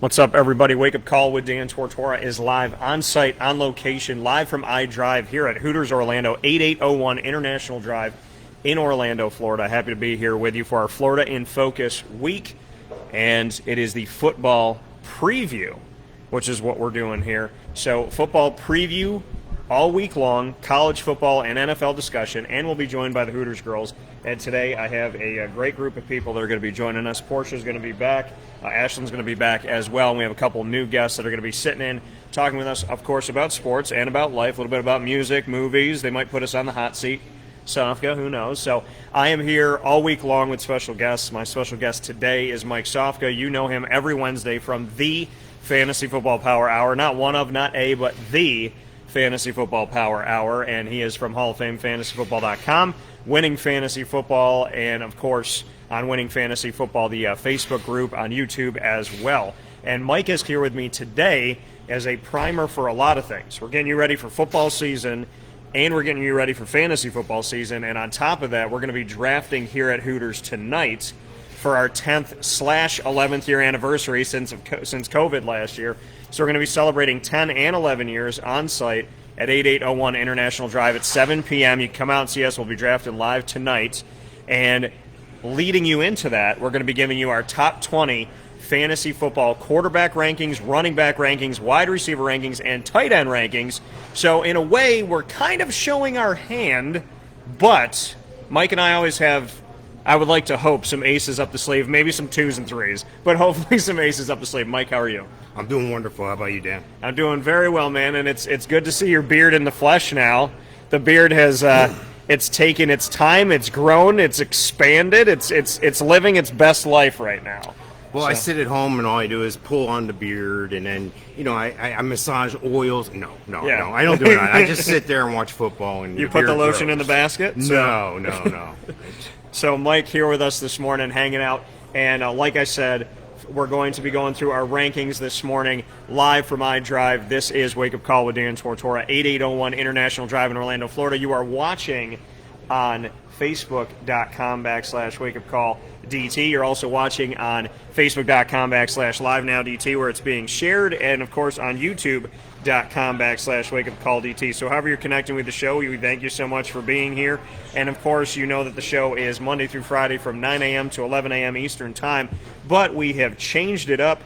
What's up, everybody? Wake Up Call with Dan Tortora is live on site, on location, live from iDrive here at Hooters Orlando, 8801 International Drive in Orlando, Florida. Happy to be here with you for our Florida in Focus week, and it is the football preview, which is what we're doing here. So, football preview all week long, college football and NFL discussion, and we'll be joined by the Hooters girls. And today I have a great group of people that are going to be joining us. Portia's going to be back. Ashlyn's going to be back as well. And we have a couple new guests that are going to be sitting in, talking with us, of course, about sports and about life, a little bit about music, movies. They might put us on the hot seat. Sofka, who knows? So I am here all week long with special guests. My special guest today is Mike Sofka. You know him every Wednesday from the Fantasy Football Power Hour. Not one of, not a, but the Fantasy Football Power Hour. And he is from Hall of Fame FantasyFootball.com. Winning Fantasy Football, and of course on Winning Fantasy Football, the Facebook group on YouTube as well. And Mike is here with me today as a primer for a lot of things. We're getting you ready for football season, and we're getting you ready for fantasy football season, and on top of that, we're going to be drafting here at Hooters tonight for our 10th/11th year anniversary since COVID last year. So we're going to be celebrating 10 and 11 years on site at 8801 International Drive at 7 p.m. You can come out and see us. We'll be drafting live tonight. And leading you into that, we're going to be giving you our top 20 fantasy football quarterback rankings, running back rankings, wide receiver rankings, and tight end rankings. So in a way, we're kind of showing our hand, but Mike and I always have, I would like to hope, some aces up the sleeve, maybe some 2s and 3s, but hopefully some aces up the sleeve. Mike, how are you? I'm doing wonderful. How about you, Dan? I'm doing very well, man, and it's good to see your beard in the flesh now. The beard has it's taken its time, it's grown, it's expanded, it's living its best life right now. Well, I sit at home and all I do is pull on the beard, and then I massage oils. No, I don't do that. I just sit there and watch football. And you put the lotion in the basket? No. So Mike here with us this morning, hanging out, and like I said, we're going to be going through our rankings this morning, live from iDrive. This is Wake Up Call with Dan Tortora, 8801 International Drive in Orlando, Florida. You are watching on Facebook.com/WakeUpCallDT. You're also watching on Facebook.com/LiveNowDT, where it's being shared, and, of course, on YouTube.com/WakeUpCallDT. So however you're connecting with the show, we thank you so much for being here. And, of course, you know that the show is Monday through Friday from 9 a.m. to 11 a.m. Eastern Time. But we have changed it up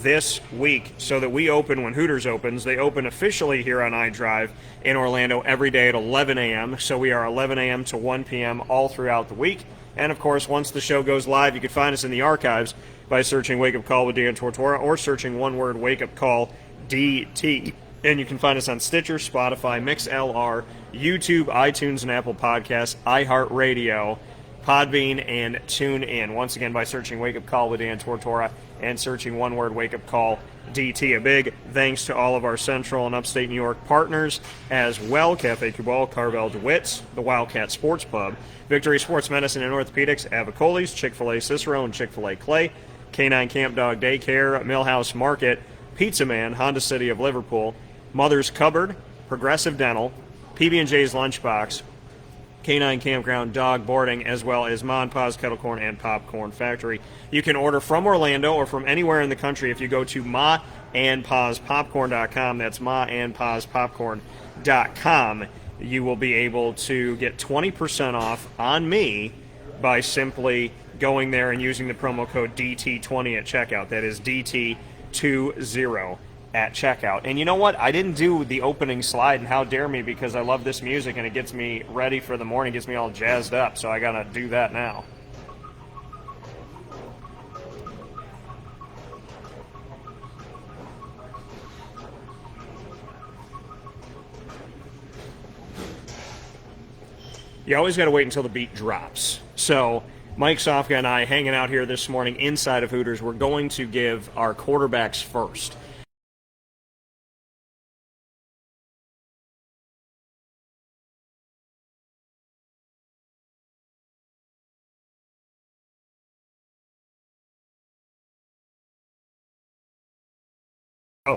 this week so that we open when Hooters opens. They open officially here on iDrive in Orlando every day at 11 a.m. So we are 11 a.m. to 1 p.m. all throughout the week. And, of course, once the show goes live, you can find us in the archives by searching Wake Up Call with Dan Tortora or searching one word Wake Up Call DT. And you can find us on Stitcher, Spotify, MixLR, YouTube, iTunes, and Apple Podcasts, iHeartRadio, Podbean, and TuneIn. Once again, by searching Wake Up Call with Dan Tortora and searching one word Wake Up Call DT. A big thanks to all of our Central and Upstate New York partners as well: Cafe Cubal, Carvel DeWitt's, the Wildcat Sports Pub, Victory Sports Medicine and Orthopedics, Avicoli's, Chick-fil-A Cicero and Chick-fil-A Clay, Canine Camp Dog Daycare, Millhouse Market, Pizza Man, Honda City of Liverpool, Mother's Cupboard, Progressive Dental, PB&J's Lunchbox, Canine Campground Dog Boarding, as well as Ma and Pa's Kettle Corn and Popcorn Factory. You can order from Orlando or from anywhere in the country if you go to maandpaspopcorn.com. That's maandpaspopcorn.com. You will be able to get 20% off on me by simply going there and using the promo code DT20 at checkout. That is DT20 at checkout. And you know what? I didn't do the opening slide, and how dare me, because I love this music and it gets me ready for the morning, gets me all jazzed up, so I gotta do that now. You always gotta wait until the beat drops. So Mike Sofka and I hanging out here this morning inside of Hooters. We're going to give our quarterbacks first.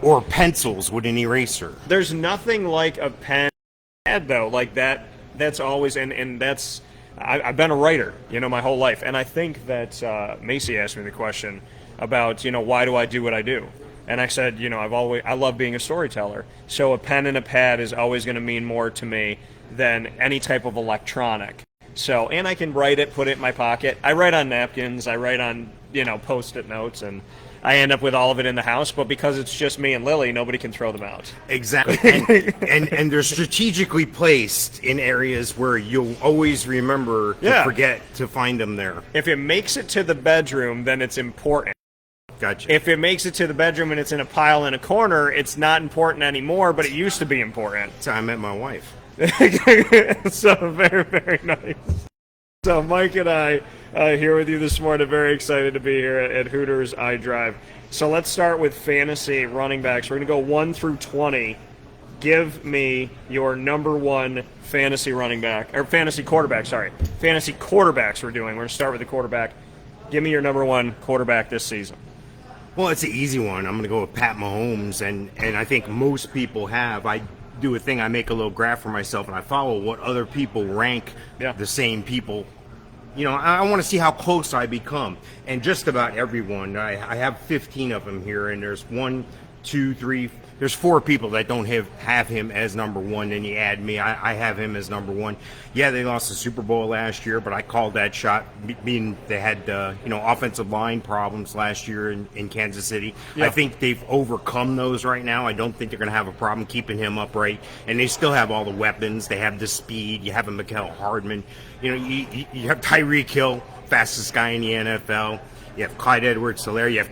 Or pencils with an eraser. There's nothing like a pen, though, like that. That's always, and that's I've been a writer, my whole life. And I think that Macy asked me the question about, why do I do what I do? And I said, I love being a storyteller. So a pen and a pad is always going to mean more to me than any type of electronic. So, and I can write it, put it in my pocket. I write on napkins. I write on, Post-it notes, and I end up with all of it in the house. But because it's just me and Lily, nobody can throw them out. Exactly. And they're strategically placed in areas where you'll always remember to forget to find them there. If it makes it to the bedroom, then it's important. Gotcha. If it makes it to the bedroom and it's in a pile in a corner, it's not important anymore, but it used to be important. That's how I met my wife. So very, very nice. So Mike and I here with you this morning, very excited to be here at Hooters iDrive. So let's start with fantasy running backs. We're going to go 1 through 20. Give me your number one fantasy running back, or fantasy quarterback, sorry. Fantasy quarterbacks we're doing. We're going to start with the quarterback. Give me your number one quarterback this season. Well, it's an easy one. I'm going to go with Pat Mahomes, and I think most people have. I do a thing. I make a little graph for myself, and I follow what other people rank the same people. I want to see how close I become. And just about everyone, I have 15 of them here, and there's 1, 2, 3. There's 4 people that don't have him as number one, and you add me. I have him as number one. Yeah, they lost the Super Bowl last year, but I called that shot, being they had offensive line problems last year in Kansas City. Yeah. I think they've overcome those right now. I don't think they're going to have a problem keeping him upright, and they still have all the weapons. They have the speed. You have a Mecole Hardman. You have Tyreek Hill, fastest guy in the NFL. You have Clyde Edwards-Helaire. You have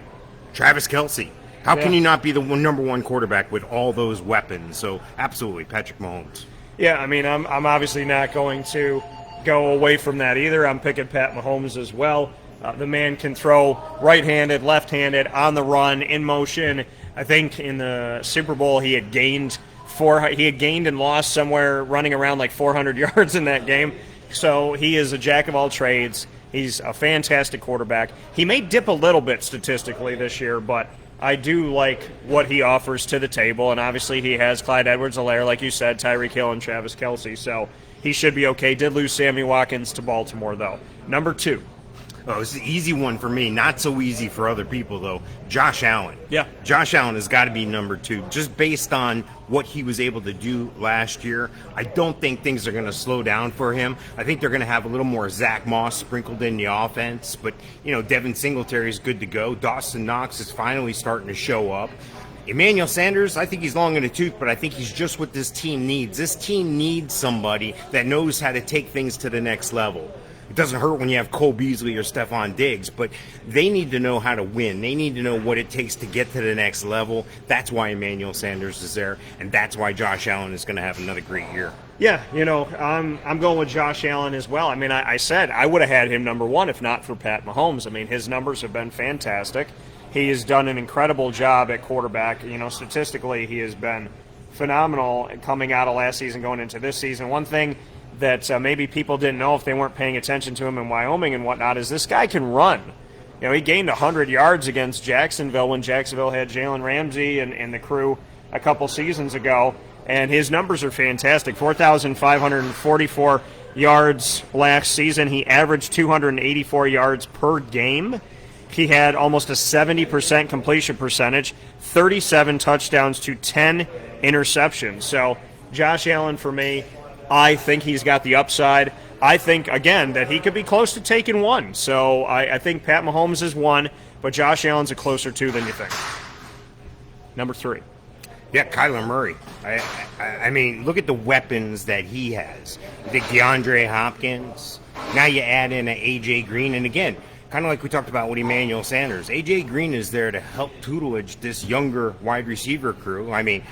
Travis Kelce. How can you not be the number one quarterback with all those weapons? So, absolutely, Patrick Mahomes. Yeah, I mean, I'm obviously not going to go away from that either. I'm picking Pat Mahomes as well. The man can throw right-handed, left-handed, on the run, in motion. I think in the Super Bowl he had gained and lost somewhere running around like 400 yards in that game. So he is a jack of all trades. He's a fantastic quarterback. He may dip a little bit statistically this year, but I do like what he offers to the table, and obviously he has Clyde Edwards-Helaire, like you said, Tyreek Hill, and Travis Kelce, so he should be okay. Did lose Sammy Watkins to Baltimore, though. Number 2. Oh, it's an easy one for me. Not so easy for other people, though. Josh Allen. Yeah. Josh Allen has got to be number 2, just based on what he was able to do last year. I don't think things are going to slow down for him. I think they're going to have a little more Zach Moss sprinkled in the offense. But, Devin Singletary is good to go. Dawson Knox is finally starting to show up. Emmanuel Sanders, I think he's long in the tooth, but I think he's just what this team needs. This team needs somebody that knows how to take things to the next level. It doesn't hurt when you have Cole Beasley or Stephon Diggs, but they need to know how to win. They need to know what it takes to get to the next level. That's why Emmanuel Sanders is there, and that's why Josh Allen is going to have another great year. Yeah, I'm going with Josh Allen as well. I mean, I said I would have had him number 1 if not for Pat Mahomes. I mean, his numbers have been fantastic. He has done an incredible job at quarterback. Statistically, he has been phenomenal coming out of last season, going into this season. One thing that maybe people didn't know if they weren't paying attention to him in Wyoming and whatnot is this guy can run. He gained 100 yards against Jacksonville when Jacksonville had Jalen Ramsey and the crew a couple seasons ago, and his numbers are fantastic. 4,544 yards last season. He averaged 284 yards per game. He had almost a 70% completion percentage, 37 touchdowns to 10 interceptions. So Josh Allen for me, I think he's got the upside. I think, again, that he could be close to taking 1. So I think Pat Mahomes is 1, but Josh Allen's a closer 2 than you think. Number 3. Yeah, Kyler Murray. I mean, look at the weapons that he has. You think DeAndre Hopkins. Now you add in an A.J. Green. And again, kind of like we talked about with Emmanuel Sanders, A.J. Green is there to help tutelage this younger wide receiver crew. I mean,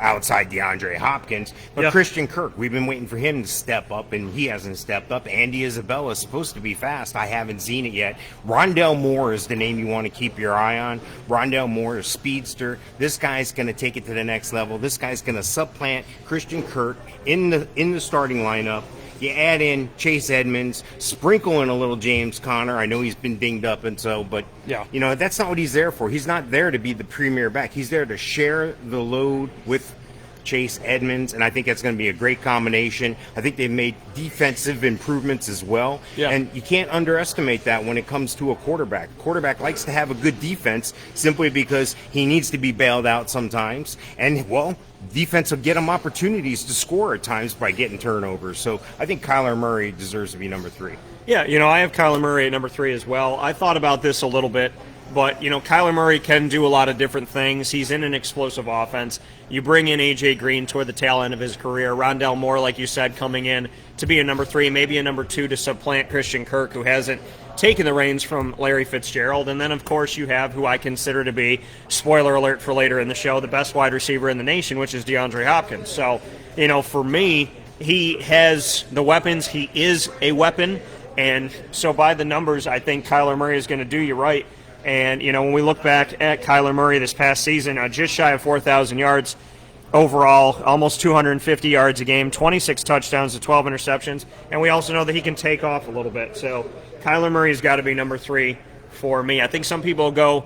outside DeAndre Hopkins. But Christian Kirk, we've been waiting for him to step up, and he hasn't stepped up. Andy Isabella is supposed to be fast. I haven't seen it yet. Rondell Moore is the name you want to keep your eye on. Rondell Moore is speedster. This guy's going to take it to the next level. This guy's going to supplant Christian Kirk in the starting lineup. You add in Chase Edmonds, sprinkle in a little James Conner. I know he's been dinged up but that's not what he's there for. He's not there to be the premier back. He's there to share the load with Chase Edmonds, and I think that's going to be a great combination. I think they've made defensive improvements as well, and you can't underestimate that when it comes to a quarterback. A quarterback likes to have a good defense simply because he needs to be bailed out sometimes, and, well, defense will get him opportunities to score at times by getting turnovers. So I think Kyler Murray deserves to be number 3. Yeah, I have Kyler Murray at number 3 as well. I thought about this a little bit, but, Kyler Murray can do a lot of different things. He's in an explosive offense. You bring in A.J. Green toward the tail end of his career. Rondell Moore, like you said, coming in to be a number 3, maybe a number 2 to supplant Christian Kirk, who hasn't taken the reins from Larry Fitzgerald. And then, of course, you have who I consider to be, spoiler alert for later in the show, the best wide receiver in the nation, which is DeAndre Hopkins. So, for me, he has the weapons. He is a weapon. And so by the numbers, I think Kyler Murray is going to do you right. And, when we look back at Kyler Murray this past season, just shy of 4,000 yards overall, almost 250 yards a game, 26 touchdowns to 12 interceptions. And we also know that he can take off a little bit. So Kyler Murray's got to be number 3 for me. I think some people go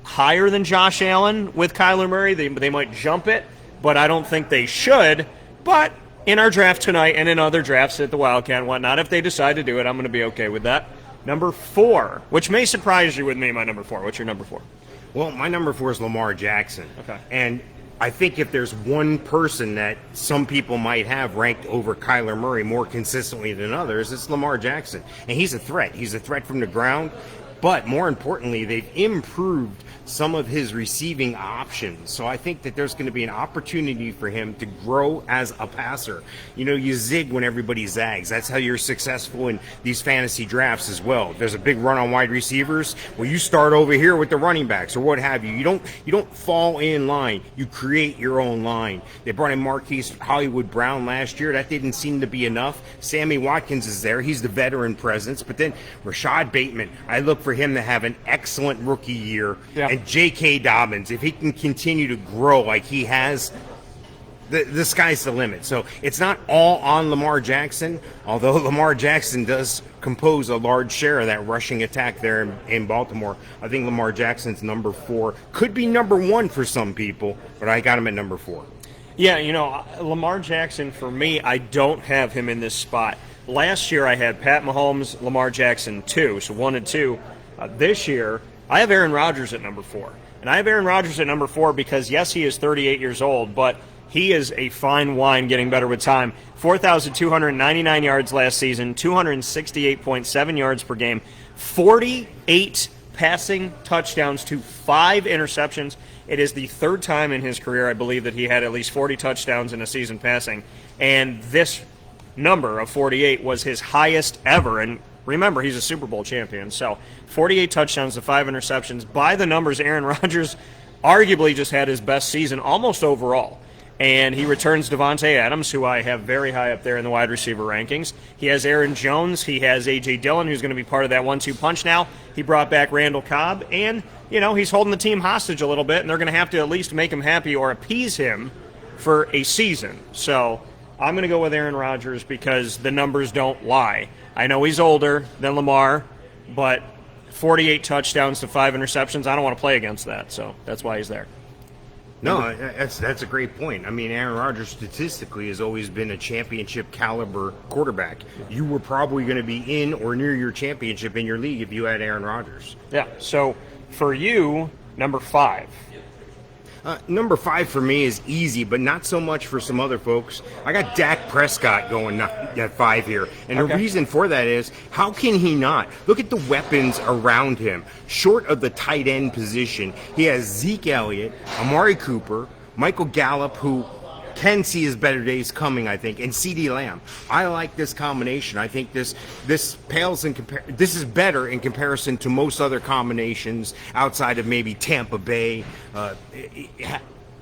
higher than Josh Allen with Kyler Murray. They might jump it, but I don't think they should. But in our draft tonight and in other drafts at the Wildcat and whatnot, if they decide to do it, I'm going to be okay with that. Number 4, which may surprise you with me, my number 4. What's your number 4? Well, my number 4 is Lamar Jackson. Okay. And I think if there's one person that some people might have ranked over Kyler Murray more consistently than others, it's Lamar Jackson. And he's a threat. He's a threat from the ground. But more importantly, they've improved some of his receiving options. So I think that there's going to be an opportunity for him to grow as a passer. You zig when everybody zags. That's how you're successful in these fantasy drafts as well. There's a big run on wide receivers. Well, you start over here with the running backs or what have you. You don't fall in line. You create your own line. They brought in Marquise Hollywood Brown last year. That didn't seem to be enough. Sammy Watkins is there. He's the veteran presence. But then Rashad Bateman, I look for him to have an excellent rookie year. Yeah. And J.K. Dobbins, if he can continue to grow like he has, the sky's the limit. So it's not all on Lamar Jackson, although Lamar Jackson does compose a large share of that rushing attack there in Baltimore. I think Lamar Jackson's number 4. Could be number 1 for some people, but I got him at number 4. Yeah, Lamar Jackson, for me, I don't have him in this spot. Last year I had Pat Mahomes, Lamar Jackson 2, so 1 and 2. This year, I have Aaron Rodgers at number 4. And I have Aaron Rodgers at number 4 because, yes, he is 38 years old, but he is a fine wine getting better with time. 4,299 yards last season, 268.7 yards per game, 48 passing touchdowns to 5 interceptions. It is the 3rd time in his career, I believe, that he had at least 40 touchdowns in a season passing. And this number of 48 was his highest ever. And remember, he's a Super Bowl champion. So 48 touchdowns to 5 interceptions. By the numbers, Aaron Rodgers arguably just had his best season almost overall. And he returns Devonte Adams, who I have very high up there in the wide receiver rankings. He has Aaron Jones. He has A.J. Dillon, who's going to be part of that 1-2 punch now. He brought back Randall Cobb. And, he's holding the team hostage a little bit, and they're going to have to at least make him happy or appease him for a season. So I'm going to go with Aaron Rodgers because the numbers don't lie. I know he's older than Lamar, but 48 touchdowns to 5 interceptions, I don't want to play against that, so that's why he's there. No, that's a great point. I mean, Aaron Rodgers statistically has always been a championship caliber quarterback. You were probably going to be in or near your championship in your league if you had Aaron Rodgers. Yeah, so for you, number 5. Number 5 for me is easy, but not so much for some other folks. I got Dak Prescott going at 5 here. And the reason for that is, how can he not? Look at the weapons around him. Short of the tight end position, he has Zeke Elliott, Amari Cooper, Michael Gallup, who can see his better days coming, I think, and CeeDee Lamb. I like this combination. I think this pales in this is better in comparison to most other combinations outside of maybe Tampa Bay.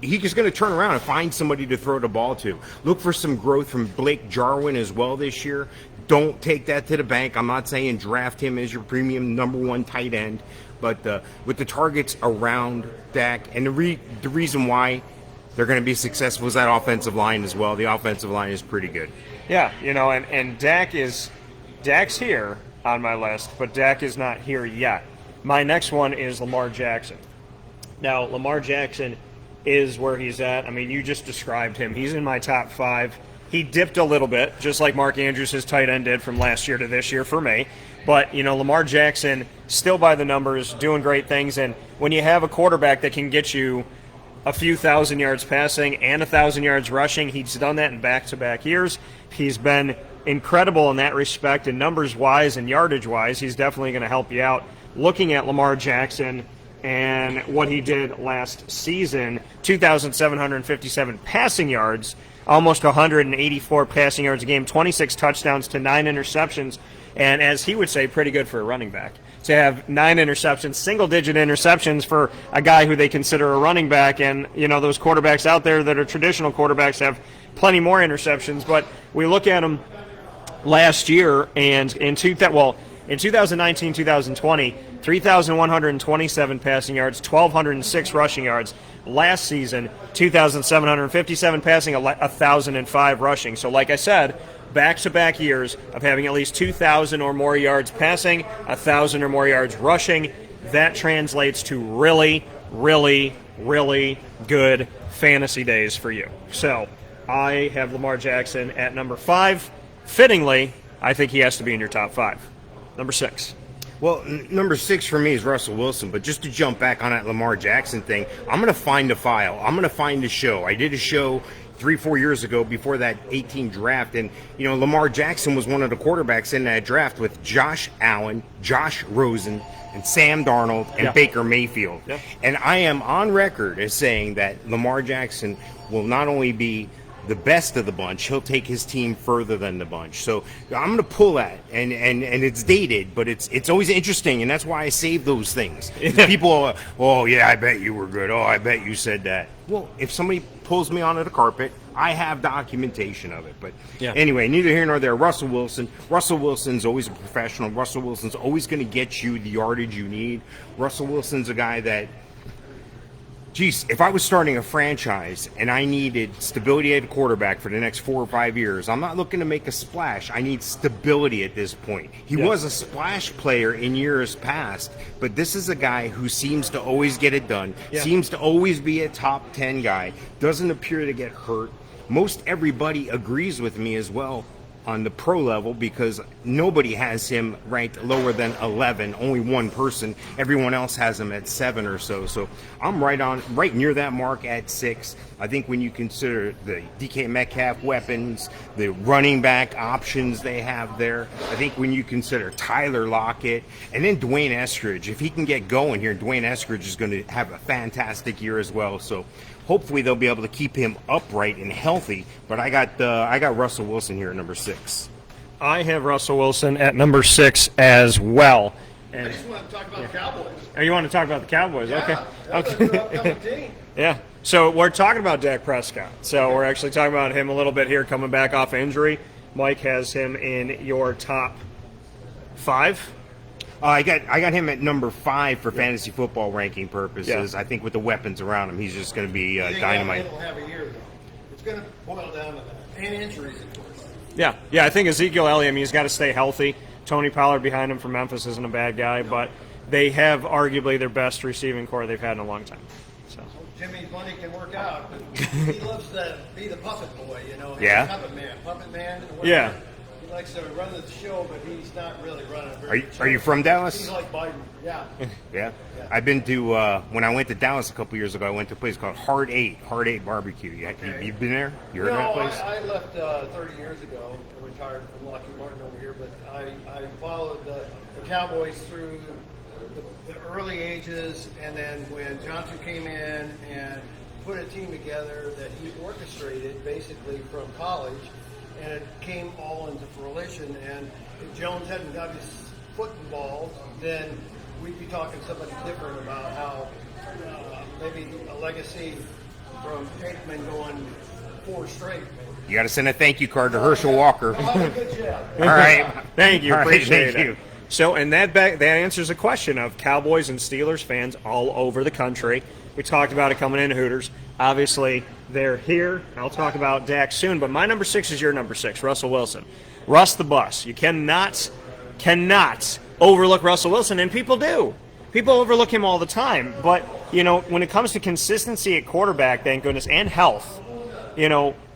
He's just going to turn around and find somebody to throw the ball to. Look for some growth from Blake Jarwin as well this year. Don't take that to the bank. I'm not saying draft him as your premium number 1 tight end, but with the targets around Dak, and the reason why they're going to be successful is that offensive line as well. The offensive line is pretty good. Yeah, and Dak's here on my list, but Dak is not here yet. My next one is Lamar Jackson. Now, Lamar Jackson is where he's at. I mean, you just described him. He's in my top 5. He dipped a little bit, just like Mark Andrews, his tight end, did from last year to this year for me. But, Lamar Jackson, still by the numbers, doing great things. And when you have a quarterback that can get you a few thousand yards passing and 1,000 yards rushing, he's done that in back-to-back years. He's been incredible in that respect, and numbers-wise and yardage-wise, he's definitely going to help you out. Looking at Lamar Jackson and what he did last season, 2,757 passing yards, almost 184 passing yards a game, 26 touchdowns to 9 interceptions, and as he would say, pretty good for a running back. To have 9 interceptions, single-digit interceptions for a guy who they consider a running back, and, those quarterbacks out there that are traditional quarterbacks have plenty more interceptions, but we look at him last year, and in 2019, 2020, 3,127 passing yards, 1,206 rushing yards. Last season, 2,757 passing, 1,005 rushing. So like I said, back-to-back years of having at least 2,000 or more yards passing, 1,000 or more yards rushing. That translates to really, really, really good fantasy days for you. So I have Lamar Jackson at number 5. Fittingly, I think he has to be in your top 5. Number 6. Well, number 6 for me is Russell Wilson, but just to jump back on that Lamar Jackson thing, I'm going to find a file. I'm going to find a show. I did a show 3-4 years ago before that 18 draft, and, Lamar Jackson was one of the quarterbacks in that draft with Josh Allen, Josh Rosen, and Sam Darnold, and Baker Mayfield. Yeah. And I am on record as saying that Lamar Jackson will not only be the best of the bunch, he'll take his team further than the bunch. So I'm going to pull that, and it's dated, but it's always interesting, and that's why I save those things. People are, oh, yeah, I bet you were good. Oh, I bet you said that. Well, if somebody pulls me onto the carpet, I have documentation of it. But anyway, neither here nor there. Russell Wilson. Russell Wilson's always a professional. Russell Wilson's always going to get you the yardage you need. Russell Wilson's a guy that, geez, if I was starting a franchise and I needed stability at a quarterback for the next 4 or 5 years, I'm not looking to make a splash. I need stability at this point. He was a splash player in years past, but this is a guy who seems to always get it done, seems to always be a top 10 guy, doesn't appear to get hurt. Most everybody agrees with me as well on the pro level because nobody has him ranked lower than 11. Only one person. Everyone else has him at 7 or so. So I'm right near that mark at 6. I think when you consider the DK Metcalf weapons, the running back options they have there, I think when you consider Tyler Lockett and then Dwayne Eskridge, if he can get going here, Dwayne Eskridge is going to have a fantastic year as well. So hopefully they'll be able to keep him upright and healthy. But I got Russell Wilson here at number 6. I have Russell Wilson at number 6 as well. And I just want to talk about the Cowboys. Oh, you want to talk about the Cowboys? Yeah, okay. Their upcoming team. Yeah. So we're talking about Dak Prescott. So we're actually talking about him a little bit here, coming back off injury. Mike has him in your top 5. I got him at number 5 for fantasy football ranking purposes. Yeah. I think with the weapons around him, he's just going to be dynamite. He'll have a year, though. It's going to boil down to that. And injuries, of course. Yeah. I think Ezekiel Elliott, he's got to stay healthy. Tony Pollard behind him from Memphis isn't a bad guy, but they have arguably their best receiving core they've had in a long time. So Jimmy Bunny can work out, but he loves to be the puppet boy, Yeah. Puppet man. Yeah. He likes to run the show, but he's not really running it Are you from Dallas? He's like Biden. Yeah. Yeah. I've been to when I went to Dallas a couple years ago. I went to a place called Hard 8 Barbecue. You've been there? You heard of that place? I left 30 years ago. I retired from Lockheed Martin over here, but I followed the Cowboys through the early ages, and then when Johnson came in and put a team together that he orchestrated basically from college, and it came all into fruition. And if Jones hadn't got his foot involved, then we'd be talking something different about how maybe a legacy from Aikman going 4 straight. You got to send a thank you card to Herschel Walker. Good job. All right. Thank you. Appreciate thank it. you. So, and that answers a question of Cowboys and Steelers fans all over the country. We talked about it coming in Hooters. Obviously, they're here. I'll talk about Dak soon, but my number 6 is your number 6, Russell Wilson. Russ the Bus. You cannot overlook Russell Wilson, and people do. People overlook him all the time, but when it comes to consistency at quarterback, thank goodness, and health,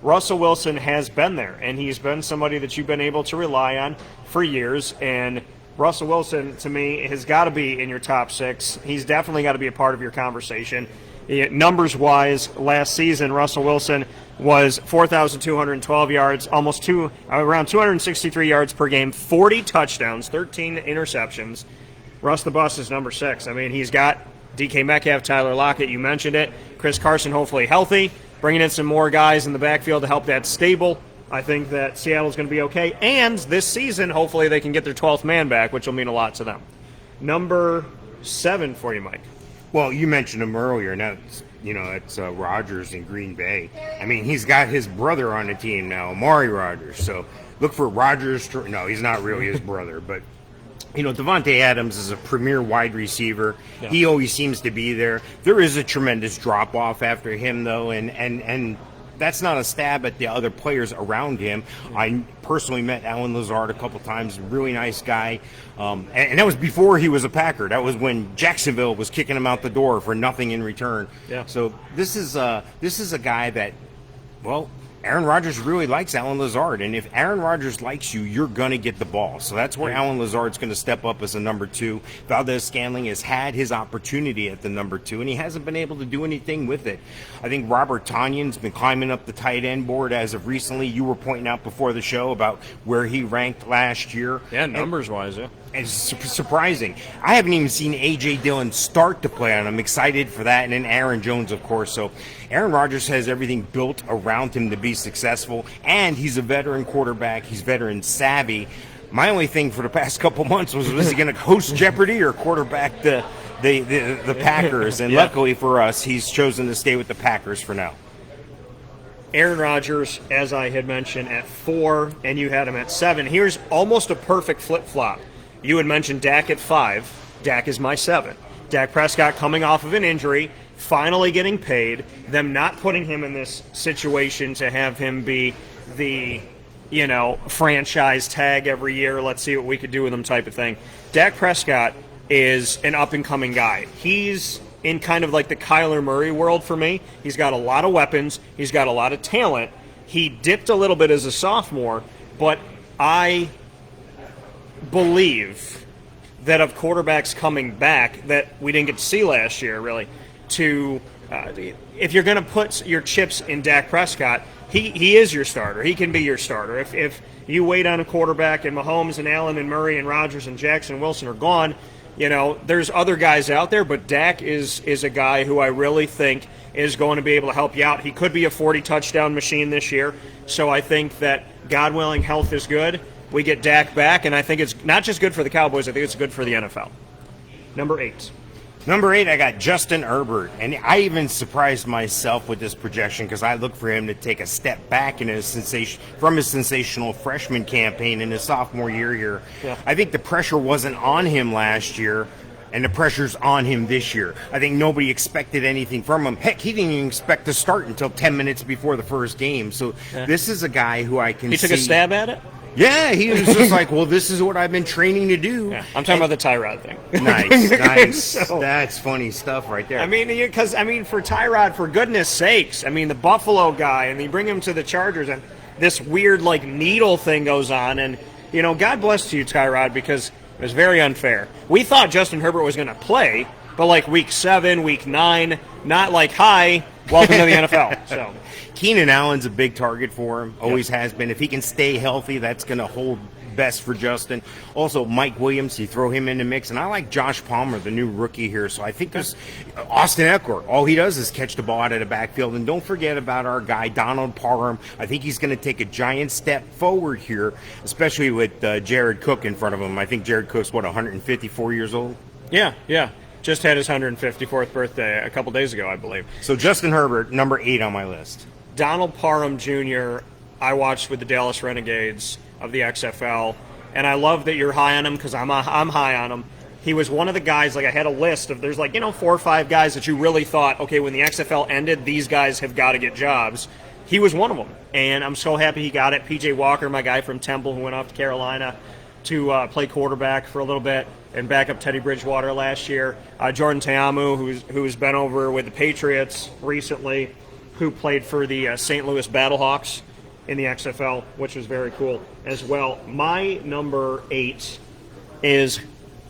Russell Wilson has been there, and he's been somebody that you've been able to rely on for years. And Russell Wilson, to me, has got to be in your top 6. He's definitely got to be a part of your conversation. Numbers-wise, last season, Russell Wilson was 4,212 yards, around 263 yards per game, 40 touchdowns, 13 interceptions. Russ the Bus is number 6. I mean, he's got DK Metcalf, Tyler Lockett, you mentioned it. Chris Carson hopefully healthy, bringing in some more guys in the backfield to help that stable. I think that Seattle's going to be okay. And this season, hopefully they can get their 12th man back, which will mean a lot to them. Number 7 for you, Mike. Well, you mentioned him earlier. Now, it's Rodgers in Green Bay. I mean, he's got his brother on the team now, Amari Rodgers. So look for Rodgers. No, he's not really his brother. But, Devonte Adams is a premier wide receiver. Yeah. He always seems to be there. There is a tremendous drop-off after him, though, and that's not a stab at the other players around him. I personally met Allen Lazard a couple times. Really nice guy. And that was before he was a Packer. That was when Jacksonville was kicking him out the door for nothing in return. Yeah. So this is a guy that, Aaron Rodgers really likes Allen Lazard, and if Aaron Rodgers likes you, you're going to get the ball. So that's where Allen Lazard's going to step up as a number 2. Valdez-Scantling has had his opportunity at the number 2, and he hasn't been able to do anything with it. I think Robert Tonyan's been climbing up the tight end board as of recently. You were pointing out before the show about where he ranked last year. Yeah, numbers-wise, yeah. It's surprising. I haven't even seen A.J. Dillon start to play, and I'm excited for that. And then Aaron Jones, of course. So Aaron Rodgers has everything built around him to be successful, and he's a veteran quarterback. He's veteran savvy. My only thing for the past couple months was he going to host Jeopardy or quarterback the Packers? And luckily for us, he's chosen to stay with the Packers for now. Aaron Rodgers, as I had mentioned, at 4, and you had him at 7. Here's almost a perfect flip-flop. You had mentioned Dak at 5. Dak is my 7. Dak Prescott coming off of an injury, finally getting paid, them not putting him in this situation to have him be the, franchise tag every year, let's see what we could do with him type of thing. Dak Prescott is an up-and-coming guy. He's in kind of like the Kyler Murray world for me. He's got a lot of weapons. He's got a lot of talent. He dipped a little bit as a sophomore, but I believe that of quarterbacks coming back that we didn't get to see last year, really, if you're going to put your chips in Dak Prescott, he is your starter. He can be your starter. If you wait on a quarterback and Mahomes and Allen and Murray and Rodgers and Jackson and Wilson are gone, there's other guys out there, but Dak is a guy who I really think is going to be able to help you out. He could be a 40-touchdown machine this year, so I think that, God willing, health is good. We get Dak back, and I think it's not just good for the Cowboys, I think it's good for the NFL. Number 8. Number 8, I got Justin Herbert, and I even surprised myself with this projection because I look for him to take a step back from his sensational freshman campaign in his sophomore year here. Yeah. I think the pressure wasn't on him last year, and the pressure's on him this year. I think nobody expected anything from him. Heck, he didn't even expect to start until 10 minutes before the first game. So This is a guy who I can see. He took a stab at it? Yeah, he was just like, well, this is what I've been training to do. Yeah, I'm talking about the Tyrod thing. Nice. So, that's funny stuff right there. I mean, for Tyrod, for goodness sakes, the Buffalo guy, and they bring him to the Chargers, and this weird, needle thing goes on. And, God bless you, Tyrod, because it was very unfair. We thought Justin Herbert was going to play, but week 7, week 9, not hi, welcome to the NFL. So Keenan Allen's a big target for him, always has been. If he can stay healthy, that's going to hold best for Justin. Also, Mike Williams, you throw him in the mix. And I like Josh Palmer, the new rookie here. So I think there's Austin Eckler. All he does is catch the ball out of the backfield. And don't forget about our guy, Donald Parham. I think he's going to take a giant step forward here, especially with Jared Cook in front of him. I think Jared Cook's, 154 years old? Yeah. Just had his 154th birthday a couple days ago, I believe. So Justin Herbert, number 8 on my list. Donald Parham Jr., I watched with the Dallas Renegades of the XFL, and I love that you're high on him because I'm high on him. He was one of the guys, I had a list of, there's 4 or 5 guys that you really thought, okay, when the XFL ended, these guys have got to get jobs. He was one of them, and I'm so happy he got it. P.J. Walker, my guy from Temple who went off to Carolina. to play quarterback for a little bit and back up Teddy Bridgewater last year. Jordan Ta'amu, who's been over with the Patriots recently, who played for the St. Louis Battlehawks in the XFL, which was very cool as well. My number 8 is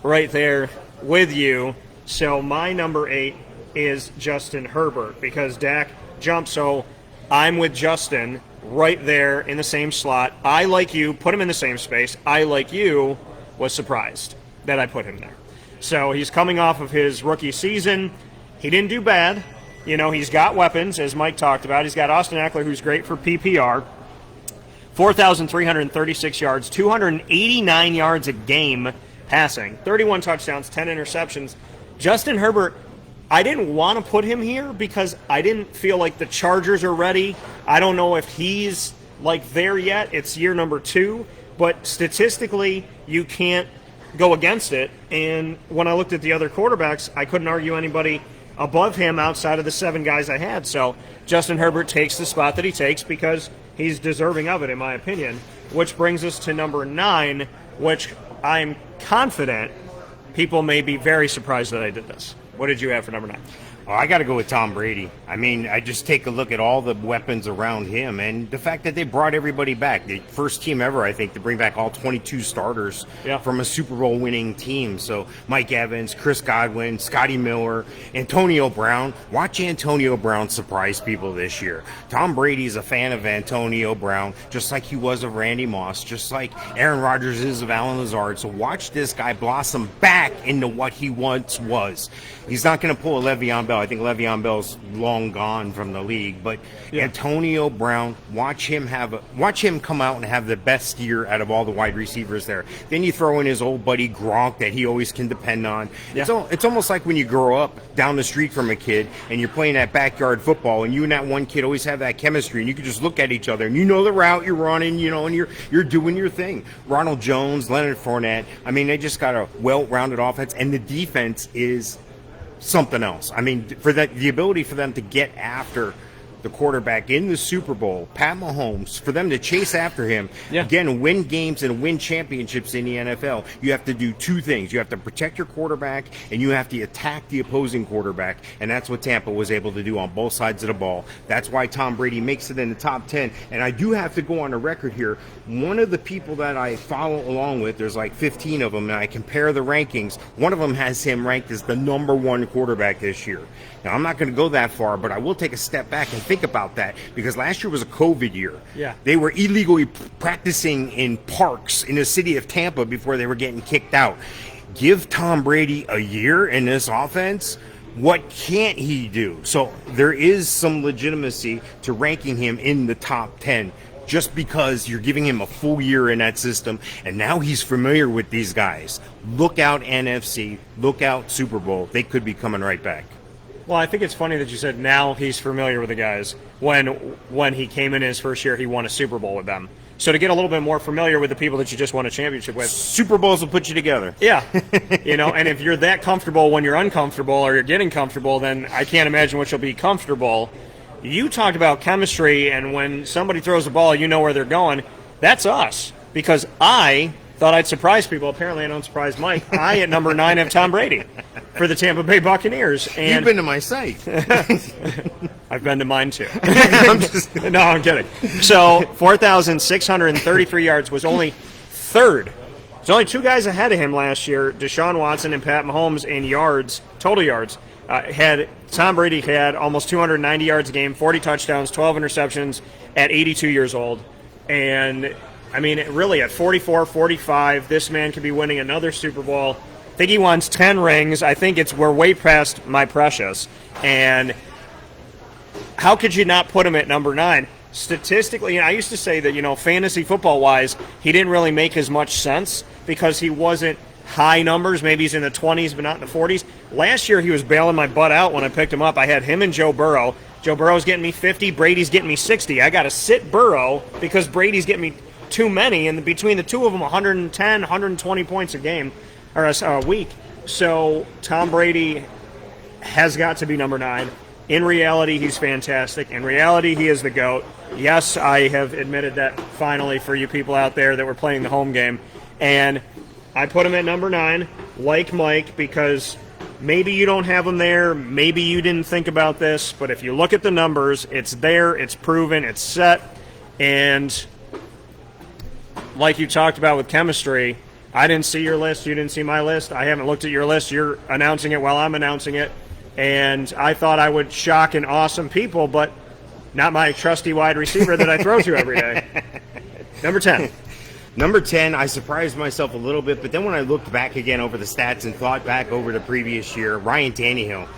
right there with you. So my number 8 is Justin Herbert because Dak jumped. So I'm with Justin right there in the same slot. I, like you, put him in the same space. I, like you, was surprised that I put him there. So he's coming off of his rookie season. He didn't do bad. You know, he's got weapons, as Mike talked about. He's got Austin Eckler, who's great for PPR. 4,336 yards, 289 yards a game passing, 31 touchdowns, 10 interceptions. Justin Herbert, I didn't want to put him here because I didn't feel like the Chargers are ready. I don't know if he's like there yet. It's year number 2, but statistically you can't go against it. And when I looked at the other quarterbacks, I couldn't argue anybody above him outside of the 7 guys I had. So Justin Herbert takes the spot that he takes because he's deserving of it, in my opinion, which brings us to number 9, which I'm confident people may be very surprised that I did this. What did you have for number 9? Oh, I got to go with Tom Brady. I mean, I just take a look at all the weapons around him and the fact that they brought everybody back. The first team ever, I think, to bring back all 22 starters from a Super Bowl winning team. So Mike Evans, Chris Godwin, Scotty Miller, Antonio Brown. Watch Antonio Brown surprise people this year. Tom Brady's a fan of Antonio Brown, just like he was of Randy Moss, just like Aaron Rodgers is of Alan Lazard. So watch this guy blossom back into what he once was. He's not going to pull a Le'Veon Bell. I think Le'Veon Bell's long gone from the league, but Antonio Brown, watch him come out and have the best year out of all the wide receivers there. Then you throw in his old buddy Gronk that he always can depend on. Yeah. It's almost like when you grow up down the street from a kid and you're playing that backyard football, and you and that one kid always have that chemistry, and you can just look at each other and you know the route you're running, you know, and you're doing your thing. Ronald Jones, Leonard Fournette. I mean, they just got a well-rounded offense, and the defense is something else. I mean, for the ability for them to get after the quarterback in the Super Bowl, Pat Mahomes, for them to chase after him, again, win games and win championships in the NFL, you have to do 2 things. You have to protect your quarterback, and you have to attack the opposing quarterback, and that's what Tampa was able to do on both sides of the ball. That's why Tom Brady makes it in the top 10. And I do have to go on the record here. One of the people that I follow along with, there's like 15 of them, and I compare the rankings. One of them has him ranked as the number 1 quarterback this year. Now, I'm not going to go that far, but I will take a step back and think about that, because last year was a COVID year. Yeah. They were illegally practicing in parks in the city of Tampa before they were getting kicked out. Give Tom Brady a year in this offense. What can't he do? So there is some legitimacy to ranking him in the top 10 just because you're giving him a full year in that system, and now he's familiar with these guys. Look out NFC, look out Super Bowl. They could be coming right back. Well, I think it's funny that you said now he's familiar with the guys. When he came in his first year, he won a Super Bowl with them. So to get a little bit more familiar with the people that you just won a championship with. Super Bowls will put you together. Yeah. You know, and if you're that comfortable when you're uncomfortable or you're getting comfortable, then I can't imagine what you'll be comfortable. You talked about chemistry, and when somebody throws the ball, you know where they're going. That's us, because I thought I'd surprise people. Apparently I don't surprise Mike. I, at number 9, have Tom Brady for the Tampa Bay Buccaneers. And you've been to my site. I've been to mine, too. No, I'm kidding. So 4,633 yards, was only 3rd. There's only 2 guys ahead of him last year, Deshaun Watson and Pat Mahomes, in yards, total yards. Tom Brady had almost 290 yards a game, 40 touchdowns, 12 interceptions at 82 years old. And I mean, really, at 44, 45, this man could be winning another Super Bowl. I think he wants 10 rings. I think we're way past my precious. And how could you not put him at number 9? Statistically, I used to say that, fantasy football-wise, he didn't really make as much sense because he wasn't high numbers. Maybe he's in the 20s, but not in the 40s. Last year, he was bailing my butt out when I picked him up. I had him and Joe Burrow. Joe Burrow's getting me 50. Brady's getting me 60. I got to sit Burrow because Brady's getting me too many, and between the two of them, 110, 120 points a game or a week. So Tom Brady has got to be number 9. In reality, he's fantastic. In reality, he is the GOAT. Yes, I have admitted that finally for you people out there that were playing the home game. And I put him at number 9, like Mike, because maybe you don't have him there. Maybe you didn't think about this. But if you look at the numbers, it's there. It's proven. It's set. And like you talked about with chemistry, I didn't see your list. You didn't see my list. I haven't looked at your list. You're announcing it while I'm announcing it. And I thought I would shock and awesome people, but not my trusty wide receiver that I throw to every day. Number 10. Number 10, I surprised myself a little bit, but then when I looked back again over the stats and thought back over the previous year, Ryan Tannehill.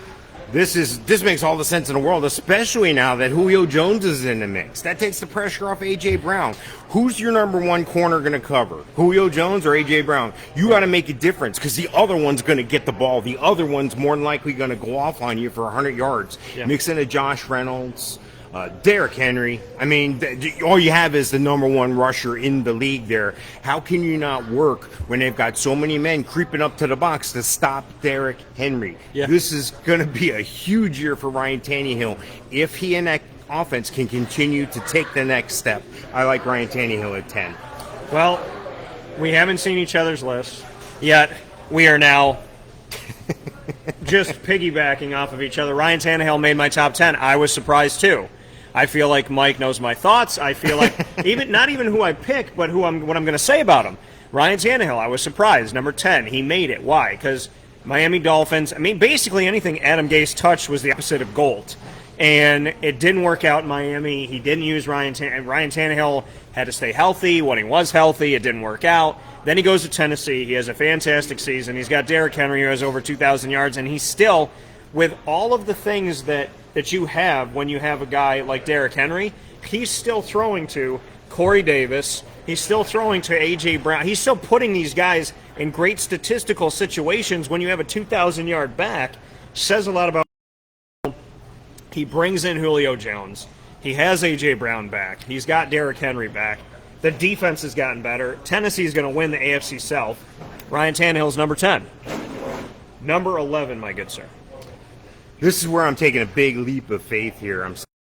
This makes all the sense in the world, especially now that Julio Jones is in the mix. That takes the pressure off A.J. Brown. Who's your number 1 corner going to cover? Julio Jones or A.J. Brown? You got to make a difference because the other one's going to get the ball. The other one's more than likely going to go off on you for 100 yards. Yeah. Mix in a Josh Reynolds, Derrick Henry. I mean, all you have is the number 1 rusher in the league there. How can you not work when they've got so many men creeping up to the box to stop Derrick Henry? Yeah. This is going to be a huge year for Ryan Tannehill if he and that offense can continue to take the next step. I like Ryan Tannehill at 10. Well, we haven't seen each other's lists yet. We are now just piggybacking off of each other. Ryan Tannehill made my top 10. I was surprised too. I feel like Mike knows my thoughts. I feel like not even who I pick, but what I'm going to say about him. Ryan Tannehill, I was surprised. Number 10, he made it. Why? Because Miami Dolphins, I mean, basically anything Adam Gase touched was the opposite of gold. And it didn't work out in Miami. He didn't use Ryan Tannehill had to stay healthy. When he was healthy, it didn't work out. Then he goes to Tennessee. He has a fantastic season. He's got Derrick Henry, who has over 2,000 yards, and he's still, with all of the things that you have when you have a guy like Derrick Henry, he's still throwing to Corey Davis. He's still throwing to A.J. Brown. He's still putting these guys in great statistical situations when you have a 2,000-yard back. Says a lot about him. He brings in Julio Jones. He has A.J. Brown back. He's got Derrick Henry back. The defense has gotten better. Tennessee's going to win the AFC South. Ryan Tannehill's number 10. Number 11, my good sir. This is where I'm taking a big leap of faith here.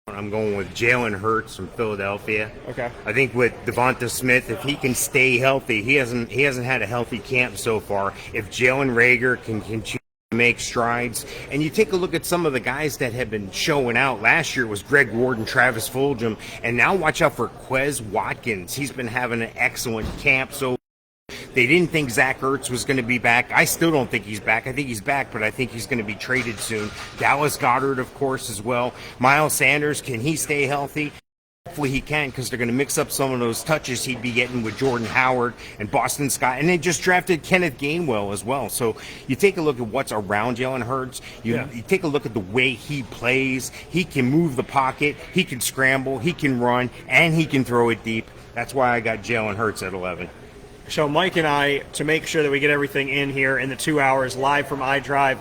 I'm going with Jalen Hurts from Philadelphia. Okay. I think with Devonta Smith, if he can stay healthy, he hasn't had a healthy camp so far. If Jalen Reagor can continue to make strides, and you take a look at some of the guys that have been showing out. Last year was Greg Ward and Travis Fulgham, and now watch out for Quez Watkins. He's been having an excellent camp. So they didn't think Zach Ertz was going to be back. I still don't think he's back. I think he's back, but I think he's going to be traded soon. Dallas Goedert, of course, as well. Miles Sanders, can he stay healthy? Hopefully he can, because they're going to mix up some of those touches he'd be getting with Jordan Howard and Boston Scott. And they just drafted Kenneth Gainwell as well. So you take a look at what's around Jalen Hurts. You take a look at the way he plays. He can move the pocket. He can scramble. He can run. And he can throw it deep. That's why I got Jalen Hurts at 11. So Mike and I, to make sure that we get everything in here in the 2 hours, live from iDrive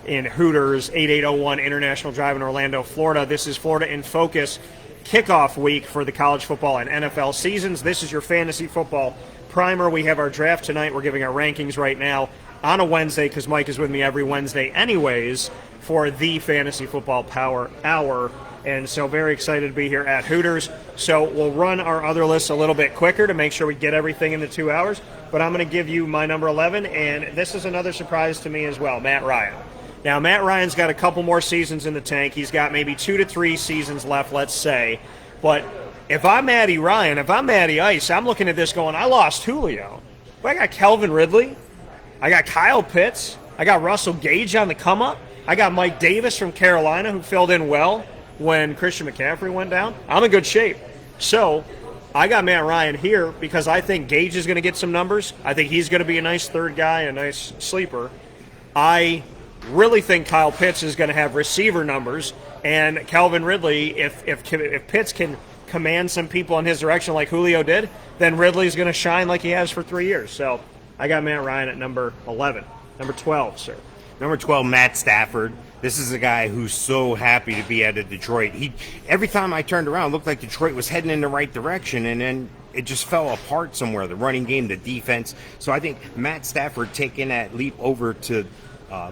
in Hooters, 8801 International Drive in Orlando, Florida. This is Florida in Focus kickoff week for the college football and NFL seasons. This is your fantasy football primer. We have our draft tonight. We're giving our rankings right now on a Wednesday because Mike is with me every Wednesday anyways for the Fantasy Football Power Hour. And so very excited to be here at Hooters. So we'll run our other lists a little bit quicker to make sure we get everything in the 2 hours. But I'm going to give you my number 11, and this is another surprise to me as well, Matt Ryan. Now, Matt Ryan's got a couple more seasons in the tank. He's got maybe 2 to 3 seasons left, let's say. But if I'm Matty Ryan, if I'm Matty Ice, I'm looking at this going, I lost Julio. But I got Calvin Ridley. I got Kyle Pitts. I got Russell Gage on the come-up. I got Mike Davis from Carolina, who filled in well when Christian McCaffrey went down. I'm in good shape. So I got Matt Ryan here because I think Gage is going to get some numbers. I think he's going to be a nice third guy, a nice sleeper. I really think Kyle Pitts is going to have receiver numbers, and Calvin Ridley, if Pitts can command some people in his direction like Julio did, then Ridley's going to shine like he has for 3 years. So I got Matt Ryan at number 11. Number 12, sir. Number 12, Matt Stafford. This is a guy who's so happy to be out of Detroit. Every time I turned around, it looked like Detroit was heading in the right direction, and then it just fell apart somewhere, the running game, the defense. So I think Matt Stafford taking that leap over to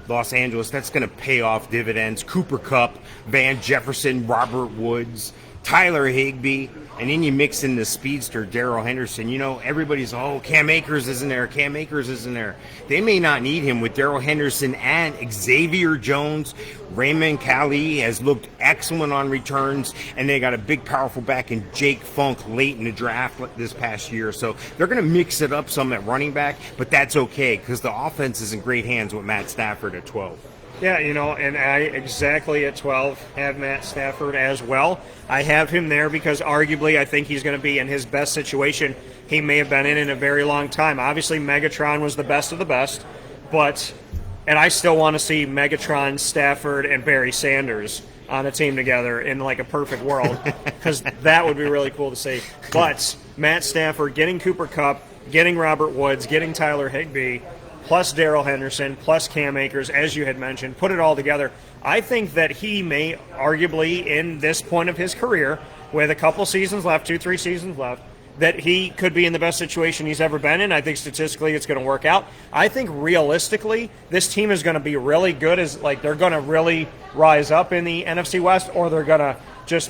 Los Angeles, that's going to pay off dividends. Cooper Kupp, Van Jefferson, Robert Woods, Tyler Higbee, and then you mix in the speedster, Daryl Henderson. You know, everybody's, Cam Akers isn't there. Cam Akers isn't there. They may not need him with Daryl Henderson and Xavier Jones. Raymond Calais has looked excellent on returns, and they got a big, powerful back in Jake Funk late in the draft this past year. So they're going to mix it up some at running back, but that's okay because the offense is in great hands with Matt Stafford at 12. Yeah, and I exactly at 12 have Matt Stafford as well. I have him there because arguably I think he's going to be in his best situation he may have been in a very long time. Obviously, Megatron was the best of the best, and I still want to see Megatron, Stafford, and Barry Sanders on a team together in like a perfect world because that would be really cool to see. But Matt Stafford getting Cooper Kupp, getting Robert Woods, getting Tyler Higbee, plus Daryl Henderson, plus Cam Akers, as you had mentioned, put it all together. I think that he may arguably, in this point of his career, with a couple seasons left, 2-3 seasons left, that he could be in the best situation he's ever been in. I think statistically it's going to work out. I think realistically this team is going to be really good, they're going to really rise up in the NFC West, or they're going to just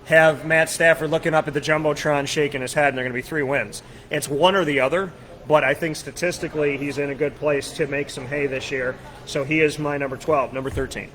have Matt Stafford looking up at the Jumbotron shaking his head and they're going to be 3 wins. It's one or the other. But I think statistically he's in a good place to make some hay this year. So he is my number 12. Number 13.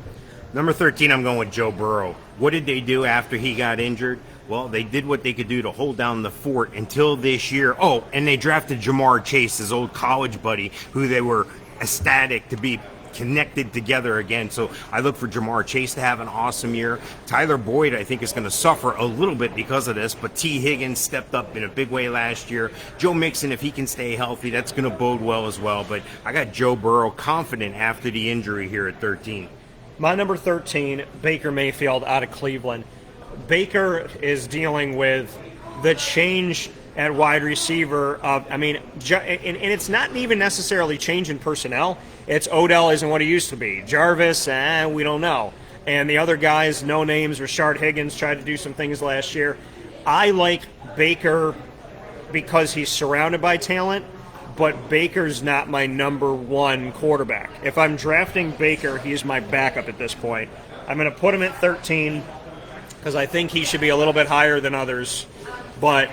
Number 13, I'm going with Joe Burrow. What did they do after he got injured? Well, they did what they could do to hold down the fort until this year. Oh, and they drafted Jamar Chase, his old college buddy, who they were ecstatic to be connected together again. So I look for Jamar Chase to have an awesome year. Tyler Boyd, I think, is going to suffer a little bit because of this, but T. Higgins stepped up in a big way last year. Joe Mixon, if he can stay healthy, that's going to bode well as well. But I got Joe Burrow confident after the injury here at 13. My number 13, Baker Mayfield out of Cleveland. Baker is dealing with the change at wide receiver. And it's not even necessarily change in personnel. It's Odell isn't what he used to be. Jarvis, we don't know. And the other guys, no names. Rashard Higgins tried to do some things last year. I like Baker because he's surrounded by talent, but Baker's not my number one quarterback. If I'm drafting Baker, he's my backup at this point. I'm going to put him at 13 because I think he should be a little bit higher than others. But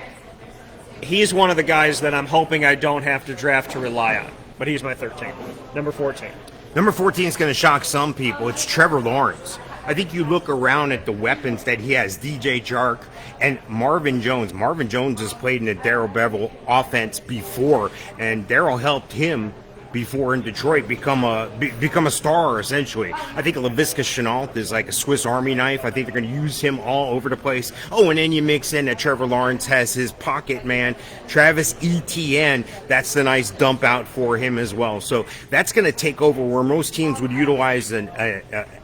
he's one of the guys that I'm hoping I don't have to draft to rely on. But he's my 13. Number 14. Number 14 is going to shock some people. It's Trevor Lawrence. I think you look around at the weapons that he has, DJ Chark and Marvin Jones. Marvin Jones has played in the Darrell Bevel offense before, and Darrell helped him before in Detroit become a star, essentially. I think Laviska Shenault is like a Swiss Army knife. I think they're going to use him all over the place. Oh, and then you mix in that Trevor Lawrence has his pocket man, Travis Etienne. That's the nice dump out for him as well. So that's going to take over where most teams would utilize an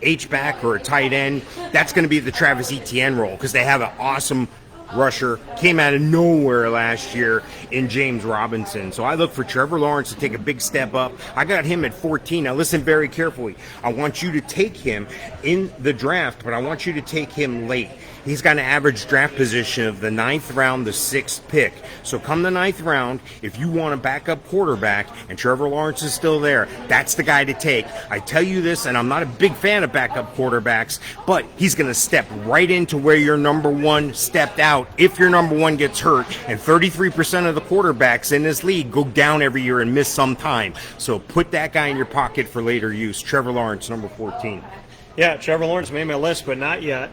H-back or a tight end. That's going to be the Travis Etienne role because they have an awesome rusher, came out of nowhere last year in James Robinson. So I look for Trevor Lawrence to take a big step up. I got him at 14. Now listen very carefully. I want you to take him in the draft, but I want you to take him late. He's got an average draft position of the 9th round, the 6th pick. So come the 9th round, if you want a backup quarterback and Trevor Lawrence is still there, that's the guy to take. I tell you this, and I'm not a big fan of backup quarterbacks, but he's going to step right into where your number one stepped out if your number one gets hurt. And 33% of the quarterbacks in this league go down every year and miss some time. So put that guy in your pocket for later use. Trevor Lawrence, number 14. Yeah, Trevor Lawrence made my list, but not yet.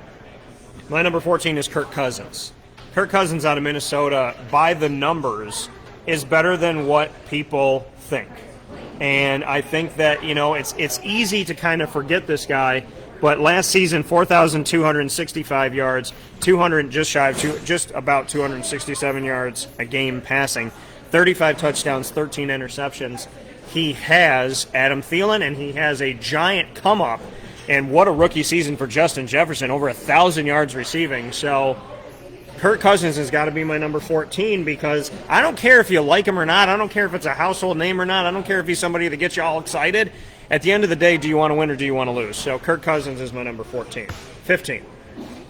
My number 14 is Kirk Cousins. Kirk Cousins out of Minnesota, by the numbers, is better than what people think. And I think that, it's easy to kind of forget this guy, but last season, 4,265 yards, just about 267 yards a game passing, 35 touchdowns, 13 interceptions. He has Adam Thielen, and he has a giant come-up. And what a rookie season for Justin Jefferson, over 1,000 yards receiving. So Kirk Cousins has got to be my number 14 because I don't care if you like him or not. I don't care if it's a household name or not. I don't care if he's somebody that gets you all excited. At the end of the day, do you want to win or do you want to lose? So Kirk Cousins is my number 14. 15.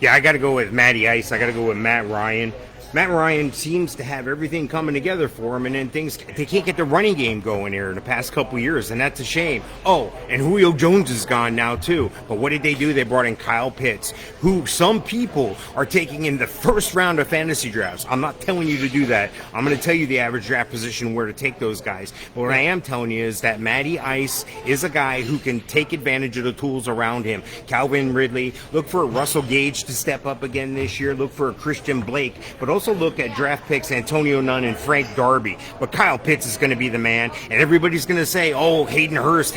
Yeah, I got to go with Matty Ice. I got to go with Matt Ryan. Matt Ryan seems to have everything coming together for him, and then they can't get the running game going here in the past couple of years, and that's a shame. Oh, and Julio Jones is gone now too. But what did they do? They brought in Kyle Pitts, who some people are taking in the first round of fantasy drafts. I'm not telling you to do that. I'm going to tell you the average draft position where to take those guys. But what I am telling you is that Matty Ice is a guy who can take advantage of the tools around him. Calvin Ridley, look for Russell Gage to step up again this year. Look for a Christian Blake, but also look at draft picks Antonio Nunn and Frank Darby. But Kyle Pitts is going to be the man, and everybody's going to say, oh, Hayden Hurst.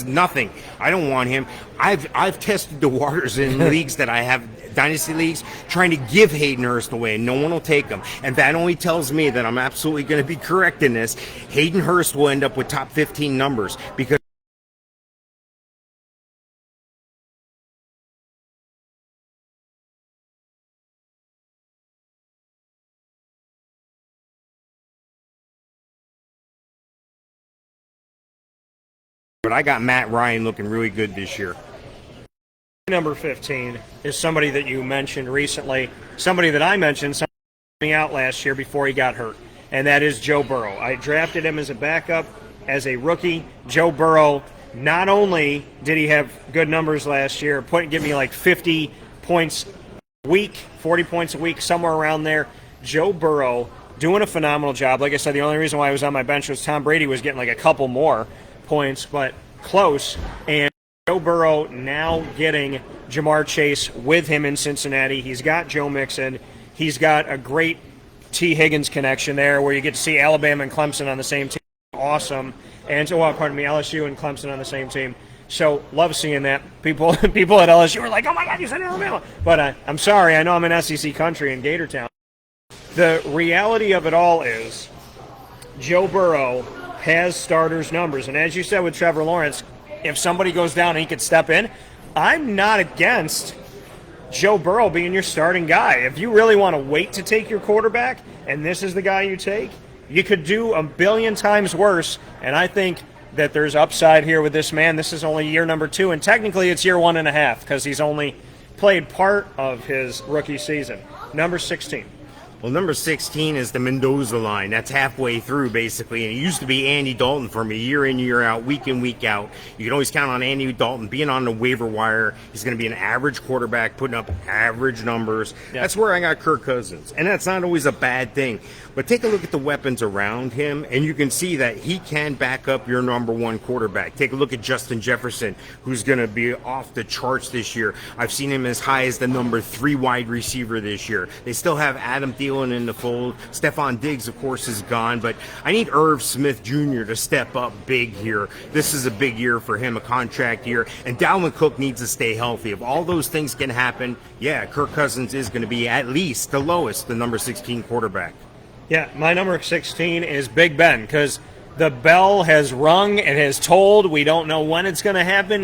Nothing. I don't want him. I've tested the waters in leagues that I have, dynasty leagues, trying to give Hayden Hurst away, and no one will take him. And that only tells me that I'm absolutely going to be correct in this. Hayden Hurst will end up with top 15 numbers because but I got Matt Ryan looking really good this year. Number 15 is somebody that you mentioned recently, somebody that I mentioned something out last year before he got hurt, and that is Joe Burrow. I drafted him as a backup, as a rookie. Joe Burrow, not only did he have good numbers last year, give me like 50 points a week, 40 points a week, somewhere around there. Joe Burrow doing a phenomenal job. Like I said, the only reason why I was on my bench was Tom Brady was getting like a couple more points, but close. And Joe Burrow now getting Jamar Chase with him in Cincinnati. He's got Joe Mixon. He's got a great T. Higgins connection there where you get to see Alabama and Clemson on the same team. Awesome. And so, LSU and Clemson on the same team. So, love seeing that. People at LSU are like, oh my God, you said Alabama. But I'm sorry, I know I'm in SEC country in Gator Town. The reality of it all is Joe Burrow has starters numbers. And as you said with Trevor Lawrence, if somebody goes down and he could step in, I'm not against Joe Burrow being your starting guy. If you really want to wait to take your quarterback and this is the guy you take, you could do a billion times worse. And I think that there's upside here with this man. This is only year number 2, and technically it's year 1.5 because he's only played part of his rookie season. Number 16. Well, number 16 is the Mendoza line. That's halfway through, basically. And it used to be Andy Dalton for me, year in, year out, week in, week out. You can always count on Andy Dalton being on the waiver wire. He's going to be an average quarterback, putting up average numbers. Yeah. That's where I got Kirk Cousins. And that's not always a bad thing. But take a look at the weapons around him, and you can see that he can back up your number 1 quarterback. Take a look at Justin Jefferson, who's going to be off the charts this year. I've seen him as high as the number 3 wide receiver this year. They still have Adam Thielen in the fold. Stephon Diggs, of course, is gone, but I need Irv Smith Jr. to step up big here. This is a big year for him, a contract year, and Dalvin Cook needs to stay healthy. If all those things can happen, yeah, Kirk Cousins is going to be at least the lowest, the number 16 quarterback. Yeah, my number 16 is Big Ben because the bell has rung and has tolled. We don't know when it's going to happen.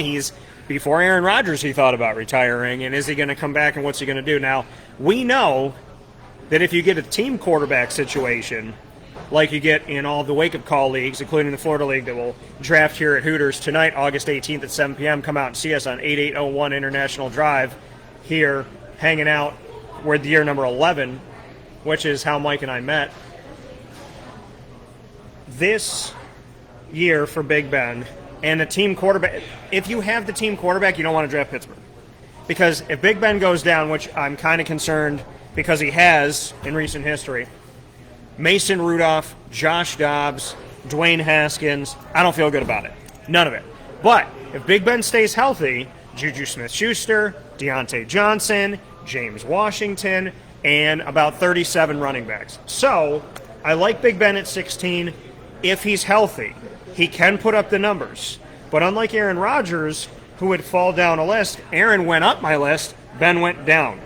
Before Aaron Rodgers, he thought about retiring, and is he going to come back and what's he going to do? Now, we know that if you get a team quarterback situation like you get in all the wake-up call leagues, including the Florida League that will draft here at Hooters tonight, August 18th at 7 p.m., come out and see us on 8801 International Drive here, hanging out. We're at the year number 11, which is how Mike and I met. This year for Big Ben and the team quarterback, if you have the team quarterback, you don't want to draft Pittsburgh. Because if Big Ben goes down, which I'm kind of concerned because he has in recent history, Mason Rudolph, Josh Dobbs, Dwayne Haskins, I don't feel good about it. None of it. But if Big Ben stays healthy, Juju Smith-Schuster, Deontay Johnson, James Washington, and about 37 running backs. So I like Big Ben at 16. If he's healthy, he can put up the numbers. But unlike Aaron Rodgers, who would fall down a list, Aaron went up my list, Ben went down.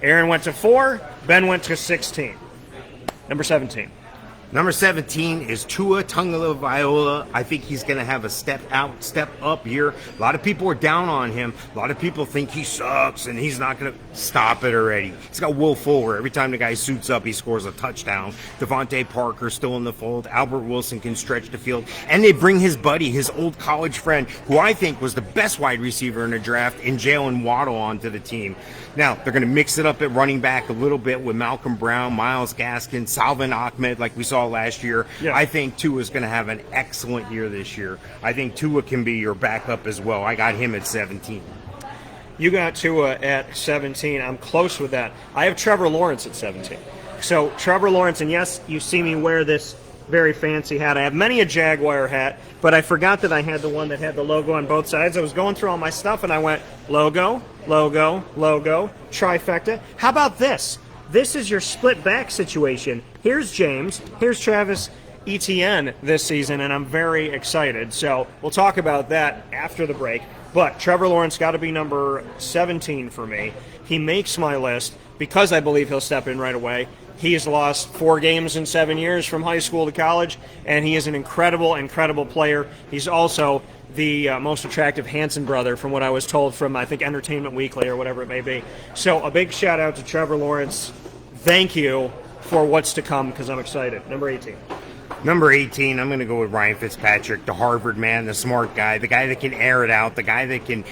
Aaron went to 4, Ben went to 16. Number 17. Number 17 is Tua Tagovailoa. I think he's going to have a step up year. A lot of people are down on him. A lot of people think he sucks and he's not going to stop it already. He's got Will Fuller. Every time the guy suits up, he scores a touchdown. Devontae Parker still in the fold. Albert Wilson can stretch the field. And they bring his buddy, his old college friend, who I think was the best wide receiver in the draft, in Jalen Waddle onto the team. Now, they're going to mix it up at running back a little bit with Malcolm Brown, Myles Gaskin, Salvin Ahmed, like we saw last year. Yeah. I think Tua is going to have an excellent year this year. I think Tua can be your backup as well. I got him at 17. You got Tua at 17. I'm close with that. I have Trevor Lawrence at 17. So Trevor Lawrence, and yes, you see me wear this very fancy hat. I have many a Jaguar hat, but I forgot that I had the one that had the logo on both sides. I was going through all my stuff, and I went, logo, logo, logo, trifecta. How about this? This is your split back situation. Here's James. Here's Travis Etienne this season, and I'm very excited. So we'll talk about that after the break. But Trevor Lawrence got to be number 17 for me. He makes my list because I believe he'll step in right away. He has lost 4 games in 7 years from high school to college, and he is an incredible, incredible player. He's also the most attractive Hanson brother from what I was told from, I think, Entertainment Weekly or whatever it may be. So a big shout-out to Trevor Lawrence. Thank you for what's to come because I'm excited. Number 18. Number 18, I'm going to go with Ryan Fitzpatrick, the Harvard man, the smart guy, the guy that can air it out, the guy that can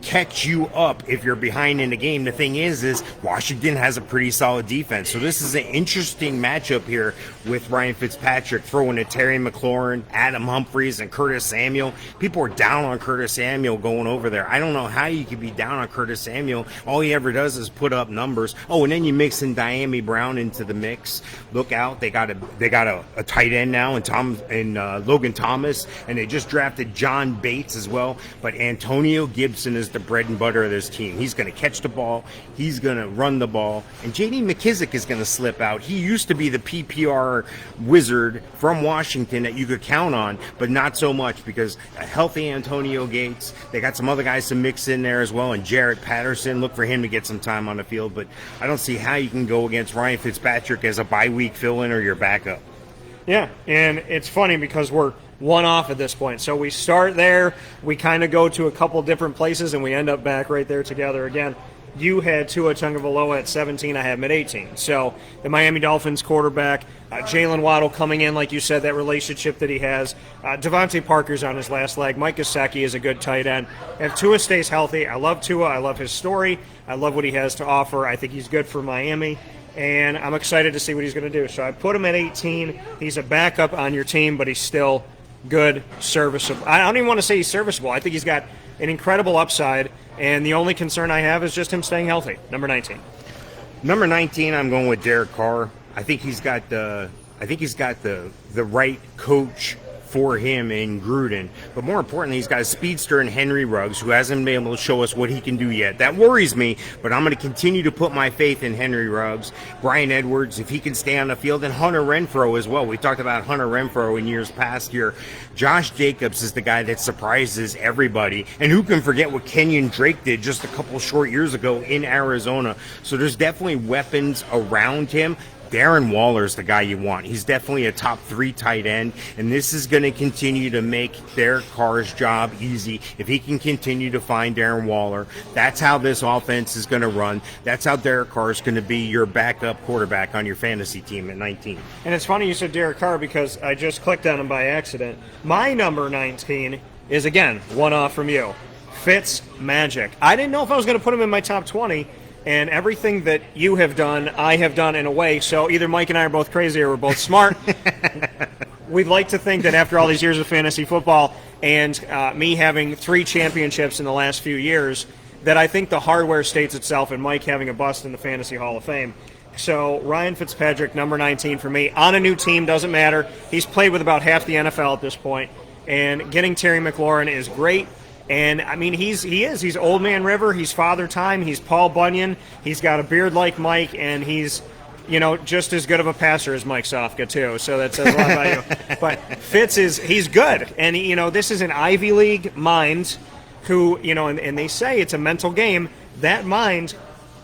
catch you up if you're behind in the game. The thing is Washington has a pretty solid defense. So this is an interesting matchup here with Ryan Fitzpatrick throwing to Terry McLaurin, Adam Humphries, and Curtis Samuel. People are down on Curtis Samuel going over there. I don't know how you could be down on Curtis Samuel. All he ever does is put up numbers. Oh, and then you mix in Diami Brown into the mix. Look out. They got a tight end now in Logan Thomas, and they just drafted John Bates as well. But Antonio Gibson is the bread and butter of this team. He's going to catch the ball. He's going to run the ball. And J.D. McKissick is going to slip out. He used to be the PPR wizard from Washington that you could count on, but not so much because a healthy Antonio Gates. They got some other guys to mix in there as well. And Jarrett Patterson, look for him to get some time on the field. But I don't see how you can go against Ryan Fitzpatrick as a bye-week fill-in or your backup. Yeah, and it's funny because we're one off at this point. So we start there, we kind of go to a couple different places, and we end up back right there together again. You had Tua Tagovailoa at 17, I have him at 18. So the Miami Dolphins quarterback, Jalen Waddle coming in, like you said, that relationship that he has. Devontae Parker's on his last leg. Mike Gesicki is a good tight end. If Tua stays healthy, I love Tua. I love his story. I love what he has to offer. I think he's good for Miami. And I'm excited to see what he's going to do. So I put him at 18. He's a backup on your team, but he's still good, serviceable. I don't even want to say he's serviceable. I think he's got an incredible upside, and the only concern I have is just him staying healthy. Number 19. Number 19, I'm going with Derek Carr. I think he's got the right coach for him in Gruden. But more importantly, he's got a speedster in Henry Ruggs who hasn't been able to show us what he can do yet. That worries me, but I'm going to continue to put my faith in Henry Ruggs. Brian Edwards, if he can stay on the field, and Hunter Renfrow as well. We talked about Hunter Renfrow in years past here. Josh Jacobs is the guy that surprises everybody. And who can forget what Kenyon Drake did just a couple short years ago in Arizona. So there's definitely weapons around him. Darren Waller's the guy you want. He's definitely a top 3 tight end, and this is going to continue to make Derek Carr's job easy. If he can continue to find Darren Waller, that's how this offense is going to run. That's how Derek Carr is going to be your backup quarterback on your fantasy team at 19. And it's funny you said Derek Carr because I just clicked on him by accident. My number 19 is, again, one off from you. Fitz Magic. I didn't know if I was going to put him in my top 20. And everything that you have done, I have done in a way. So either Mike and I are both crazy or we're both smart. We'd like to think that after all these years of fantasy football and me having 3 championships in the last few years, that I think the hardware states itself and Mike having a bust in the Fantasy Hall of Fame. So Ryan Fitzpatrick, number 19 for me. On a new team, doesn't matter. He's played with about half the NFL at this point. And getting Terry McLaurin is great. And, I mean, he's Old Man River, he's Father Time, he's Paul Bunyan, he's got a beard like Mike, and he's, just as good of a passer as Mike Sofka, too. So that says a lot about you. But Fitz he's good. And, this is an Ivy League mind who, and they say it's a mental game. That mind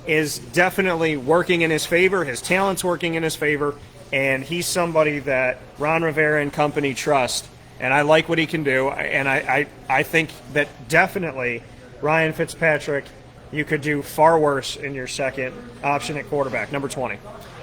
is definitely working in his favor. His talent's working in his favor. and he's somebody that Ron Rivera and company trust, and I like what he can do, and I think that definitely Ryan Fitzpatrick, you could do far worse in your second option at quarterback, number 20.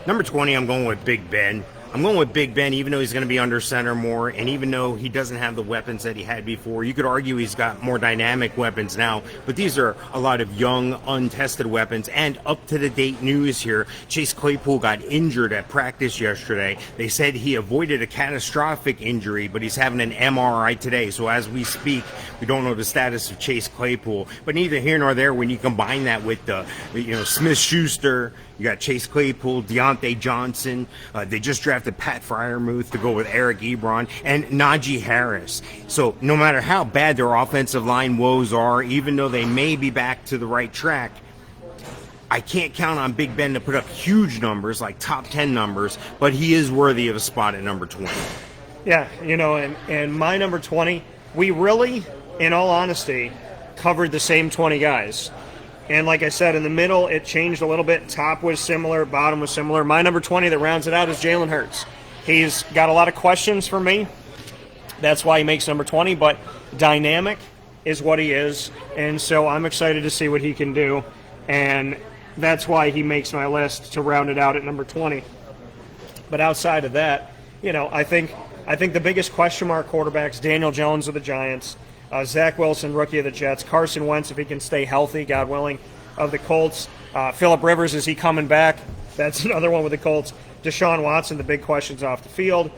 Number 20, I'm going with Big Ben. I'm going with Big Ben, even though he's going to be under center more, and even though he doesn't have the weapons that he had before. You could argue he's got more dynamic weapons now, but these are a lot of young, untested weapons. And up-to-the-date news here, Chase Claypool got injured at practice yesterday. They said he avoided a catastrophic injury, but he's having an MRI today. So as we speak, we don't know the status of Chase Claypool. But neither here nor there when you combine that with the, Smith-Schuster. You got Chase Claypool, Deontay Johnson. They just drafted Pat Freiermuth to go with Eric Ebron and Najee Harris. So no matter how bad their offensive line woes are, even though they may be back to the right track, I can't count on Big Ben to put up huge numbers, like top 10 numbers, but he is worthy of a spot at number 20. Yeah, and my number 20, we really, in all honesty, covered the same 20 guys. And like I said, in the middle, it changed a little bit. Top was similar, bottom was similar. My number 20 that rounds it out is Jalen Hurts. He's got a lot of questions for me. That's why he makes number 20, but dynamic is what he is. And so I'm excited to see what he can do. And that's why he makes my list to round it out at number 20. But outside of that, I think the biggest question mark quarterbacks, Daniel Jones of the Giants, Zach Wilson, rookie of the Jets. Carson Wentz, if he can stay healthy, God willing, of the Colts. Phillip Rivers, is he coming back? That's another one with the Colts. Deshaun Watson, the big questions off the field.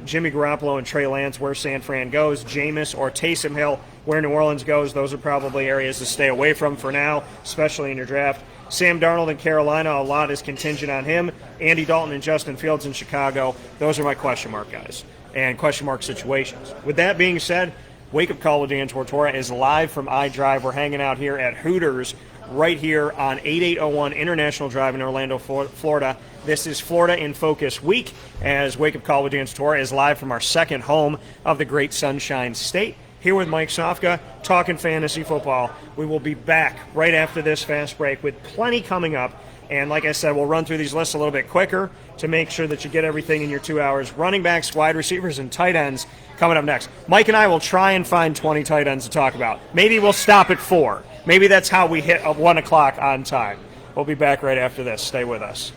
Jimmy Garoppolo and Trey Lance, where San Fran goes. Jameis or Taysom Hill, where New Orleans goes. Those are probably areas to stay away from for now, especially in your draft. Sam Darnold in Carolina, a lot is contingent on him. Andy Dalton and Justin Fields in Chicago. Those are my question mark guys and question mark situations. With that being said, Wake Up Call with Dan Tortora is live from iDrive. We're hanging out here at Hooters right here on 8801 International Drive in Orlando, Florida. This is Florida in Focus Week as Wake Up Call with Dan Tortora is live from our second home of the great Sunshine State. Here with Mike Sofka, talking fantasy football. We will be back right after this fast break with plenty coming up. And like I said, we'll run through these lists a little bit quicker to make sure that you get everything in your 2 hours. Running backs, wide receivers, and tight ends coming up next. Mike and I will try and find 20 tight ends to talk about. Maybe we'll stop at 4. Maybe that's how we hit 1 o'clock on time. We'll be back right after this. Stay with us.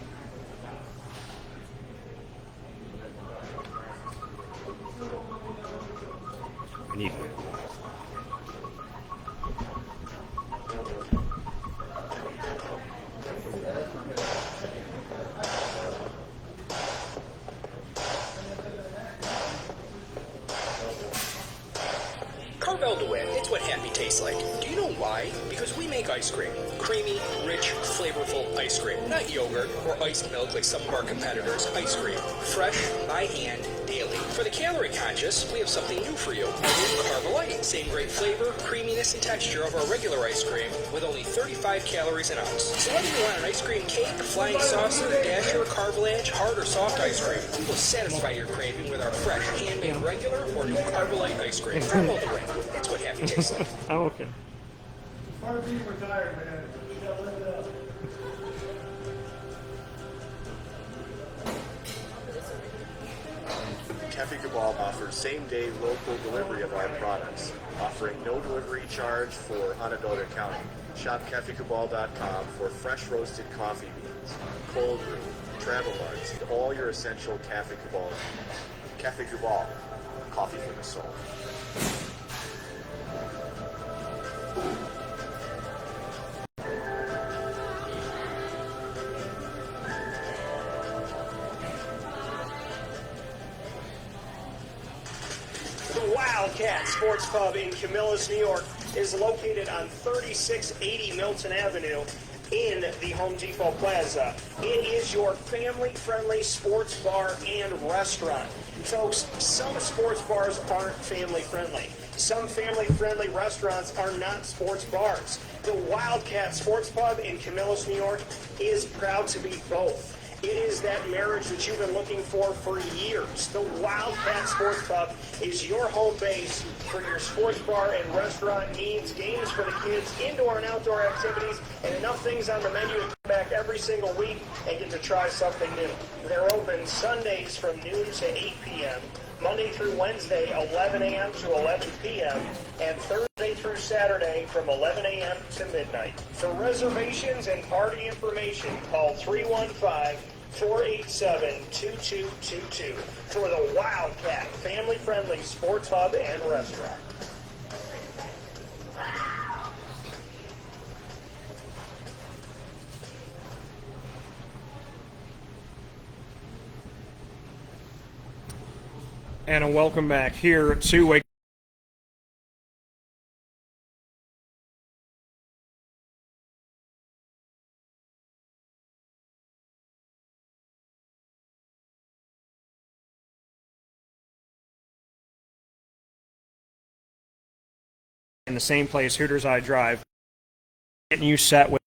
It's what happy tastes like. Do you know why? Because we make ice cream. Creamy, rich, flavorful ice cream. Not yogurt or iced milk like some of our competitors. Ice cream. Fresh, by hand, daily. For the calorie conscious, we have something new for you. Our new Carbolite. Same great flavor, creaminess, and texture of our regular ice cream with only 35 calories an ounce. So whether you want an ice cream cake, flying saucer, dasher, carvalanche, hard or soft ice cream, we will satisfy your craving with our fresh, handmade regular or new Carbolite ice cream. From all the way. It's what happy tastes like. Oh, okay. Part of being retired, man. You gotta live it up. Cafe Cabal offers same-day local delivery of our products, offering no delivery charge for unadulterated accounting. Shop cafecabal.com for fresh roasted coffee beans, cold brew, travel mugs, and all your essential Cafe Cabal. Cafe Cabal, coffee for the soul. The Wildcat Sports Pub in Camillus, New York is located on 3680 Milton Avenue in the Home Depot Plaza. It is your family-friendly sports bar and restaurant. Folks, some sports bars aren't family-friendly. Some family-friendly restaurants are not sports bars. The Wildcat Sports Pub in Camillus, New York is proud to be both. It is that marriage that you've been looking for years. The Wildcat Sports Club is your home base for your sports bar and restaurant needs, games for the kids, indoor and outdoor activities, and enough things on the menu to come back every single week and get to try something new. They're open Sundays from noon to 8 p.m., Monday through Wednesday, 11 a.m. to 11 p.m., and Thursday through Saturday from 11 a.m. to midnight. For reservations and party information, call 315-487-2222 for the Wildcat family-friendly sports hub and restaurant. And a welcome back here to Wake. In the same place, Hooters I Drive. Getting you set with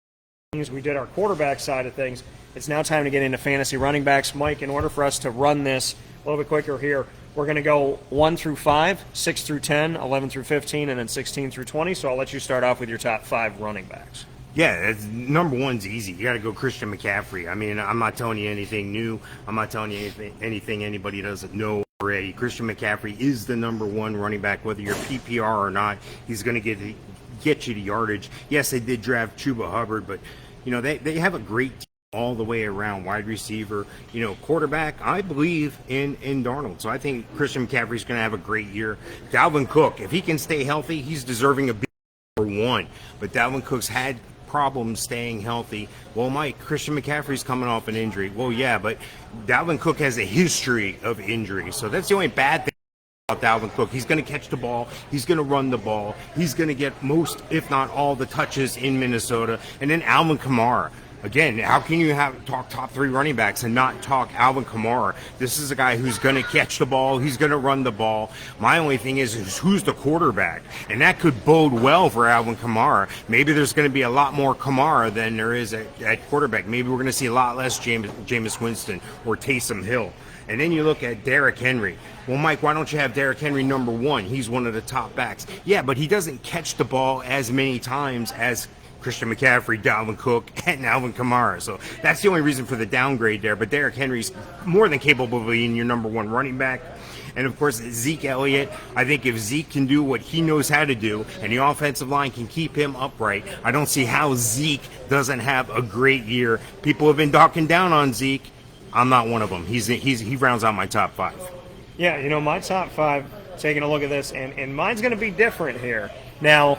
things. We did our quarterback side of things. It's now time to get into fantasy running backs. Mike, in order for us to run this a little bit quicker here, we're going to go 1 through 5, 6 through 10, 11 through 15, and then 16 through 20. So I'll let you start off with your top 5 running backs. Yeah, number one's easy. You got to go Christian McCaffrey. I mean, I'm not telling you anything new. I'm not telling you anything anybody doesn't know already. Christian McCaffrey is the number one running back, whether you're PPR or not. He's going to get you the yardage. Yes, they did draft Chuba Hubbard, but they have a great team all the way around. Wide receiver, quarterback. I believe in Darnold, so I think Christian McCaffrey's going to have a great year. Dalvin Cook, if he can stay healthy, he's deserving a big number one. But Dalvin Cook's had problems staying healthy. Well, Mike, Christian McCaffrey's coming off an injury. Well, yeah, but Dalvin Cook has a history of injury, so that's the only bad thing about Dalvin Cook. He's going to catch the ball. He's going to run the ball. He's going to get most, if not all, the touches in Minnesota. And then Alvin Kamara. Again, how can you talk top 3 running backs and not talk Alvin Kamara? This is a guy who's going to catch the ball. He's going to run the ball. My only thing is who's the quarterback? And that could bode well for Alvin Kamara. Maybe there's going to be a lot more Kamara than there is at quarterback. Maybe we're going to see a lot less Jameis Winston or Taysom Hill. And then you look at Derrick Henry. Well, Mike, why don't you have Derrick Henry number 1? He's one of the top backs. Yeah, but he doesn't catch the ball as many times as Christian McCaffrey, Dalvin Cook, and Alvin Kamara. So that's the only reason for the downgrade there. But Derrick Henry's more than capable of being your number 1 running back. And, of course, Zeke Elliott. I think if Zeke can do what he knows how to do and the offensive line can keep him upright, I don't see how Zeke doesn't have a great year. People have been talking down on Zeke. I'm not one of them. He rounds out my top 5. Yeah, my top 5, taking a look at this, and mine's going to be different here. Now,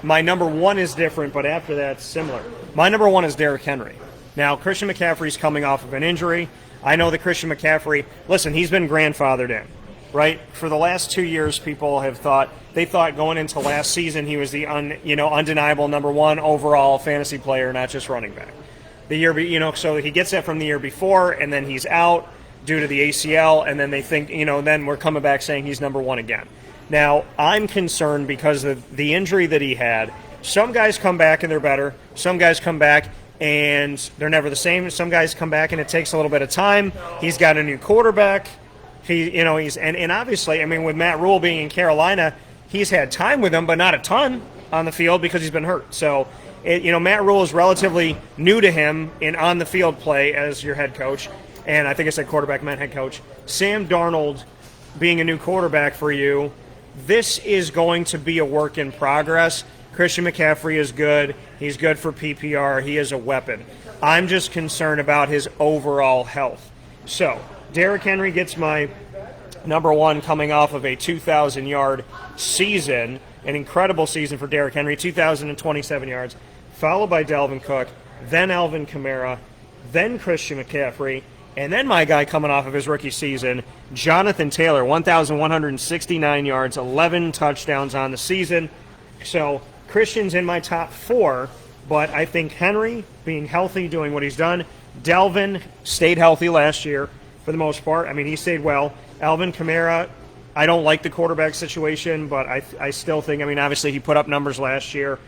my number 1 is different, but after that, similar. My number 1 is Derrick Henry. Now, Christian McCaffrey's coming off of an injury. I know that Christian McCaffrey, listen, he's been grandfathered in, right? For the last 2 years, people have thought going into last season he was the undeniable number 1 overall fantasy player, not just running back. The year, so he gets that from the year before, and then he's out due to the ACL, and then they think, then we're coming back saying he's number 1 again. Now, I'm concerned because of the injury that he had. Some guys come back and they're better. Some guys come back and they're never the same. Some guys come back and it takes a little bit of time. He's got a new quarterback. He's obviously, with Matt Rule being in Carolina, he's had time with him, but not a ton on the field because he's been hurt. So, Matt Rule is relatively new to him in on-the-field play as your head coach. And I think I said quarterback, meant head coach. Sam Darnold being a new quarterback for you, this is going to be a work in progress. Christian McCaffrey is good. He's good for PPR. He is a weapon. I'm just concerned about his overall health. So, Derrick Henry gets my number 1 coming off of a 2,000-yard season, an incredible season for Derrick Henry, 2,027 yards, followed by Dalvin Cook, then Alvin Kamara, then Christian McCaffrey, and then my guy coming off of his rookie season, Jonathan Taylor, 1,169 yards, 11 touchdowns on the season. So Christian's in my top 4, but I think Henry, being healthy, doing what he's done. Dalvin stayed healthy last year for the most part. He stayed well. Alvin Kamara, I don't like the quarterback situation, but I still think, obviously he put up numbers last year.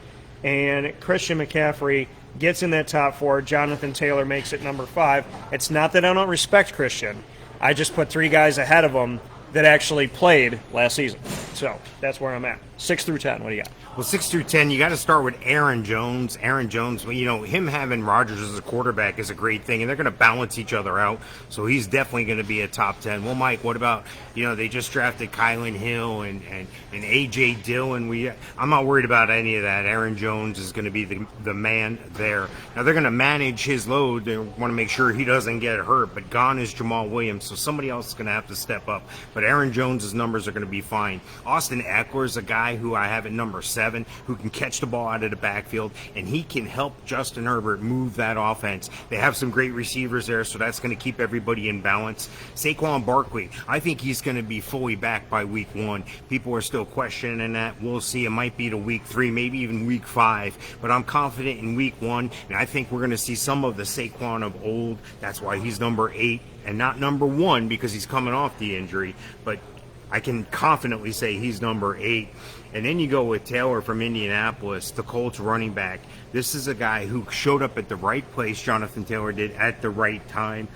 and Christian McCaffrey gets in that top 4. Jonathan Taylor makes it number 5. It's not that I don't respect Christian. I just put 3 guys ahead of him that actually played last season. So that's where I'm at. 6 through 10, what do you got? Well, 6 through 10, you got to start with Aaron Jones. Aaron Jones, you know, him having Rodgers as a quarterback is a great thing, and they're going to balance each other out. So he's definitely going to be a top 10. Well, Mike, what about, you know, they just drafted Kylan Hill and A.J. Dillon. I'm not worried about any of that. Aaron Jones is going to be the man there. Now, they're going to manage his load. They want to make sure he doesn't get hurt, but gone is Jamal Williams, so somebody else is going to have to step up. But Aaron Jones' numbers are going to be fine. Austin Eckler is a guy who I have at number 7, who can catch the ball out of the backfield, and he can help Justin Herbert move that offense. They have some great receivers there, so that's going to keep everybody in balance. Saquon Barkley, I think he's going to be fully back by week 1. People are still questioning that. We'll see. It might be to week 3, maybe even week 5, but I'm confident in week 1, and I think we're going to see some of the Saquon of old. That's why he's number 8 and not number 1, because he's coming off the injury, but I can confidently say he's number 8. And then you go with Taylor from Indianapolis, the Colts running back. This is a guy who showed up at the right place, Jonathan Taylor did, at the right time.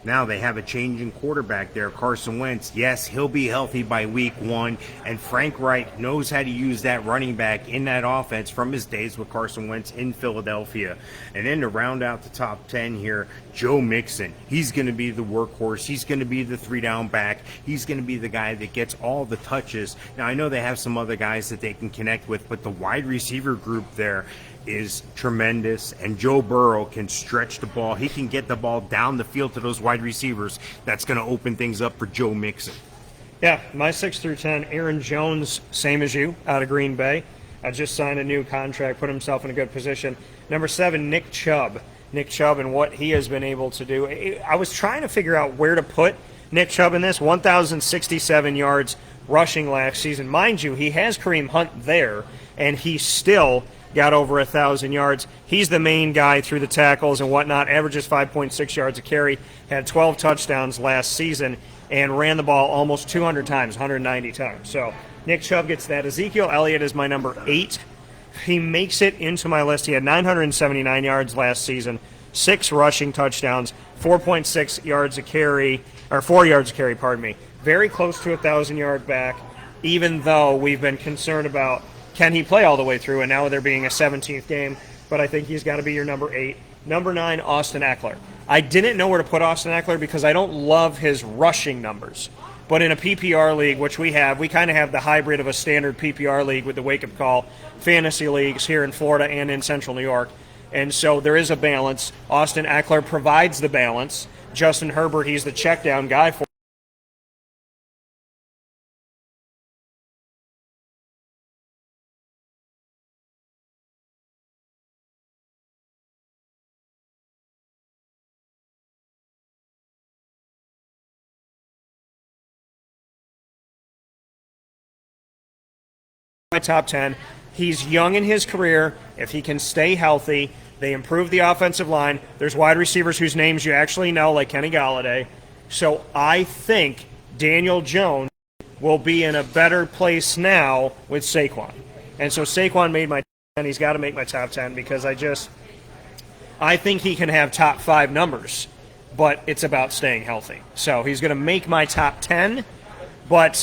Now they have a change in quarterback there, Carson Wentz. Yes, he'll be healthy by week 1, and Frank Reich knows how to use that running back in that offense from his days with Carson Wentz in Philadelphia. And then to round out the top 10 here, Joe Mixon. He's going to be the workhorse. He's going to be the 3-down back. He's going to be the guy that gets all the touches. Now, I know they have some other guys that they can connect with, but the wide receiver group there is tremendous, and Joe Burrow can stretch the ball. He can get the ball down the field to those wide receivers. That's going to open things up for Joe Mixon. Yeah, my 6 through 10, Aaron Jones, same as you, out of Green Bay. I just signed a new contract, put himself in a good position. Number 7, Nick Chubb. Nick Chubb and what he has been able to do. I was trying to figure out where to put Nick Chubb in this. 1,067 yards rushing last season. Mind you, he has Kareem Hunt there, and he still got over 1,000 yards. He's the main guy through the tackles and whatnot, averages 5.6 yards a carry, had 12 touchdowns last season, and ran the ball almost 200 times, 190 times. So Nick Chubb gets that. Ezekiel Elliott is my number 8. He makes it into my list. He had 979 yards last season, 6 rushing touchdowns, 4.6 yards a carry, or 4 yards a carry, pardon me. Very close to a 1,000-yard back, even though we've been concerned about can he play all the way through, and now there being a 17th game, but I think he's got to be your number 8. Number 9, Austin Eckler. I didn't know where to put Austin Eckler because I don't love his rushing numbers. But in a PPR league, which we kind of have the hybrid of a standard PPR league with the Wake Up Call fantasy leagues here in Florida and in Central New York. And so there is a balance. Austin Eckler provides the balance. Justin Herbert, he's the check down guy for my top 10. He's young in his career. If he can stay healthy, they improve the offensive line. There's wide receivers whose names you actually know, like Kenny Golladay. So I think Daniel Jones will be in a better place now with Saquon. And so Saquon made my 10. He's got to make my top 10 because I think he can have top 5 numbers, but it's about staying healthy. So he's going to make my top 10, but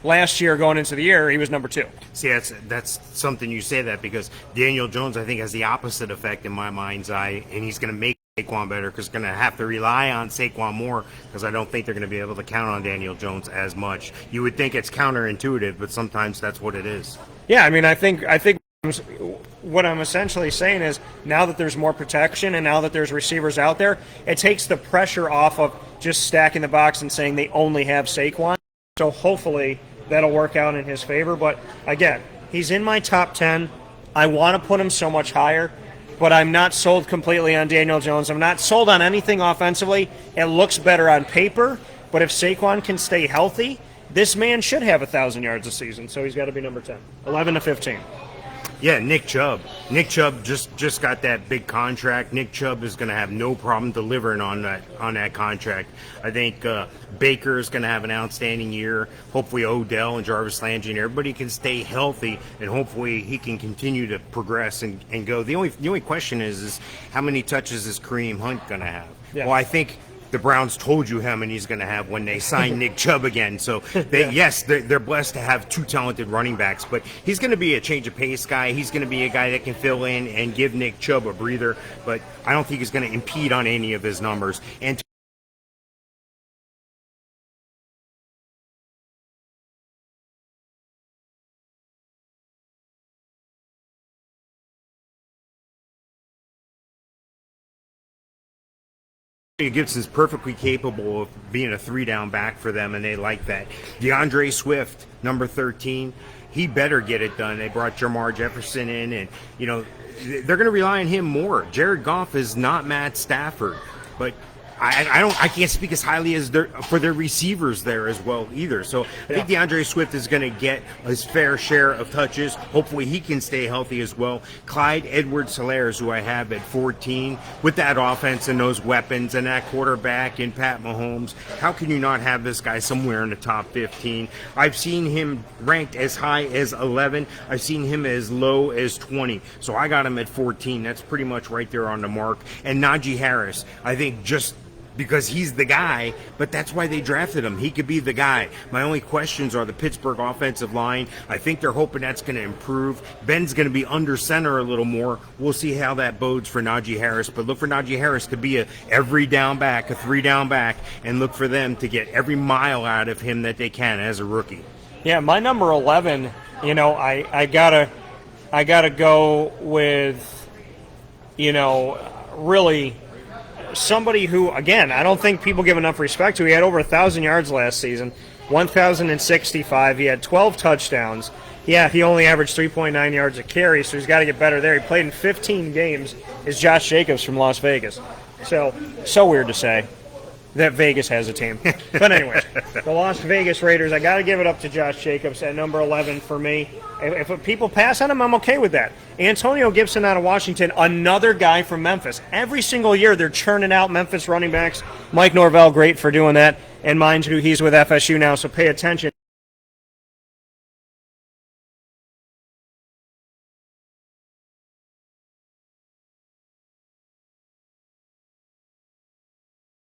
last year going into the year, he was number 2. See, that's something you say that because Daniel Jones, I think, has the opposite effect in my mind's eye, and he's going to make Saquon better because they're going to have to rely on Saquon more because I don't think they're going to be able to count on Daniel Jones as much. You would think it's counterintuitive, but sometimes that's what it is. Yeah, I mean, I think what I'm essentially saying is now that there's more protection and now that there's receivers out there, it takes the pressure off of just stacking the box and saying they only have Saquon. So hopefully that'll work out in his favor. But again, he's in my top 10. I want to put him so much higher, but I'm not sold completely on Daniel Jones. I'm not sold on anything offensively. It looks better on paper, but if Saquon can stay healthy, this man should have 1,000 yards a season. So he's got to be number 10. 11 to 15. Yeah, Nick Chubb. Nick Chubb just got that big contract. Nick Chubb is going to have no problem delivering on that contract. I think Baker is going to have an outstanding year. Hopefully Odell and Jarvis Landry and everybody can stay healthy, and hopefully he can continue to progress and go. The only question is how many touches is Kareem Hunt going to have? Yeah. Well, I think the Browns told you how many he's going to have when they signed Nick Chubb again. So, they're blessed to have two talented running backs. But he's going to be a change of pace guy. He's going to be a guy that can fill in and give Nick Chubb a breather. But I don't think he's going to impede on any of his numbers. And Gibson's perfectly capable of being a 3-down back for them, and they like that. DeAndre Swift, number 13, he better get it done. They brought Jamar Jefferson in, and they're going to rely on him more. Jared Goff is not Matt Stafford, but I can't speak as highly as for their receivers there as well either. So I think DeAndre Swift is going to get his fair share of touches. Hopefully he can stay healthy as well. Clyde Edwards-Helaire, who I have at 14, with that offense and those weapons and that quarterback and Pat Mahomes, how can you not have this guy somewhere in the top 15? I've seen him ranked as high as 11. I've seen him as low as 20. So I got him at 14. That's pretty much right there on the mark. And Najee Harris, I think just because he's the guy, but that's why they drafted him. He could be the guy. My only questions are the Pittsburgh offensive line. I think they're hoping that's going to improve. Ben's going to be under center a little more. We'll see how that bodes for Najee Harris, but look for Najee Harris to be a every down back, a 3-down back, and look for them to get every mile out of him that they can as a rookie. Yeah, my number 11, I gotta go with, really somebody who, again, I don't think people give enough respect to. He had over 1,000 yards last season, 1,065. He had 12 touchdowns. Yeah, he only averaged 3.9 yards a carry, so he's got to get better there. He played in 15 games. Is Josh Jacobs from Las Vegas. So weird to say that Vegas has a team. But anyways, the Las Vegas Raiders, I got to give it up to Josh Jacobs at number 11 for me. If people pass on him, I'm okay with that. Antonio Gibson out of Washington, another guy from Memphis. Every single year they're churning out Memphis running backs. Mike Norvell, great for doing that. And mind you, he's with FSU now, so pay attention.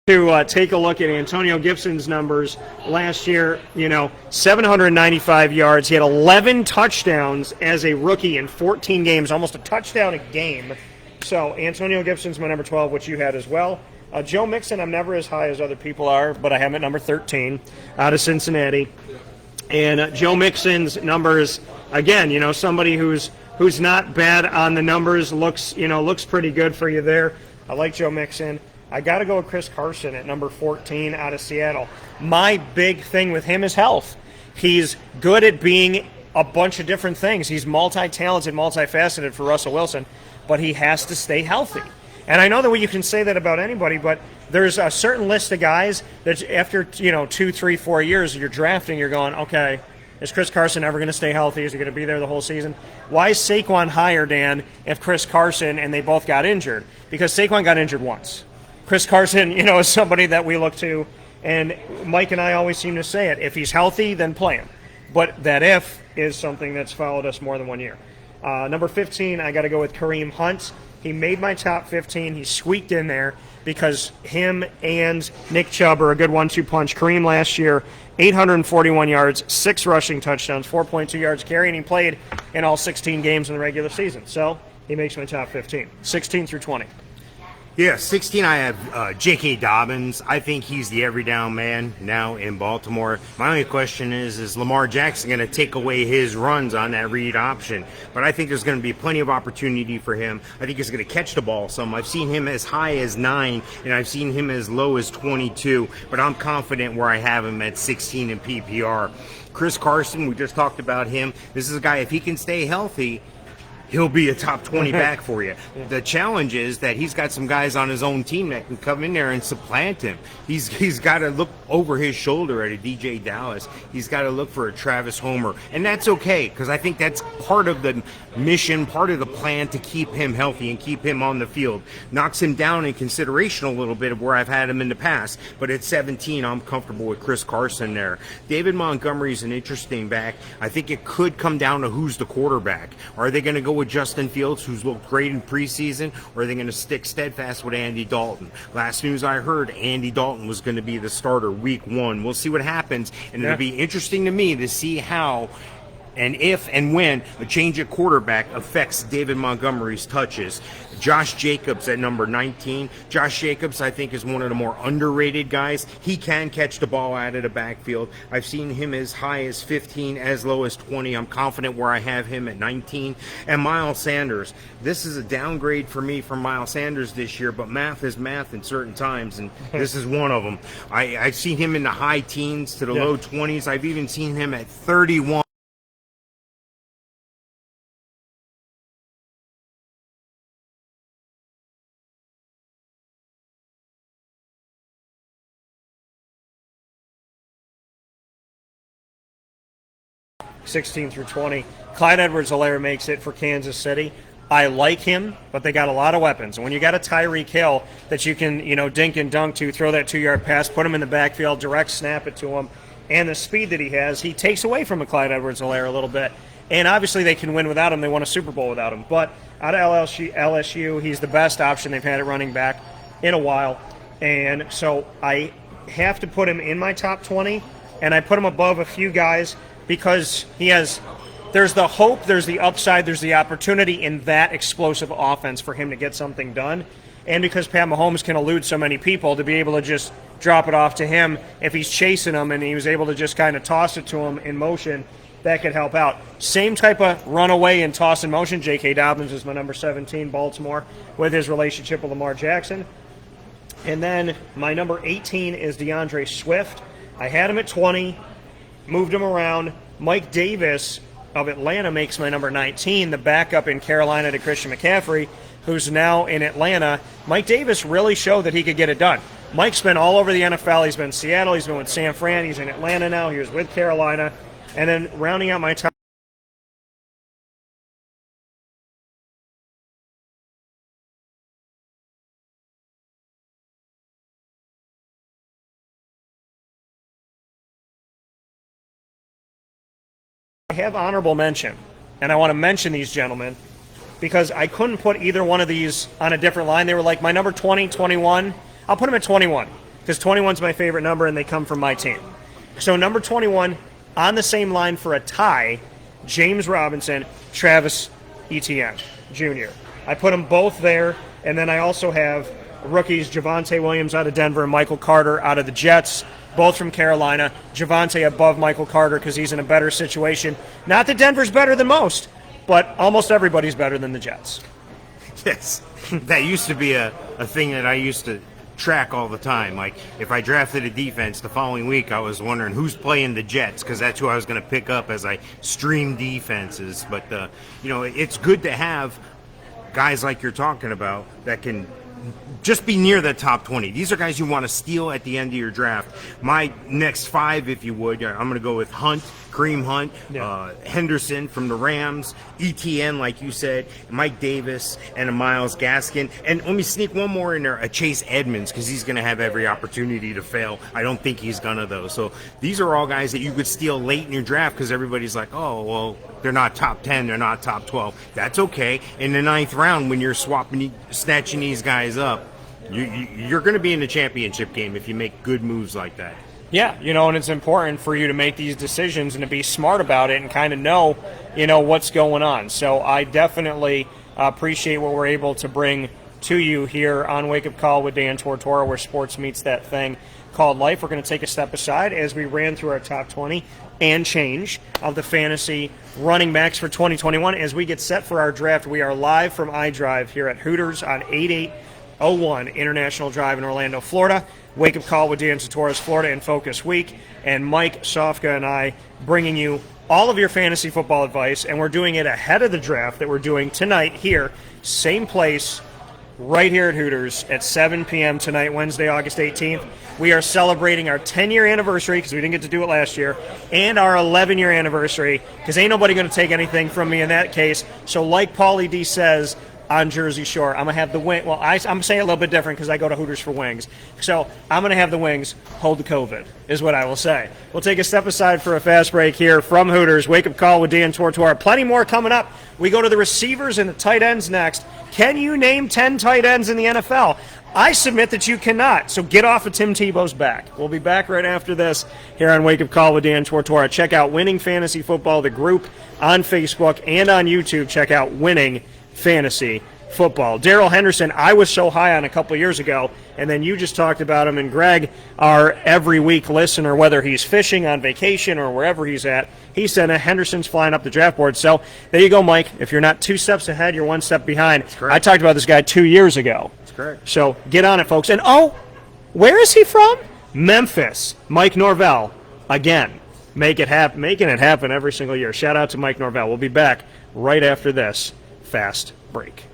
To take a look at Antonio Gibson's numbers last year, 795 yards. He had 11 touchdowns as a rookie in 14 games, almost a touchdown a game. So Antonio Gibson's my number 12, which you had as well. Joe Mixon, I'm never as high as other people are, but I have him at number 13 out of Cincinnati. And Joe Mixon's numbers, again, somebody who's not bad on the numbers, looks pretty good for you there. I like Joe Mixon. I got to go with Chris Carson at number 14 out of Seattle. My big thing with him is health. He's good at being a bunch of different things. He's multi-talented, multifaceted for Russell Wilson, but he has to stay healthy. And I know that you can say that about anybody, but there's a certain list of guys that after 2, 3, 4 years you're drafting, you're going, okay, is Chris Carson ever going to stay healthy? Is he going to be there the whole season? Why is Saquon higher, Dan, if Chris Carson and they both got injured? Because Saquon got injured once. Chris Carson, is somebody that we look to, and Mike and I always seem to say it. If he's healthy, then play him. But that if is something that's followed us more than 1 year. Number 15, I got to go with Kareem Hunt. He made my top 15. He squeaked in there because him and Nick Chubb are a good 1-2 punch. Kareem last year, 841 yards, 6 rushing touchdowns, 4.2 yards carry, and he played in all 16 games in the regular season. So he makes my top 15, 16 through 20. Yeah, 16, I have J.K. Dobbins. I think he's the every down man now in Baltimore. My only question is Lamar Jackson going to take away his runs on that read option? But I think there's going to be plenty of opportunity for him. I think he's going to catch the ball some. I've seen him as high as 9, and I've seen him as low as 22. But I'm confident where I have him at 16 in PPR. Chris Carson, we just talked about him. This is a guy, if he can stay healthy, he'll be a top 20 back for you. The challenge is that he's got some guys on his own team that can come in there and supplant him. He's got to look over his shoulder at a DJ Dallas, he's got to look for a Travis Homer. And that's okay, because I think that's part of the mission, part of the plan to keep him healthy and keep him on the field. Knocks him down in consideration a little bit of where I've had him in the past. But at 17, I'm comfortable with Chris Carson there. David Montgomery's an interesting back. I think it could come down to who's the quarterback. Are they going to go with Justin Fields, who's looked great in preseason, or are they going to stick steadfast with Andy Dalton? Last news I heard, Andy Dalton was going to be the starter week 1. We'll see what happens, and it'll be interesting to me to see how and if and when a change at quarterback affects David Montgomery's touches. Josh Jacobs at number 19. Josh Jacobs, I think, is one of the more underrated guys. He can catch the ball out of the backfield. I've seen him as high as 15, as low as 20. I'm confident where I have him at 19. And Miles Sanders. This is a downgrade for me from Miles Sanders this year, but math is math in certain times, and this is one of them. I've seen him in the high teens to the low 20s. I've even seen him at 31. 16 through 20. Clyde Edwards-Helaire makes it for Kansas City. I like him, but they got a lot of weapons. And when you got a Tyreek Hill that you can, dink and dunk to, throw that 2-yard pass, put him in the backfield, direct snap it to him, and the speed that he has, he takes away from a Clyde Edwards-Helaire a little bit. And obviously they can win without him. They won a Super Bowl without him. But out of LSU, he's the best option they've had at running back in a while. And so I have to put him in my top 20, and I put him above a few guys because there's the hope, there's the upside, there's the opportunity in that explosive offense for him to get something done. And because Pat Mahomes can elude so many people, to be able to just drop it off to him if he's chasing them and he was able to just kind of toss it to him in motion, that could help out. Same type of runaway and toss in motion. J.K. Dobbins is my number 17, Baltimore, with his relationship with Lamar Jackson. And then my number 18 is Deandre Swift. I had him at 20, moved him around. Mike Davis of Atlanta makes my number 19, the backup in Carolina to Christian McCaffrey, who's now in Atlanta. Mike Davis really showed that he could get it done. Mike's been all over the NFL. He's been in Seattle. He's been with San Fran. He's in Atlanta now. He was with Carolina. And then rounding out my top, I have honorable mention, and I want to mention these gentlemen because I couldn't put either one of these on a different line. They were like my number 20, 21. I'll put them at 21 because 21 is my favorite number and they come from my team. So number 21, on the same line for a tie, James Robinson, Travis Etienne Jr. I put them both there, and then I also have rookies Javonte Williams out of Denver and Michael Carter out of the Jets, both from Carolina. Javonte above Michael Carter because he's in a better situation. Not that Denver's better than most, but almost everybody's better than the Jets. Yes, that used to be a thing that I used to track all the time. Like, if I drafted a defense the following week, I was wondering who's playing the Jets because that's who I was going to pick up as I stream defenses. But, it's good to have guys like you're talking about that can just be near the top 20. These are guys you want to steal at the end of your draft. My next 5, if you would, I'm going to go with Hunt, Kareem Hunt, Henderson from the Rams, ETN, like you said, Mike Davis, and a Myles Gaskin. And let me sneak one more in there, a Chase Edmonds, because he's going to have every opportunity to fail. I don't think he's going to, though. So these are all guys that you could steal late in your draft because everybody's like, oh, well, they're not top 10, they're not top 12. That's okay. In the 9th round, when you're snatching these guys up, you're going to be in the championship game if you make good moves like that. Yeah, and it's important for you to make these decisions and to be smart about it and kind of know, what's going on. So I definitely appreciate what we're able to bring to you here on Wake Up Call with Dan Tortora, where sports meets that thing called life. We're going to take a step aside as we ran through our top 20 and change of the fantasy running backs for 2021. As we get set for our draft, we are live from iDrive here at Hooters on 8801 International Drive in Orlando, Florida. Wake Up Call with Dan Tortora's Florida in Focus Week, and Mike, Sofka, and I bringing you all of your fantasy football advice, and we're doing it ahead of the draft that we're doing tonight here, same place, right here at Hooters at 7 p.m. tonight, Wednesday, August 18th. We are celebrating our 10-year anniversary because we didn't get to do it last year, and our 11-year anniversary because ain't nobody going to take anything from me in that case. So like Paulie D says on Jersey Shore, I'm going to have the wing. Well, I'm saying it a little bit different because I go to Hooters for wings. So I'm going to have the wings hold the COVID is what I will say. We'll take a step aside for a fast break here from Hooters. Wake Up Call with Dan Tortora. Plenty more coming up. We go to the receivers and the tight ends next. Can you name 10 tight ends in the NFL? I submit that you cannot, so get off of Tim Tebow's back. We'll be back right after this here on Wake Up Call with Dan Tortora. Check out Winning Fantasy Football, the group on Facebook and on YouTube. Check out Winning Fantasy Football. Daryl Henderson, I was so high on a couple years ago, and then you just talked about him, and Greg, our every week listener, whether he's fishing, on vacation, or wherever he's at, he said Henderson's flying up the draft board. So there you go, Mike. If you're not 2 steps ahead, you're 1 step behind. I talked about this guy 2 years ago. That's correct. So get on it, folks. And, where is he from? Memphis. Mike Norvell, again, making it happen every single year. Shout out to Mike Norvell. We'll be back right after this fast break.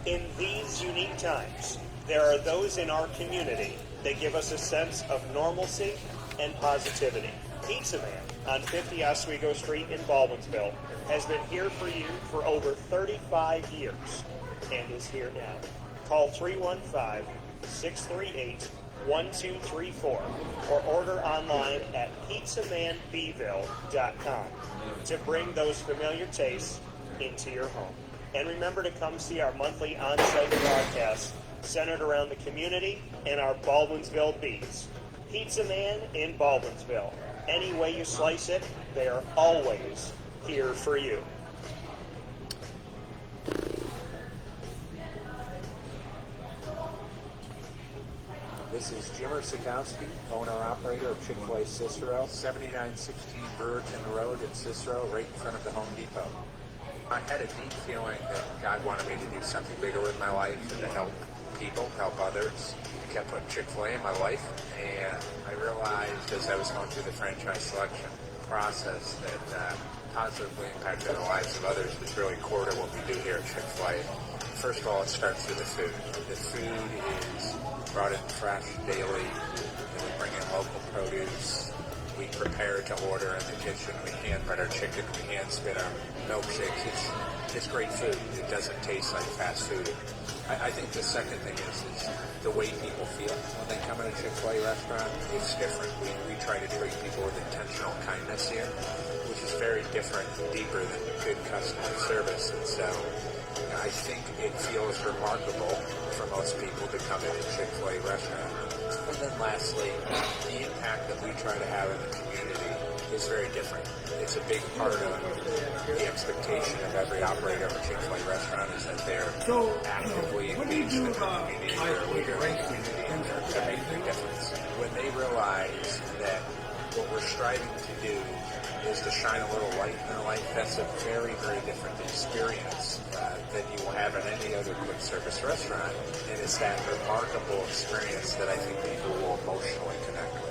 In these unique times, there are those in our community that give us a sense of normalcy and positivity. Pizza Man on 50 Oswego Street in Baldwinsville has been here for you for over 35 years and is here now. Call 315-638-1234 or order online at pizzamanbville.com to bring those familiar tastes into your home. And remember to come see our monthly on-site broadcasts centered around the community and our Baldwinsville beats. Pizza Man in Baldwinsville. Any way you slice it, they are always here for you. This is Jimmer Sikowski, owner-operator of Chick-fil-A Cicero, 7916 Brewerton Road in Cicero, right in front of the Home Depot. I had a deep feeling that God wanted me to do something bigger with my life and to help people, help others. I kept putting Chick-fil-A in my life, and I realized as I was going through the franchise selection process that positively impacted the lives of others was really core to what we do here at Chick-fil-A. First of all, it starts with the food. The food is brought in fresh daily, and we bring in local produce. We prepare to order in the kitchen. We hand bread our chicken. We hand spit our milkshakes. It's great food. It doesn't taste like fast food. I think the second thing is the way people feel when they come in a Chick-fil-A restaurant. It's different. We try to treat people with intentional kindness here, which is very different and deeper than good customer service. And so I think it feels remarkable for most people to come in a Chick-fil-A restaurant. And then lastly, the impact that we try to have in the community is very different. It's a big part of the expectation of every operator of a Chick-fil-A restaurant is that they're actively engaged with the community, they're a leader in the community, and they're making a difference. When they realize that what we're striving to do is to shine a little light in their life, that's a very, very different experience than you will have in any other quick service restaurant. And it's that remarkable experience that I think people will emotionally connect with.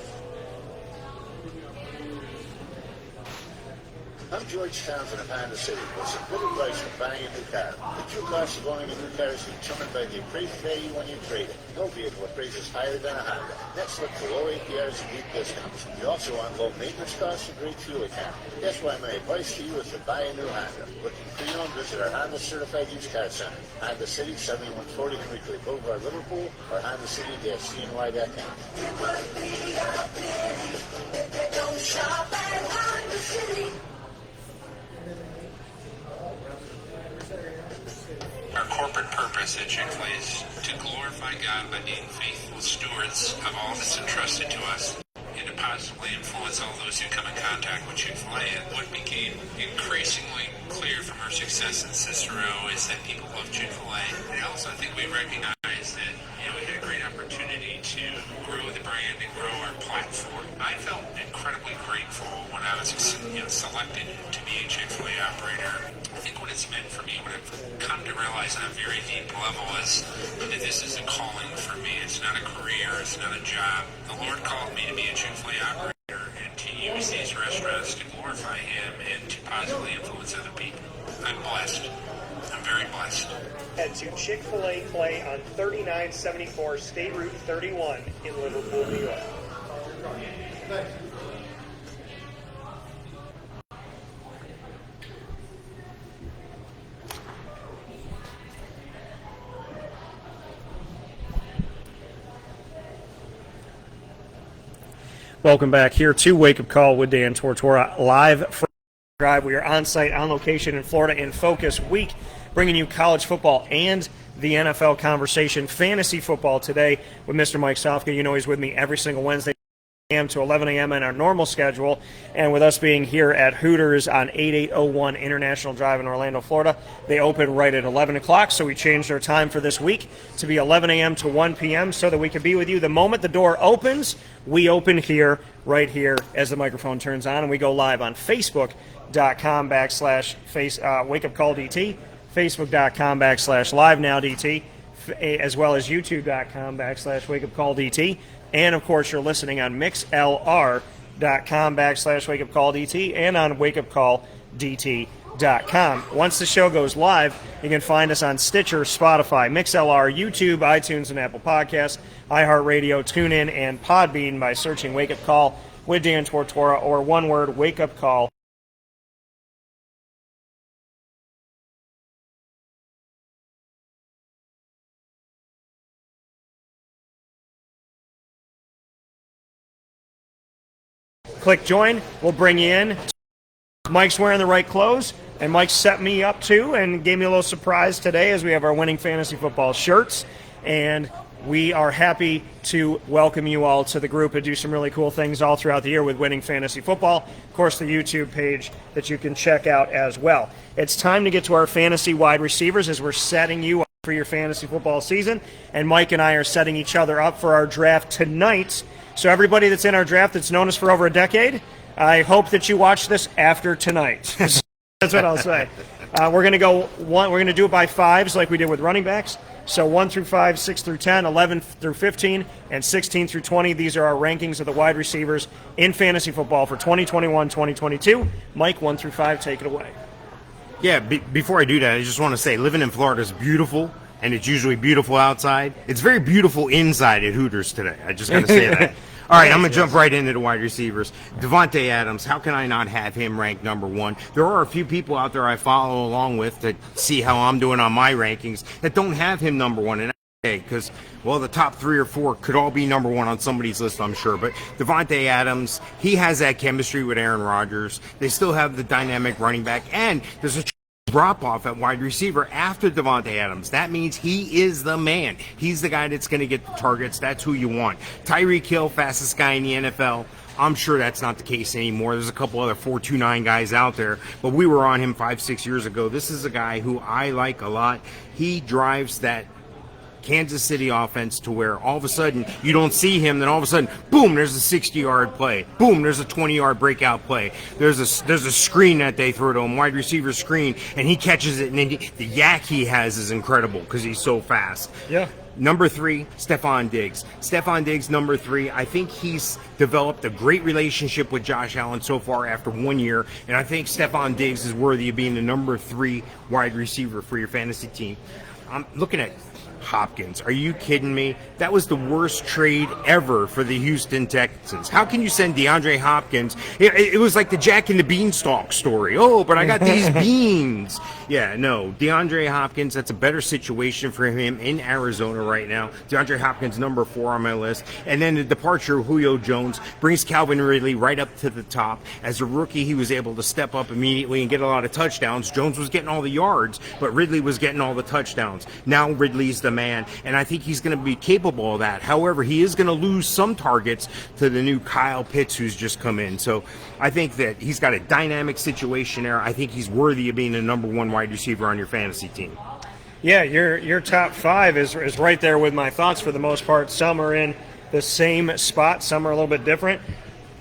I'm George Townsend of Honda City. What's a good advice for buying a new car? The true cost of owning a new car is determined by the appraised value when you trade it. No vehicle appraises higher than a Honda. Next, look for low APRs and deep discounts. You also want low maintenance costs and great fuel economy. That's why my advice to you is to buy a new Honda. Looking for you, visit our Honda Certified Used Car Center. Honda City, 7140 Henry Clay Boulevard, Liverpool, or HondaCity-CNY.com. Don't shop at Honda City. Our corporate purpose at Chick-fil-A is to glorify God by being faithful stewards of all that's entrusted to us and to positively influence all those who come in contact with Chick-fil-A. And what became increasingly clear from our success in Cicero is that people love Chick-fil-A. And also I think we recognize that we had a great opportunity to grow the brand brand and grow our platform. I felt incredibly grateful when I was selected to be a Chick-fil-A operator. I think what it's meant for me, what I've come to realize on a very deep level is that this is a calling for me. It's not a career. It's not a job. The Lord called me to be a Chick-fil-A operator and to use these restaurants to glorify Him and to positively influence other people. I'm blessed. I'm very blessed. Head to Chick-fil-A Clay on 3974 State Route 31 in Liverpool, New York. Welcome back here to Wake Up Call with Dan Tortora, live from Drive. We are on site, on location in Florida in Focus Week, bringing you college football and the NFL conversation, fantasy football today with Mr. Mike Sofka. You know he's with me every single Wednesday a.m. to 11 a.m. in our normal schedule, and with us being here at Hooters on 8801 International Drive in Orlando, Florida. They open right at 11 o'clock, so we changed our time for this week to be 11 a.m. to 1 p.m. so that we can be with you the moment the door opens. We open here, right here, as the microphone turns on, and we go live on Facebook.com/WakeUpCallDT, Facebook.com/LiveNowDT, as well as YouTube.com/WakeUpCallDT. And, of course, you're listening on MixLR.com/WakeUpCallDT and on WakeUpCallDT.com. Once the show goes live, you can find us on Stitcher, Spotify, MixLR, YouTube, iTunes, and Apple Podcasts, iHeartRadio, TuneIn, and Podbean by searching Wake Up Call with Dan Tortora, or one word, Wake Up Call. Click join. We'll bring you in. Mike's wearing the right clothes, and Mike set me up too and gave me a little surprise today as we have our winning fantasy football shirts. And we are happy to welcome you all to the group and do some really cool things all throughout the year with winning fantasy football. Of course, the YouTube page that you can check out as well. It's time to get to our fantasy wide receivers as we're setting you up for your fantasy football season. And Mike and I are setting each other up for our draft tonight. So everybody that's in our draft that's known us for over a decade, I hope that you watch this after tonight. That's what I'll say. We're going to go one. We're going to do it by fives like we did with running backs. So 1 through 5, 6 through 10, 11 through 15, and 16 through 20. These are our rankings of the wide receivers in fantasy football for 2021-2022. Mike, 1 through 5, take it away. Yeah, before I do that, I just want to say living in Florida is beautiful, and it's usually beautiful outside. It's very beautiful inside at Hooters today. I just got to say that. All right, I'm going to jump right into the wide receivers. Devonte Adams, how can I not have him ranked number one? There are a few people out there I follow along with to see how I'm doing on my rankings that don't have him number one. And okay, because, well, the top 3 or 4 could all be number one on somebody's list, I'm sure. But Devonte Adams, he has that chemistry with Aaron Rodgers. They still have the dynamic running back. And there's a drop-off at wide receiver after Devonte Adams. That means he is the man. He's the guy that's going to get the targets. That's who you want. Tyreek Hill, fastest guy in the NFL. I'm sure that's not the case anymore. There's a couple other 4.29 guys out there, but we were on him 5-6 years ago. This is a guy who I like a lot. He drives that Kansas City offense to where all of a sudden you don't see him, then all of a sudden, boom, there's a 60-yard play. Boom, there's a 20-yard breakout play. There's a screen that they throw to him, wide receiver screen, and he catches it, and then the yak he has is incredible because he's so fast. Yeah. Number 3, Stephon Diggs. Stephon Diggs, number 3. I think he's developed a great relationship with Josh Allen so far after 1 year, and I think Stephon Diggs is worthy of being the number 3 wide receiver for your fantasy team. I'm looking at Hopkins. Are you kidding me? That was the worst trade ever for the Houston Texans. How can you send DeAndre Hopkins? It was like the Jack and the Beanstalk story. Oh, but I got these beans. Yeah, no. DeAndre Hopkins, that's a better situation for him in Arizona right now. DeAndre Hopkins, number 4 on my list. And then the departure of Julio Jones brings Calvin Ridley right up to the top. As a rookie, he was able to step up immediately and get a lot of touchdowns. Jones was getting all the yards, but Ridley was getting all the touchdowns. Now Ridley's the man, and I think he's going to be capable of that. However, he is going to lose some targets to the new Kyle Pitts who's just come in. So I think that he's got a dynamic situation there. I think he's worthy of being the number 1 wide receiver on your fantasy team. Yeah, your top 5 is right there with my thoughts for the most part. Some are in the same spot. Some are a little bit different.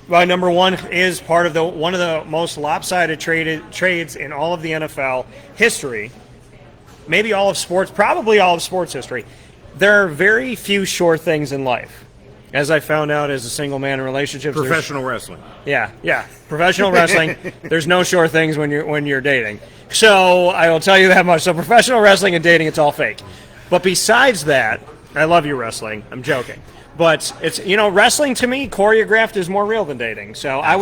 My number one is part of one of the most lopsided trades in all of the NFL history. Maybe all of sports, probably all of sports history. There are very few sure things in life. As I found out as a single man in relationships. Professional wrestling. Yeah. Professional wrestling. There's no sure things when you're dating. So I will tell you that much. So professional wrestling and dating, it's all fake. But besides that, I love you wrestling. I'm joking. But it's wrestling to me, choreographed is more real than dating. So I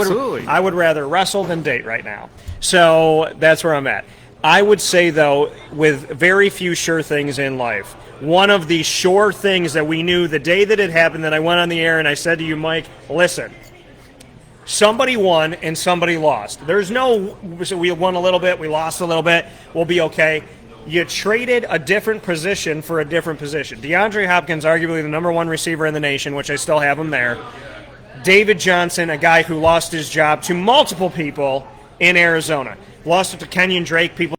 would rather wrestle than date right now. So that's where I'm at. I would say though, with very few sure things in life, one of the sure things that we knew the day that it happened, that I went on the air and I said to you, Mike, listen, somebody won and somebody lost. So we won a little bit, we lost a little bit, we'll be okay. You traded a different position for a different position. DeAndre Hopkins, arguably the number one receiver in the nation, which I still have him there. David Johnson, a guy who lost his job to multiple people in Arizona. Lost it to Kenyon Drake, people.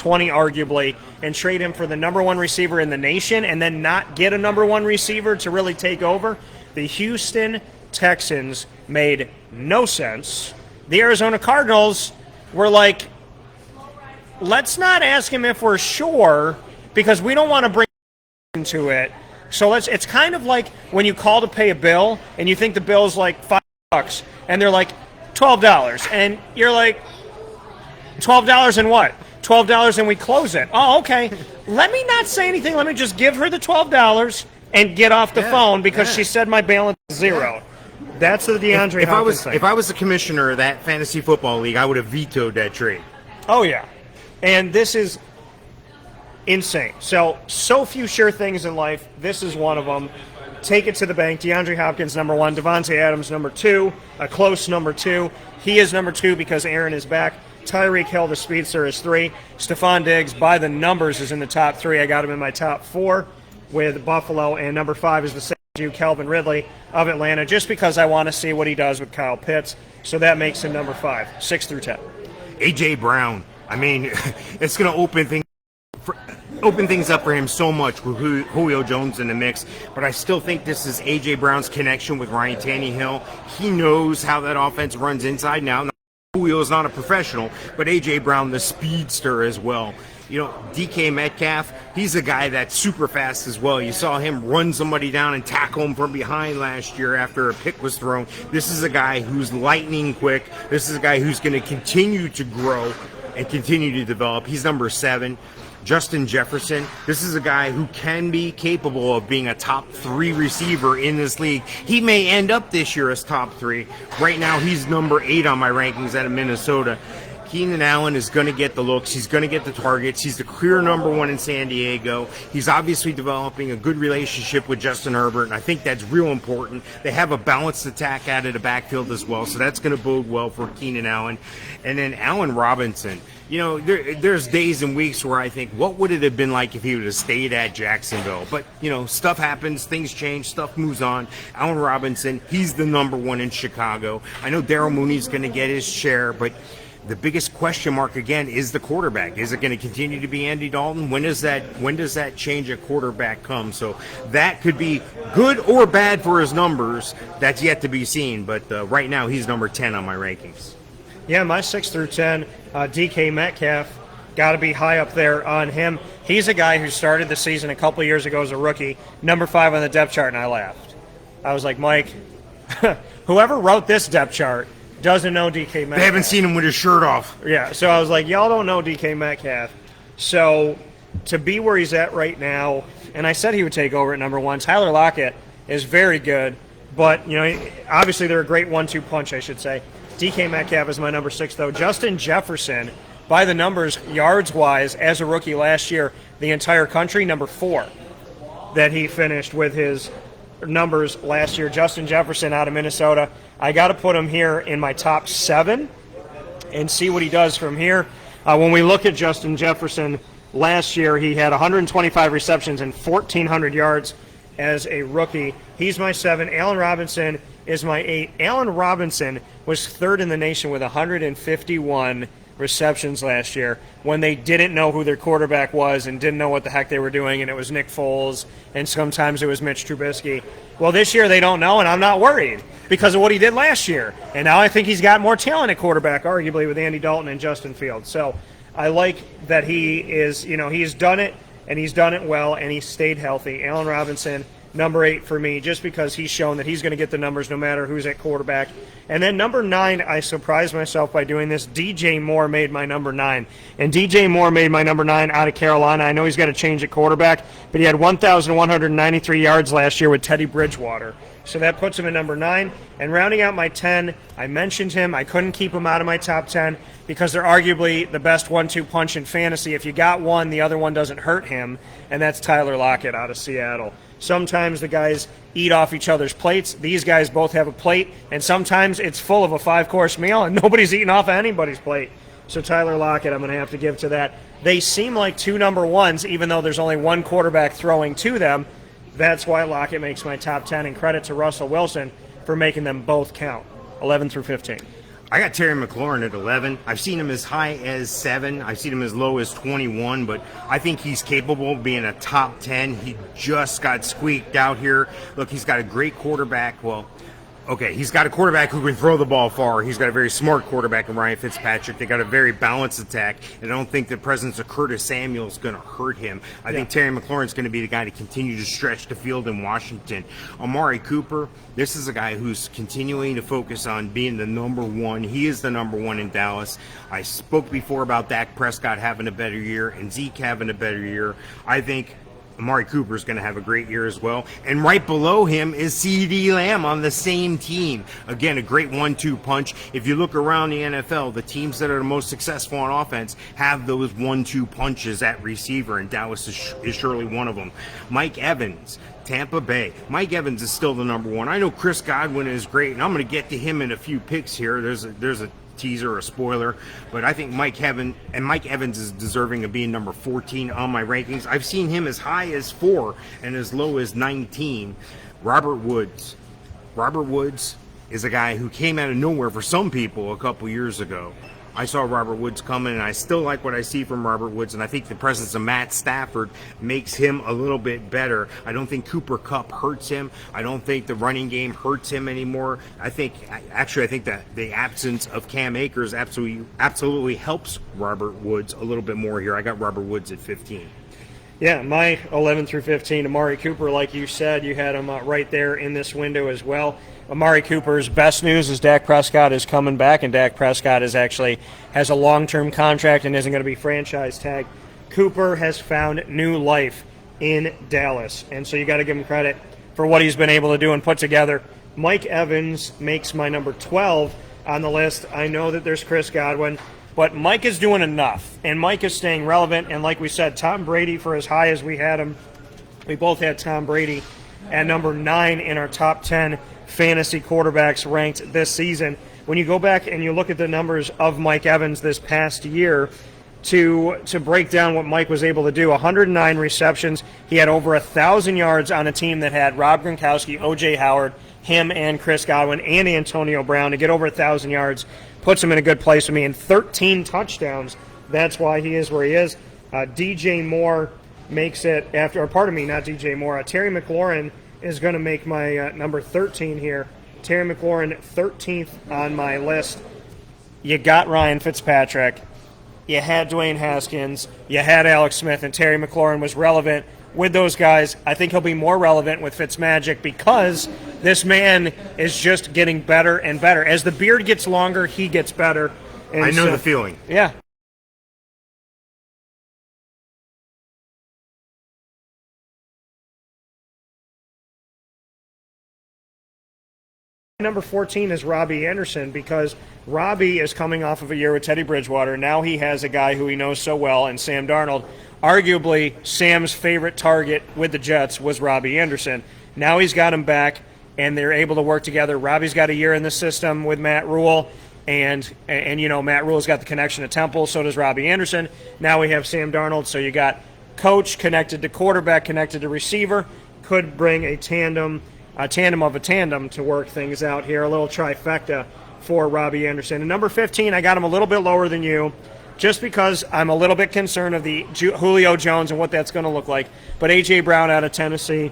Arguably, and trade him for the number one receiver in the nation and then not get a number one receiver to really take over. The Houston Texans made no sense. The Arizona Cardinals were like, let's not ask him if we're sure because we don't want to bring into it. So it's kind of like when you call to pay a bill and you think the bill's like $5 and they're like $12 and you're like, $12 and what? $12 and we close it. Oh, okay. Let me not say anything. Let me just give her the $12 and get off the phone because she said my balance is zero. That's the DeAndre Hopkins thing. If I was the commissioner of that fantasy football league, I would have vetoed that trade. Oh, yeah. And this is insane. So few sure things in life. This is one of them. Take it to the bank. DeAndre Hopkins, number one. Devonte Adams, number two. A close number two. He is number two because Aaron is back. Tyreek Hill, the speedster, is 3. Stephon Diggs, by the numbers, is in the top 3. I got him in my top 4 with Buffalo. And number 5 is the same as you, Calvin Ridley of Atlanta, just because I want to see what he does with Kyle Pitts. So that makes him number 5, 6 through 10. A.J. Brown. I mean, it's going to open things up for him so much with Julio Jones in the mix. But I still think this is A.J. Brown's connection with Ryan Tannehill. He knows how that offense runs inside now. Julio's not a professional, but A.J. Brown, the speedster as well. DK Metcalf, he's a guy that's super fast as well. You saw him run somebody down and tackle him from behind last year after a pick was thrown. This is a guy who's lightning quick. This is a guy who's going to continue to grow and continue to develop. He's number 7. Justin Jefferson, this is a guy who can be capable of being a top 3 receiver in this league. He may end up this year as top 3. Right now, he's number 8 on my rankings out of Minnesota. Keenan Allen is going to get the looks. He's going to get the targets. He's the clear number 1 in San Diego. He's obviously developing a good relationship with Justin Herbert, and I think that's real important. They have a balanced attack out of the backfield as well, so that's going to bode well for Keenan Allen. And then Allen Robinson. There's days and weeks where I think, what would it have been like if he would have stayed at Jacksonville? But, stuff happens, things change, stuff moves on. Allen Robinson, he's the number 1 in Chicago. I know Daryl Mooney's going to get his share, but the biggest question mark, again, is the quarterback. Is it going to continue to be Andy Dalton? When does that change at quarterback come? So that could be good or bad for his numbers. That's yet to be seen. But right now, he's number 10 on my rankings. Yeah, my 6 through 10, DK Metcalf, got to be high up there on him. He's a guy who started the season a couple years ago as a rookie, number 5 on the depth chart, and I laughed. I was like, Mike, whoever wrote this depth chart doesn't know DK Metcalf. They haven't seen him with his shirt off. Yeah, so I was like, y'all don't know DK Metcalf. So to be where he's at right now, and I said he would take over at number 1. Tyler Lockett is very good, but obviously they're a great 1-2 punch, I should say. DK Metcalf is my number 6, though. Justin Jefferson, by the numbers, yards-wise, as a rookie last year, the entire country, number 4 that he finished with his numbers last year. Justin Jefferson out of Minnesota. I got to put him here in my top 7 and see what he does from here. When we look at Justin Jefferson, last year he had 125 receptions and 1,400 yards as a rookie. He's my 7. Allen Robinson is my 8. Allen Robinson was 3rd in the nation with 151 receptions last year when they didn't know who their quarterback was and didn't know what the heck they were doing, and it was Nick Foles, and sometimes it was Mitch Trubisky. Well, this year they don't know, and I'm not worried because of what he did last year. And now I think he's got more talent at quarterback, arguably, with Andy Dalton and Justin Fields. So I like that he is, he's done it, and he's done it well, and he's stayed healthy. Allen Robinson, number 8 for me, just because he's shown that he's going to get the numbers no matter who's at quarterback. And then number 9, I surprised myself by doing this. DJ Moore made my number 9. And DJ Moore made my number 9 out of Carolina. I know he's got to change at quarterback, but he had 1,193 yards last year with Teddy Bridgewater. So that puts him at number 9. And rounding out my 10, I mentioned him. I couldn't keep him out of my top 10 because they're arguably the best 1-2 punch in fantasy. If you got one, the other one doesn't hurt him, and that's Tyler Lockett out of Seattle. Sometimes the guys eat off each other's plates. These guys both have a plate, and sometimes it's full of a 5-course meal, and nobody's eating off of anybody's plate. So Tyler Lockett, I'm going to have to give to that. They seem like 2 number 1s, even though there's only one quarterback throwing to them. That's why Lockett makes my top 10, and credit to Russell Wilson for making them both count, 11 through 15. I got Terry McLaurin at 11. I've seen him as high as 7. I've seen him as low as 21, but I think he's capable of being a top 10. He just got squeaked out here. Look, he's got a great quarterback. Well, okay, he's got a quarterback who can throw the ball far. He's got a very smart quarterback in Ryan Fitzpatrick. They got a very balanced attack, and I don't think the presence of Curtis Samuel is going to hurt him. I think Terry McLaurin's going to be the guy to continue to stretch the field in Washington. Amari Cooper, this is a guy who's continuing to focus on being the number 1. He is the number 1 in Dallas. I spoke before about Dak Prescott having a better year and Zeke having a better year. I think Amari Cooper is going to have a great year as well. And right below him is CeeDee Lamb on the same team. Again, a great 1-2 punch. If you look around the NFL, the teams that are the most successful on offense have those 1-2 punches at receiver, and Dallas is surely one of them. Mike Evans, Tampa Bay. Mike Evans is still the number 1. I know Chris Godwin is great, and I'm going to get to him in a few picks here. There's a teaser, a spoiler, but I think Mike Evans is deserving of being number 14 on my rankings. I've seen him as high as 4 and as low as 19. Robert Woods. Robert Woods is a guy who came out of nowhere for some people a couple years ago. I saw Robert Woods coming, and I still like what I see from Robert Woods, and I think the presence of Matt Stafford makes him a little bit better. I don't think Cooper Kupp hurts him. I don't think the running game hurts him anymore. I think that the absence of Cam Akers absolutely helps Robert Woods a little bit more here. I got Robert Woods at 15. Yeah, my 11 through 15, Amari Cooper, like you said, you had him right there in this window as well. Amari Cooper's best news is Dak Prescott is coming back, and Dak Prescott has a long-term contract and isn't going to be franchise tagged. Cooper has found new life in Dallas, and so you got to give him credit for what he's been able to do and put together. Mike Evans makes my number 12 on the list. I know that there's Chris Godwin, but Mike is doing enough, and Mike is staying relevant. And like we said, Tom Brady, for as high as we had him, we both had Tom Brady at number 9 in our top 10 fantasy quarterbacks ranked this season. When you go back and you look at the numbers of Mike Evans this past year, to break down what Mike was able to do, 109 receptions. He had over 1,000 yards on a team that had Rob Gronkowski, O.J. Howard, him and Chris Godwin, and Antonio Brown. To get over 1,000 yards puts him in a good place with me. And 13 touchdowns. That's why he is where he is. DJ Moore makes it after, or pardon me, not DJ Moore. Terry McLaurin is going to make my number 13 here. Terry McLaurin, 13th on my list. You got Ryan Fitzpatrick. You had Dwayne Haskins. You had Alex Smith, and Terry McLaurin was relevant with those guys. I think he'll be more relevant with Fitzmagic because this man is just getting better and better. As the beard gets longer, he gets better. And I know the feeling. Yeah. Number 14 is Robbie Anderson because Robbie is coming off of a year with Teddy Bridgewater. Now he has a guy who he knows so well, and Sam Darnold. Arguably, Sam's favorite target with the Jets was Robbie Anderson. Now he's got him back, and they're able to work together. Robbie's got a year in the system with Matt Rule, and you know, Matt Rule's got the connection to Temple, so does Robbie Anderson. Now we have Sam Darnold, so you got coach connected to quarterback, connected to receiver, could bring a tandem tandem of a tandem to work things out here, a little trifecta for Robbie Anderson. And number 15, I got him a little bit lower than you, just because I'm a little bit concerned of the Julio Jones and what that's going to look like. But A.J. Brown out of Tennessee,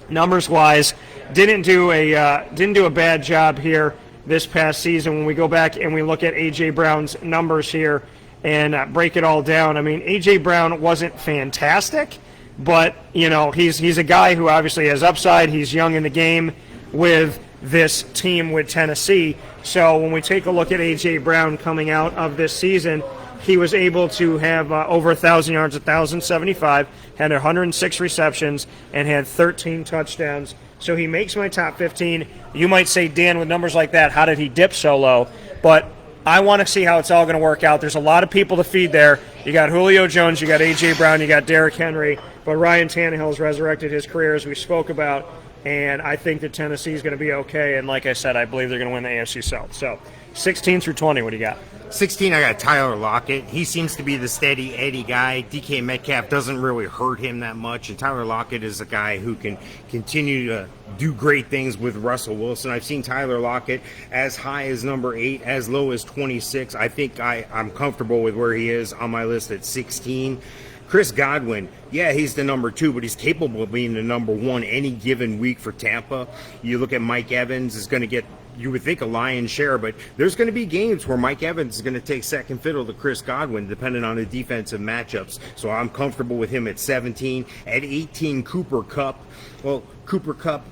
numbers-wise, didn't do a bad job here this past season. When we go back and we look at A.J. Brown's numbers here and break it all down, I mean, A.J. Brown wasn't fantastic, but, you know, he's a guy who obviously has upside. He's young in the game with this team with Tennessee. So when we take a look at A.J. Brown coming out of this season, he was able to have over 1,000 yards, 1,075, had 106 receptions, and had 13 touchdowns. So he makes my top 15. You might say, Dan, with numbers like that, how did he dip so low? But I want to see how it's all going to work out. There's a lot of people to feed there. You got Julio Jones, you got A.J. Brown, you got Derrick Henry, but Ryan Tannehill's resurrected his career, as we spoke about, and I think that Tennessee is going to be okay. And like I said, I believe they're going to win the AFC South. So 16 through 20, what do you got? 16, I got Tyler Lockett. He seems to be the steady Eddie guy. DK Metcalf doesn't really hurt him that much, and Tyler Lockett is a guy who can continue to do great things with Russell Wilson. I've seen Tyler Lockett as high as number 8, as low as 26. I think I'm comfortable with where he is on my list at 16. Chris Godwin, yeah, he's the number 2, but he's capable of being the number 1 any given week for Tampa. You look at Mike Evans is going to get, you would think, a lion's share, but there's going to be games where Mike Evans is going to take second fiddle to Chris Godwin, depending on the defensive matchups. So I'm comfortable with him at 17. At 18, Cooper Kupp. Well, Cooper Kupp,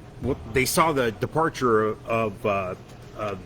they saw the departure of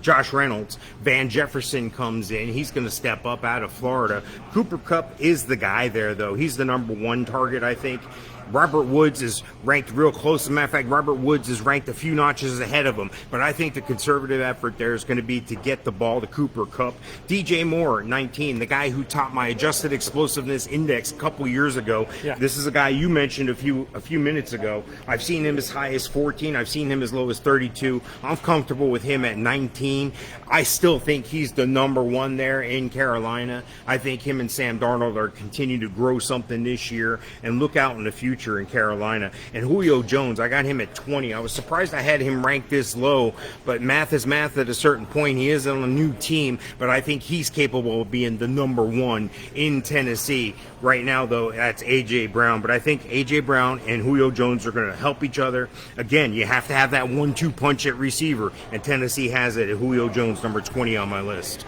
Josh Reynolds. Van Jefferson comes in. He's going to step up out of Florida. Cooper Kupp is the guy there, though. He's the number 1 target, I think. Robert Woods is ranked real close. As a matter of fact, Robert Woods is ranked a few notches ahead of him. But I think the conservative effort there is going to be to get the ball to Cooper Kupp. DJ Moore, 19, the guy who topped my adjusted explosiveness index a couple years ago. Yeah. This is a guy you mentioned a few minutes ago. I've seen him as high as 14. I've seen him as low as 32. I'm comfortable with him at 19. I still think he's the number 1 there in Carolina. I think him and Sam Darnold are continuing to grow something this year and look out in the future in Carolina. And Julio Jones, I got him at 20. I was surprised I had him ranked this low, but math is math at a certain point. He is on a new team, but I think he's capable of being the number 1 in Tennessee. Right now, though, that's A.J. Brown, but I think A.J. Brown and Julio Jones are going to help each other. Again, you have to have that 1-2 punch at receiver, and Tennessee has it at Julio Jones, number 20 on my list.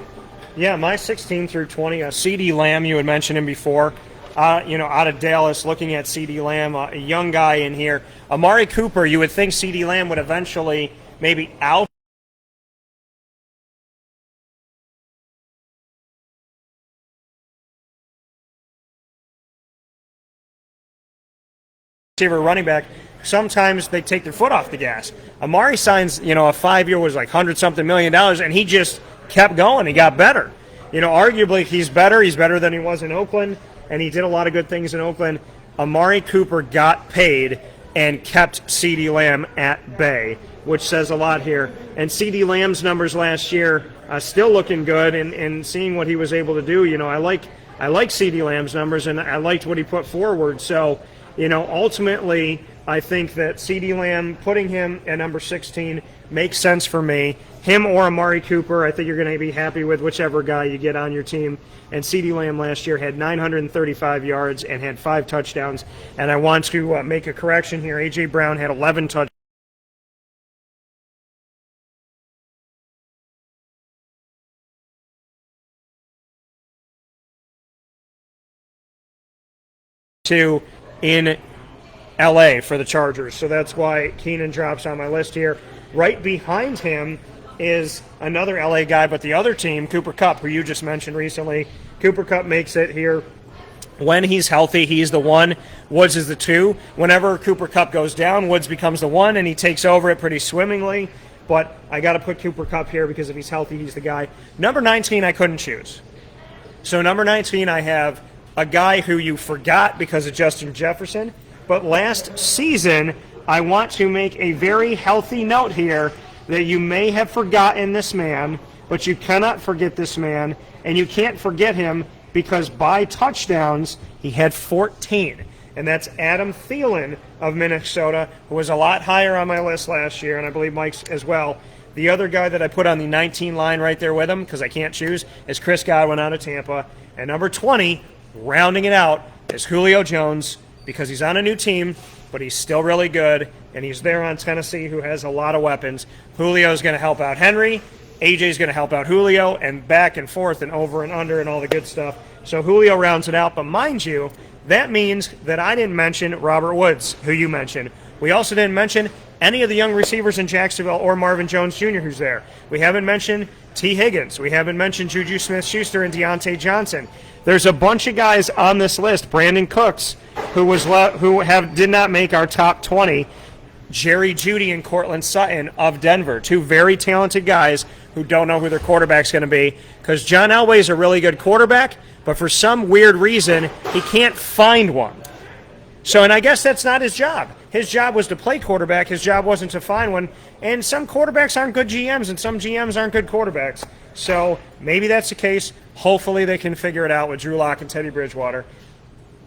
Yeah, my 16 through 20, CeeDee Lamb, you had mentioned him before. Out of Dallas, looking at CeeDee Lamb, a young guy in here. Amari Cooper, you would think CeeDee Lamb would eventually maybe out receiver, running back. Sometimes they take their foot off the gas. Amari signs, a 5-year was like $100-something million, and he just kept going. He got better. Arguably he's better. He's better than he was in Oakland, and he did a lot of good things in Oakland. Amari Cooper got paid and kept CeeDee Lamb at bay, which says a lot here. And CeeDee Lamb's numbers last year still looking good, and seeing what he was able to do. I like CeeDee Lamb's numbers, and I liked what he put forward. So, ultimately, I think that CeeDee Lamb, putting him at number 16, makes sense for me. Him or Amari Cooper, I think you're going to be happy with whichever guy you get on your team. And CeeDee Lamb last year had 935 yards and had 5 touchdowns. And I want to make a correction here. A.J. Brown had 11 touchdowns. In L.A. for the Chargers. So that's why Keenan drops on my list here. Right behind him is another L.A. guy, but the other team, Cooper Kupp, who you just mentioned recently. Cooper Kupp makes it here. When he's healthy, he's the 1. Woods is the 2. Whenever Cooper Kupp goes down, Woods becomes the 1, and he takes over it pretty swimmingly. But I got to put Cooper Kupp here because if he's healthy, he's the guy. Number 19, I couldn't choose. So number 19, I have a guy who you forgot because of Justin Jefferson. But last season, I want to make a very healthy note here that you may have forgotten this man, but you cannot forget this man, and you can't forget him because by touchdowns, he had 14. and that's Adam Thielen of Minnesota, who was a lot higher on my list last year, and I believe Mike's as well. The other guy that I put on the 19 line right there with him, because I can't choose, is Chris Godwin out of Tampa. And number 20, rounding it out, is Julio Jones, because he's on a new team, but he's still really good, and he's there on Tennessee, who has a lot of weapons. Julio's going to help out Henry, AJ's going to help out Julio, and back and forth and over and under and all the good stuff. So Julio rounds it out, but mind you, that means that I didn't mention Robert Woods, who you mentioned. We also didn't mention any of the young receivers in Jacksonville or Marvin Jones Jr. who's there. We haven't mentioned T. Higgins. We haven't mentioned Juju Smith-Schuster and Deontay Johnson. There's a bunch of guys on this list. Brandon Cooks, who did not make our top 20. Jerry Jeudy and Cortland Sutton of Denver, two very talented guys who don't know who their quarterback's going to be, because John Elway's a really good quarterback, but for some weird reason, he can't find one. So, and I guess that's not his job. His job was to play quarterback. His job wasn't to find one. And some quarterbacks aren't good GMs, and some GMs aren't good quarterbacks. So maybe that's the case. Hopefully they can figure it out with Drew Lock and Teddy Bridgewater.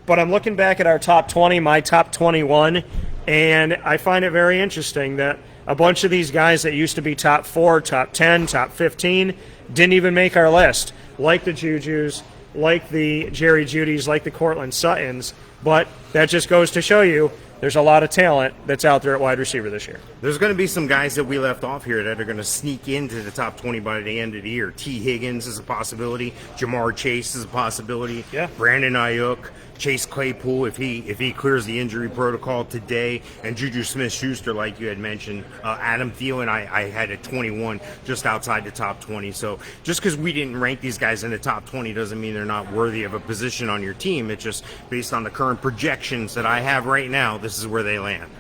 But I'm looking back at our top 20, my top 21, and I find it very interesting that a bunch of these guys that used to be top 4, top 10, top 15 didn't even make our list, like the Jujus, like the Jerry Judys, like the Cortland Suttons. But that just goes to show you there's a lot of talent that's out there at wide receiver this year. There's going to be some guys that we left off here that are going to sneak into the top 20 by the end of the year. T. Higgins is a possibility. Jamar Chase is a possibility. Yeah. Brandon Ayuk, Chase Claypool, if he clears the injury protocol today, and Juju Smith-Schuster, like you had mentioned. Adam Thielen, I had at 21, just outside the top 20. So just because we didn't rank these guys in the top 20 doesn't mean they're not worthy of a position on your team. It's just based on the current projections that I have right now, this is where they land.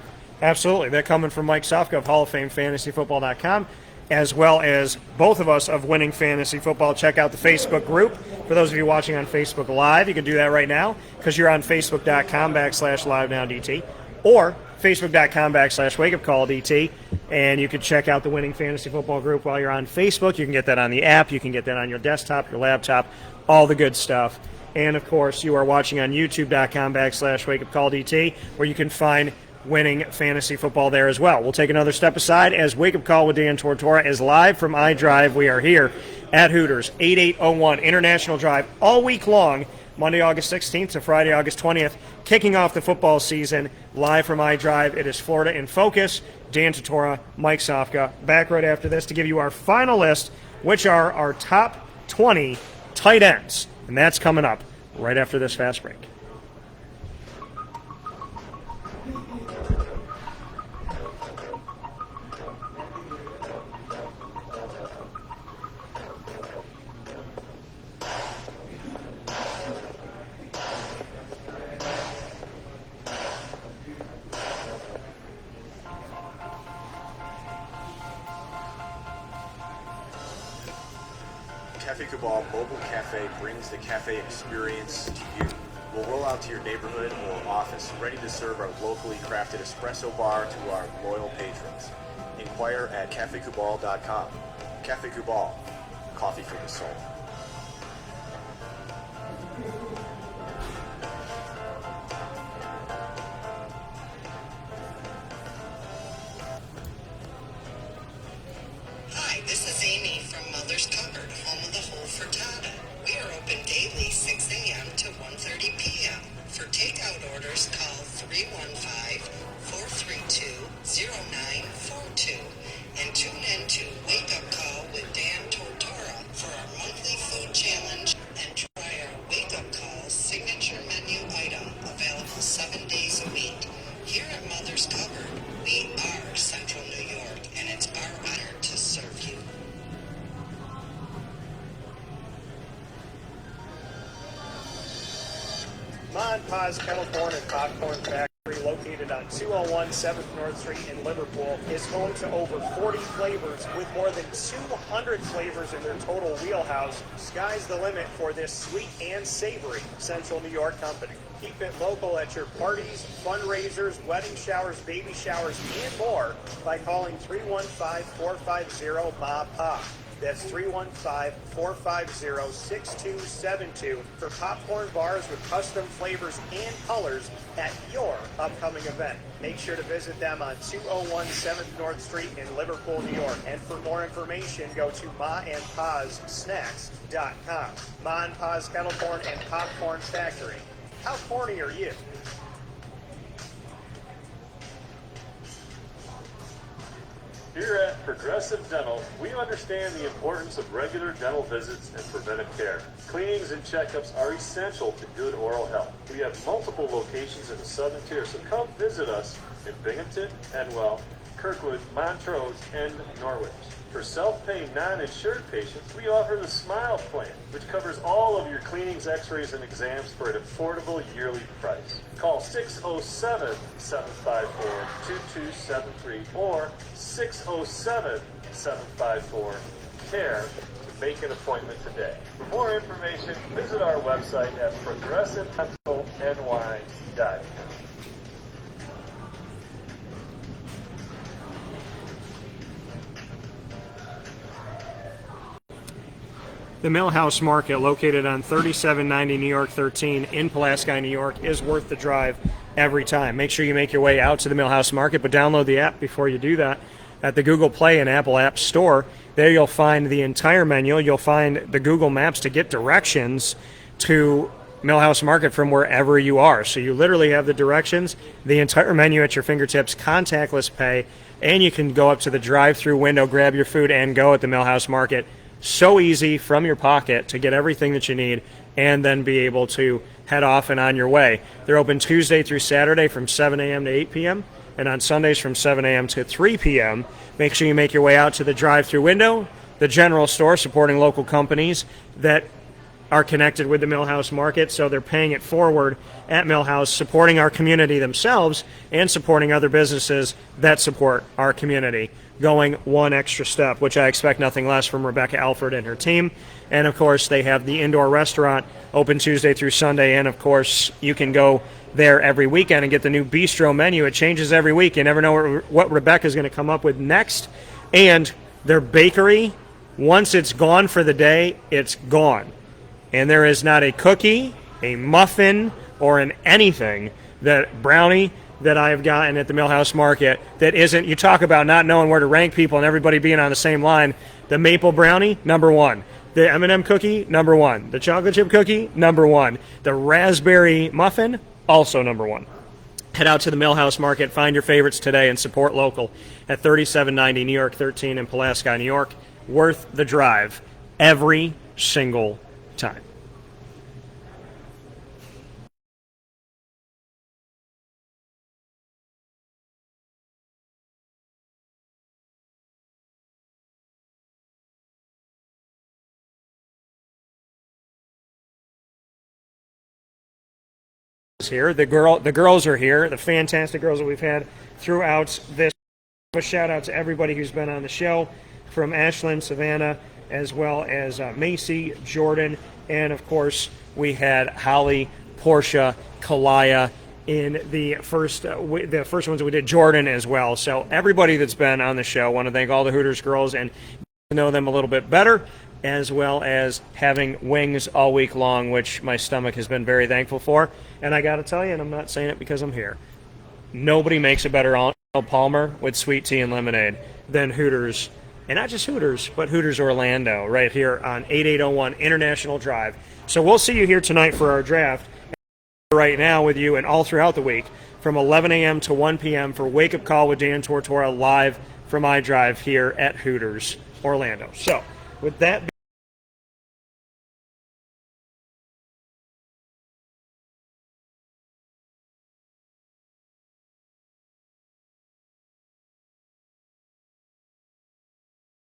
Absolutely. They're coming from Mike Sofka of Hall of Fame FantasyFootball.com, as well as both of us of Winning Fantasy Football. Check out the Facebook group. For those of you watching on Facebook Live, you can do that right now because you're on Facebook.com/LiveNowDT or Facebook.com/WakeUpCallDT, and you can check out the Winning Fantasy Football group while you're on Facebook. You can get that on the app. You can get that on your desktop, your laptop, all the good stuff. And, of course, you are watching on YouTube.com/WakeUpCallDT, where you can find Winning Fantasy Football there as well. We'll take another step aside as Wake Up Call with Dan Tortora is live from iDrive. We are here at Hooters, 8801 International Drive, all week long, Monday, August 16th to Friday, August 20th, kicking off the football season, live from iDrive. It is Florida in Focus. Dan Tortora, Mike Sofka, back right after this to give you our final list, which are our top 20 tight ends. And that's coming up right after this fast break. Cafe Cabal Mobile Cafe brings the cafe experience to you. We'll roll out to your neighborhood or office, ready to serve our locally crafted espresso bar to our loyal patrons. Inquire at cafecabal.com. Cafe Cabal, coffee for the soul. Hi, this is Amy from Mother's Cupboard, home of the whole frittata. We are open daily 6 a.m. to 1:30 p.m. For takeout orders, call 315-432-0942 and tune in to Wake Up Call with Dan Tortora for our monthly food challenge and try our Wake Up Call signature menu item available 7 days a week. Here at Mother's Cupboard, we are Central New York, and it's our honor to serve you. Mon Pa's Kettle Corn and Popcorn Factory, located on 201 7th North Street in Liverpool, is home to over 40 flavors with more than 200 flavors in their total wheelhouse. Sky's the limit for this sweet and savory Central New York company. Keep it local at your parties, fundraisers, wedding showers, baby showers, and more by calling 315-450-MA-PA. That's 315-450-6272 for popcorn bars with custom flavors and colors at your upcoming event. Make sure to visit them on 201 7th North Street in Liverpool, New York. And for more information, go to maandpazsnacks.com. Ma and Pa's Kettle Corn and Popcorn Factory. How corny are you? Here at Progressive Dental, we understand the importance of regular dental visits and preventive care. Cleanings and checkups are essential to good oral health. We have multiple locations in the Southern Tier, so come visit us in Binghamton, Enwell, Kirkwood, Montrose, and Norwich. For self-paying non-insured patients, we offer the Smile Plan, which covers all of your cleanings, x-rays, and exams for an affordable yearly price. Call 607-754-2273 or 607-754-CARE to make an appointment today. For more information, visit our website at progressivedentalny.com. The Millhouse Market, located on 3790 New York 13 in Pulaski, New York, is worth the drive every time. Make sure you make your way out to the Millhouse Market, but download the app before you do that at the Google Play and Apple App Store. There you'll find the entire menu. You'll find the Google Maps to get directions to Millhouse Market from wherever you are. So you literally have the directions, the entire menu at your fingertips, contactless pay, and you can go up to the drive-through window, grab your food, and go at the Millhouse Market. So easy from your pocket to get everything that you need and then be able to head off and on your way. They're open Tuesday through Saturday from 7 a.m. to 8 p.m. and on Sundays from 7 a.m. to 3 p.m. Make sure you make your way out to the drive-through window, the general store supporting local companies that are connected with the Millhouse Market, so they're paying it forward at Millhouse, supporting our community themselves and supporting other businesses that support our community, going one extra step, which I expect nothing less from Rebecca Alford and her team. And, of course, they have the indoor restaurant open Tuesday through Sunday, and, of course, you can go there every weekend and get the new bistro menu. It changes every week. You never know what Rebecca's going to come up with next. And their bakery, once it's gone for the day, it's gone. And there is not a cookie, a muffin, or an anything, that brownie that I have gotten at the Millhouse Market that isn't, you talk about not knowing where to rank people and everybody being on the same line. The maple brownie, number one. The M&M cookie, number one. The chocolate chip cookie, number one. The raspberry muffin, also number one. Head out to the Millhouse Market, find your favorites today, and support local at 3790 New York 13 in Pulaski, New York. Worth the drive every single time. Here, the girls are here, the fantastic girls that we've had throughout this. A shout out to everybody who's been on the show, from Ashlyn, Savannah, as well as Macy, Jordan, and of course we had Holly, Portia, Kalaya in the first ones that we did, Jordan as well. So everybody that's been on the show, want to thank all the Hooters girls and know them a little bit better, as well as having wings all week long, which my stomach has been very thankful for. And I got to tell you, and I'm not saying it because I'm here, nobody makes a better Arnold Palmer with sweet tea and lemonade than Hooters. And not just Hooters, but Hooters Orlando, right here on 8801 International Drive. So we'll see you here tonight for our draft. Right now with you and all throughout the week from 11 a.m. to 1 p.m. for Wake Up Call with Dan Tortora live from iDrive here at Hooters Orlando. So with that,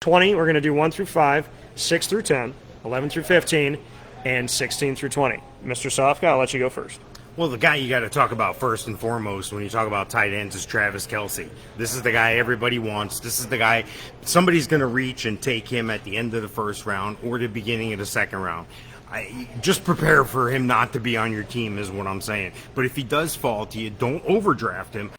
we're going to do 1 through 5, 6 through 10, 11 through 15, and 16 through 20. Mr. Sofka, I'll let you go first. Well, the guy you got to talk about first and foremost when you talk about tight ends is Travis Kelce. This is the guy everybody wants. This is the guy somebody's going to reach and take him at the end of the first round or the beginning of the second round. Just prepare for him not to be on your team is what I'm saying. But if he does fall to you, don't overdraft him.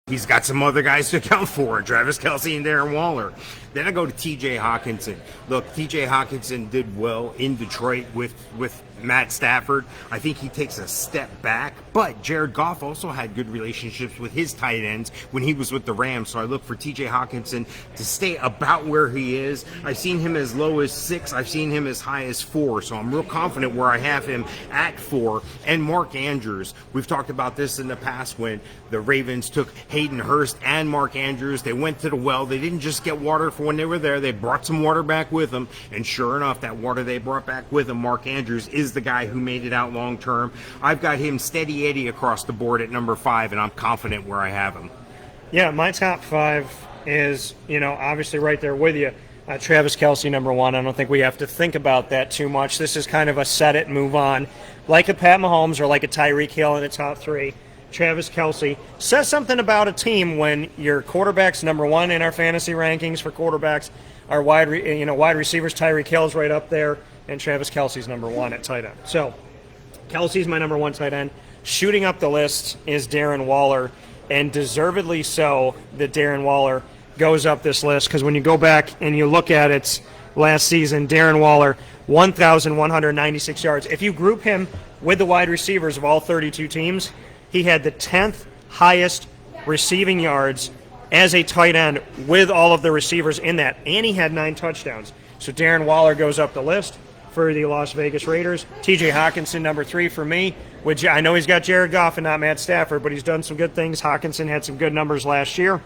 He's got some other guys to account for, Travis Kelce and Darren Waller. Then I go to T.J. Hawkinson. Look, T.J. Hawkinson did well in Detroit with Matt Stafford. I think he takes a step back, but Jared Goff also had good relationships with his tight ends when he was with the Rams, so I look for T.J. Hawkinson to stay about where he is. I've seen him as low as 6. I've seen him as high as 4, so I'm real confident where I have him at 4. And Mark Andrews, we've talked about this in the past when the Ravens took Hayden Hurst and Mark Andrews. They went to the well. They didn't just get water for when they were there. They brought some water back with them, and sure enough, that water they brought back with them, Mark Andrews is the guy who made it out long term. I've got him steady Eddie across the board at number 5, and I'm confident where I have him. Yeah, my top 5 is, obviously right there with you. Travis Kelce, number 1. I don't think we have to think about that too much. This is kind of a set it, move on. Like a Pat Mahomes or like a Tyreek Hill in the top 3. Travis Kelce says something about a team when your quarterback's number 1 in our fantasy rankings for quarterbacks. Our wide receivers, Tyreek Hill's right up there, and Travis Kelce's number 1 at tight end. So Kelce's my number 1 tight end. Shooting up the list is Darren Waller, and deservedly so that Darren Waller goes up this list, because when you go back and you look at it last season, Darren Waller, 1,196 yards. If you group him with the wide receivers of all 32 teams, he had the 10th highest receiving yards as a tight end with all of the receivers in that, and he had 9 touchdowns. So Darren Waller goes up the list for the Las Vegas Raiders. T.J. Hawkinson, number 3 for me, which I know he's got Jared Goff and not Matt Stafford, but he's done some good things. Hawkinson had some good numbers last year,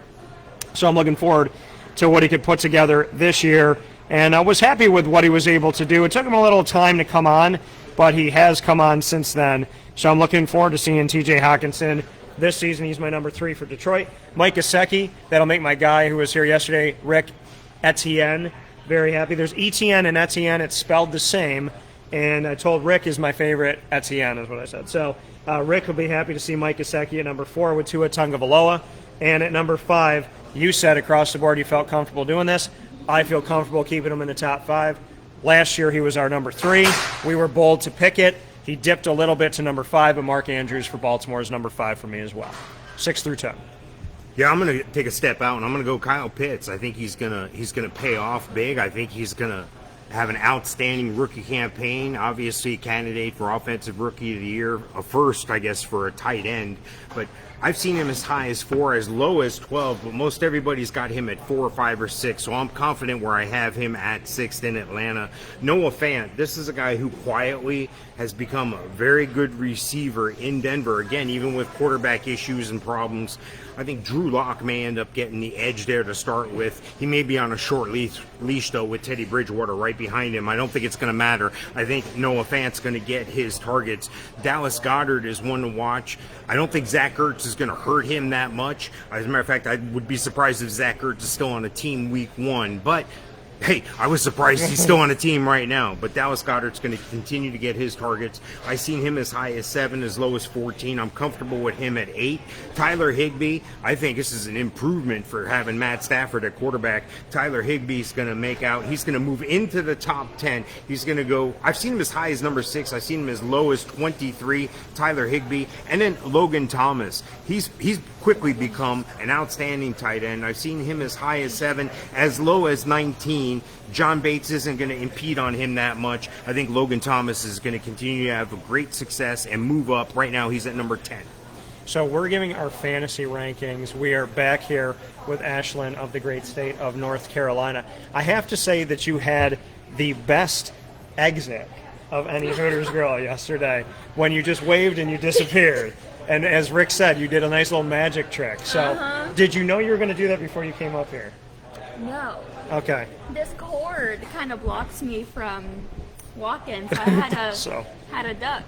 so I'm looking forward to what he could put together this year, and I was happy with what he was able to do. It took him a little time to come on, but he has come on since then. So I'm looking forward to seeing T.J. Hawkinson this season. He's my number 3 for Detroit. Mike Gesicki, that'll make my guy who was here yesterday, Rick Etienne, very happy. There's Etienne and Etienne. It's spelled the same. And I told Rick is my favorite Etienne is what I said. So Rick will be happy to see Mike Gesicki at number 4 with Tua Tagovailoa. And at number 5, you said across the board you felt comfortable doing this. I feel comfortable keeping him in the top 5. Last year he was our number 3. We were bold to pick it. He dipped a little bit to number 5, but Mark Andrews for Baltimore is number 5 for me as well. 6 through 10. Yeah, I'm going to take a step out, and I'm going to go Kyle Pitts. I think he's gonna pay off big. I think he's going to have an outstanding rookie campaign. Obviously, a candidate for Offensive Rookie of the Year, a first, I guess, for a tight end. But I've seen him as high as 4, as low as 12, but most everybody's got him at 4 or 5 or 6, so I'm confident where I have him at 6th in Atlanta. Noah Fant, this is a guy who quietly has become a very good receiver in Denver. Again, even with quarterback issues and problems, I think Drew Lock may end up getting the edge there to start with. He may be on a short leash though, with Teddy Bridgewater right behind him. I don't think it's going to matter. I think Noah Fant's going to get his targets. Dallas Goedert is one to watch. I don't think Zach Ertz is going to hurt him that much. As a matter of fact, I would be surprised if Zach Ertz is still on a team week 1. But hey, I was surprised he's still on a team right now. But Dallas Goedert's going to continue to get his targets. I've seen him as high as 7, as low as 14. I'm comfortable with him at 8. Tyler Higbee, I think this is an improvement for having Matt Stafford at quarterback. Tyler Higbee's going to make out. He's going to move into the top 10. He's going to go. I've seen him as high as number 6. I've seen him as low as 23. Tyler Higbee. And then Logan Thomas. He's quickly become an outstanding tight end. I've seen him as high as 7, as low as 19. John Bates isn't going to impede on him that much. I think Logan Thomas is going to continue to have a great success and move up. Right now, he's at number 10. So we're giving our fantasy rankings. We are back here with Ashlyn of the great state of North Carolina. I have to say that you had the best exit of any Hooters girl yesterday when you just waved and you disappeared. And as Rick said, you did a nice little magic trick. So did you know you were going to do that before you came up here? No. Okay. This cord kind of blocks me from walking, so I had a duck.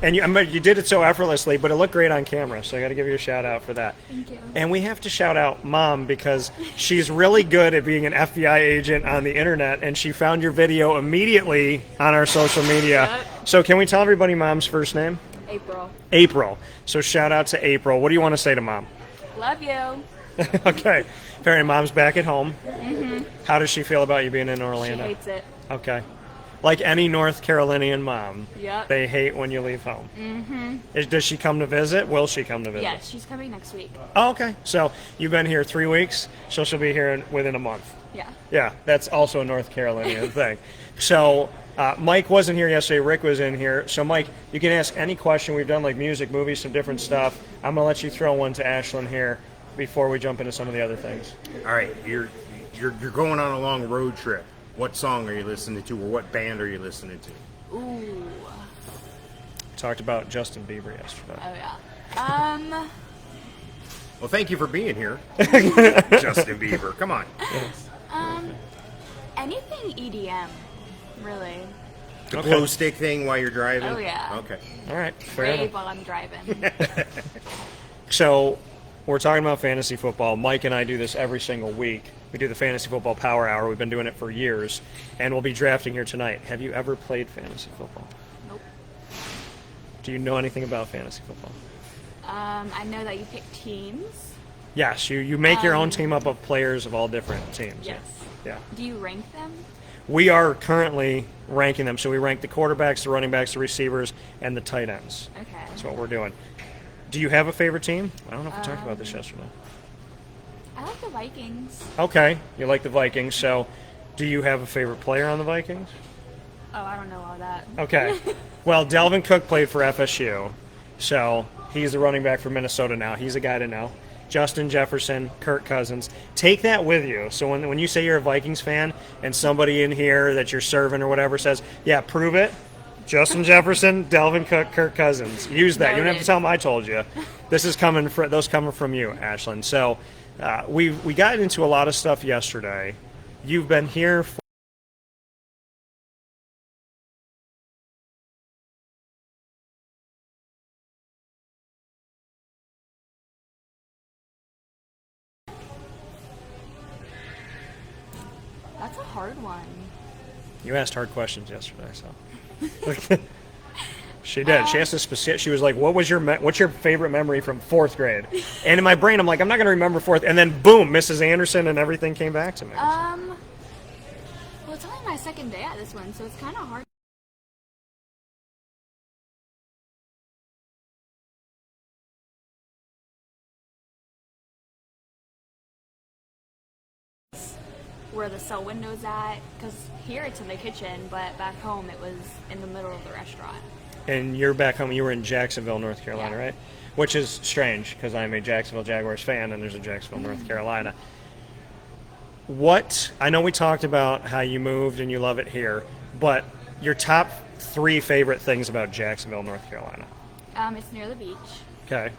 And you did it so effortlessly, but it looked great on camera, so I got to give you a shout-out for that. Thank you. And we have to shout out Mom, because she's really good at being an FBI agent on the internet, and she found your video immediately on our social media. Yep. So can we tell everybody Mom's first name? April. April. So shout out to April. What do you want to say to Mom? Love you. Okay. Perry, Mom's back at home. Mm-hmm. How does she feel about you being in Orlando? She hates it. Okay. like any North Carolinian mom, Yep. they hate when you leave home. Mm-hmm. Does she come to visit? Will she come to visit? Yeah, she's coming next week. Oh, okay. So you've been here 3 weeks, so she'll be here within a month. Yeah. Yeah, that's also a North Carolinian thing. So Mike wasn't here yesterday. Rick was in here. So, Mike, you can ask any question. We've done, like, music, movies, some different stuff. I'm going to let you throw one to Ashlyn here before we jump into some of the other things. All right, you're going on a long road trip. What song are you listening to, or what band are you listening to? Ooh. Talked about Justin Bieber yesterday. Oh, yeah. Well, thank you for being here, Justin Bieber. Come on. Anything EDM, really. The glow stick thing while you're driving? Oh, yeah. Okay. All right. Fair Rave enough. while I'm driving. So we're talking about fantasy football. Mike and I do this every single week. We do the Fantasy Football Power Hour. We've been doing it for years, and we'll be drafting here tonight. Have you ever played fantasy football? Nope. Do you know anything about fantasy football? I know that you pick teams. Yes, you make your own team up of players of all different teams. Yes. Yeah. Do you rank them? We are currently ranking them. So we rank the quarterbacks, the running backs, the receivers, and the tight ends. Okay. That's what we're doing. Do you have a favorite team? I don't know if we talked about this yesterday. I like the Vikings. Okay, you like the Vikings. So do you have a favorite player on the Vikings? Oh, I don't know all that. Okay. Well, Dalvin Cook played for FSU, so he's the running back for Minnesota now. He's a guy to know. Justin Jefferson, Kirk Cousins. Take that with you. So when you say you're a Vikings fan and somebody in here that you're serving or whatever says, yeah, prove it, Justin Jefferson, Dalvin Cook, Kirk Cousins. Use that. You don't have to tell them I told you. This is coming from you, Ashlyn. So we got into a lot of stuff yesterday. You've been here for That's a hard one. You asked hard questions yesterday, so she did. She asked a specific. She was like, "What's your favorite memory from fourth grade?" And in my brain, I'm like, "I'm not going to remember fourth." And then, boom, Mrs. Anderson, and everything came back to me. Well, it's only my second day at this one, so it's kind of hard. Where the cell window's at, because here it's in the kitchen, but back home it was in the middle of the restaurant. And you're back home. You were in Jacksonville, North Carolina, Yeah. right? Which is strange because I'm a Jacksonville Jaguars fan, and there's a Jacksonville, North Carolina. I know we talked about how you moved and you love it here, but your top 3 favorite things about Jacksonville, North Carolina? It's near the beach. Okay.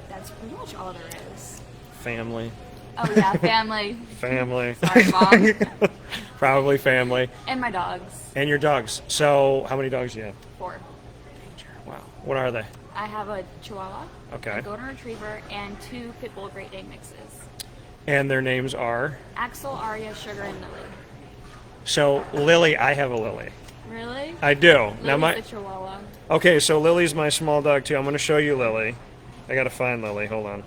That's pretty much all there is. Family. Oh yeah, family. Family. Sorry, Mom. Probably family. And my dogs. And your dogs. So how many dogs do you have? 4. Wow. What are they? I have a Chihuahua, Okay. a Golden Retriever, and 2 Pit Bull Great Dane mixes. And their names are? Axel, Aria, Sugar, and Lily. So Lily, I have a Lily. Really? I do. Lily's Now the Chihuahua. Okay, so Lily's my small dog too. I'm going to show you Lily. I got to find Lily. Hold on.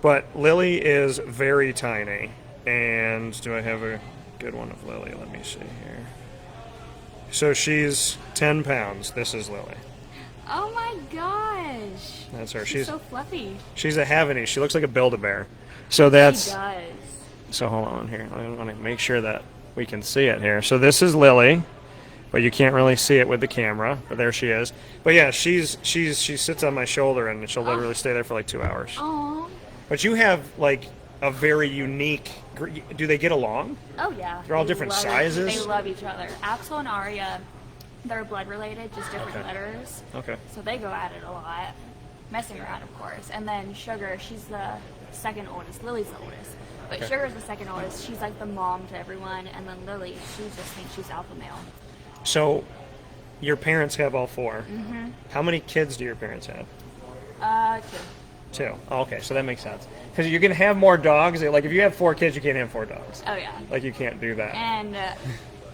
But Lily is very tiny. And do I have a good one of Lily? Let me see here. So she's 10 pounds. This is Lily. Oh my gosh. That's her. She's so fluffy. She's a Havanese. She looks like a Build-A-Bear. So that's. She does. So hold on here. I want to make sure that we can see it here. So this is Lily. But you can't really see it with the camera. But there she is. But yeah, she sits on my shoulder and she'll literally stay there for like 2 hours. Aww. But you have like a very unique. Do they get along? Oh yeah. They're all They different love sizes? They love each other. Axel and Aria, they're blood related, just different Okay. letters. Okay. So they go at it a lot, messing around, of course. And then Sugar, she's the second oldest. Lily's the oldest. But Okay. Sugar's the second oldest. She's like the mom to everyone. And then Lily, she just thinks she's alpha male. So your parents have all 4. Mm-hmm. How many kids do your parents have? 2. 2. Oh, okay, so that makes sense. Because you can have more dogs. Like if you have 4 kids, you can't have 4 dogs. Oh yeah. Like you can't do that. And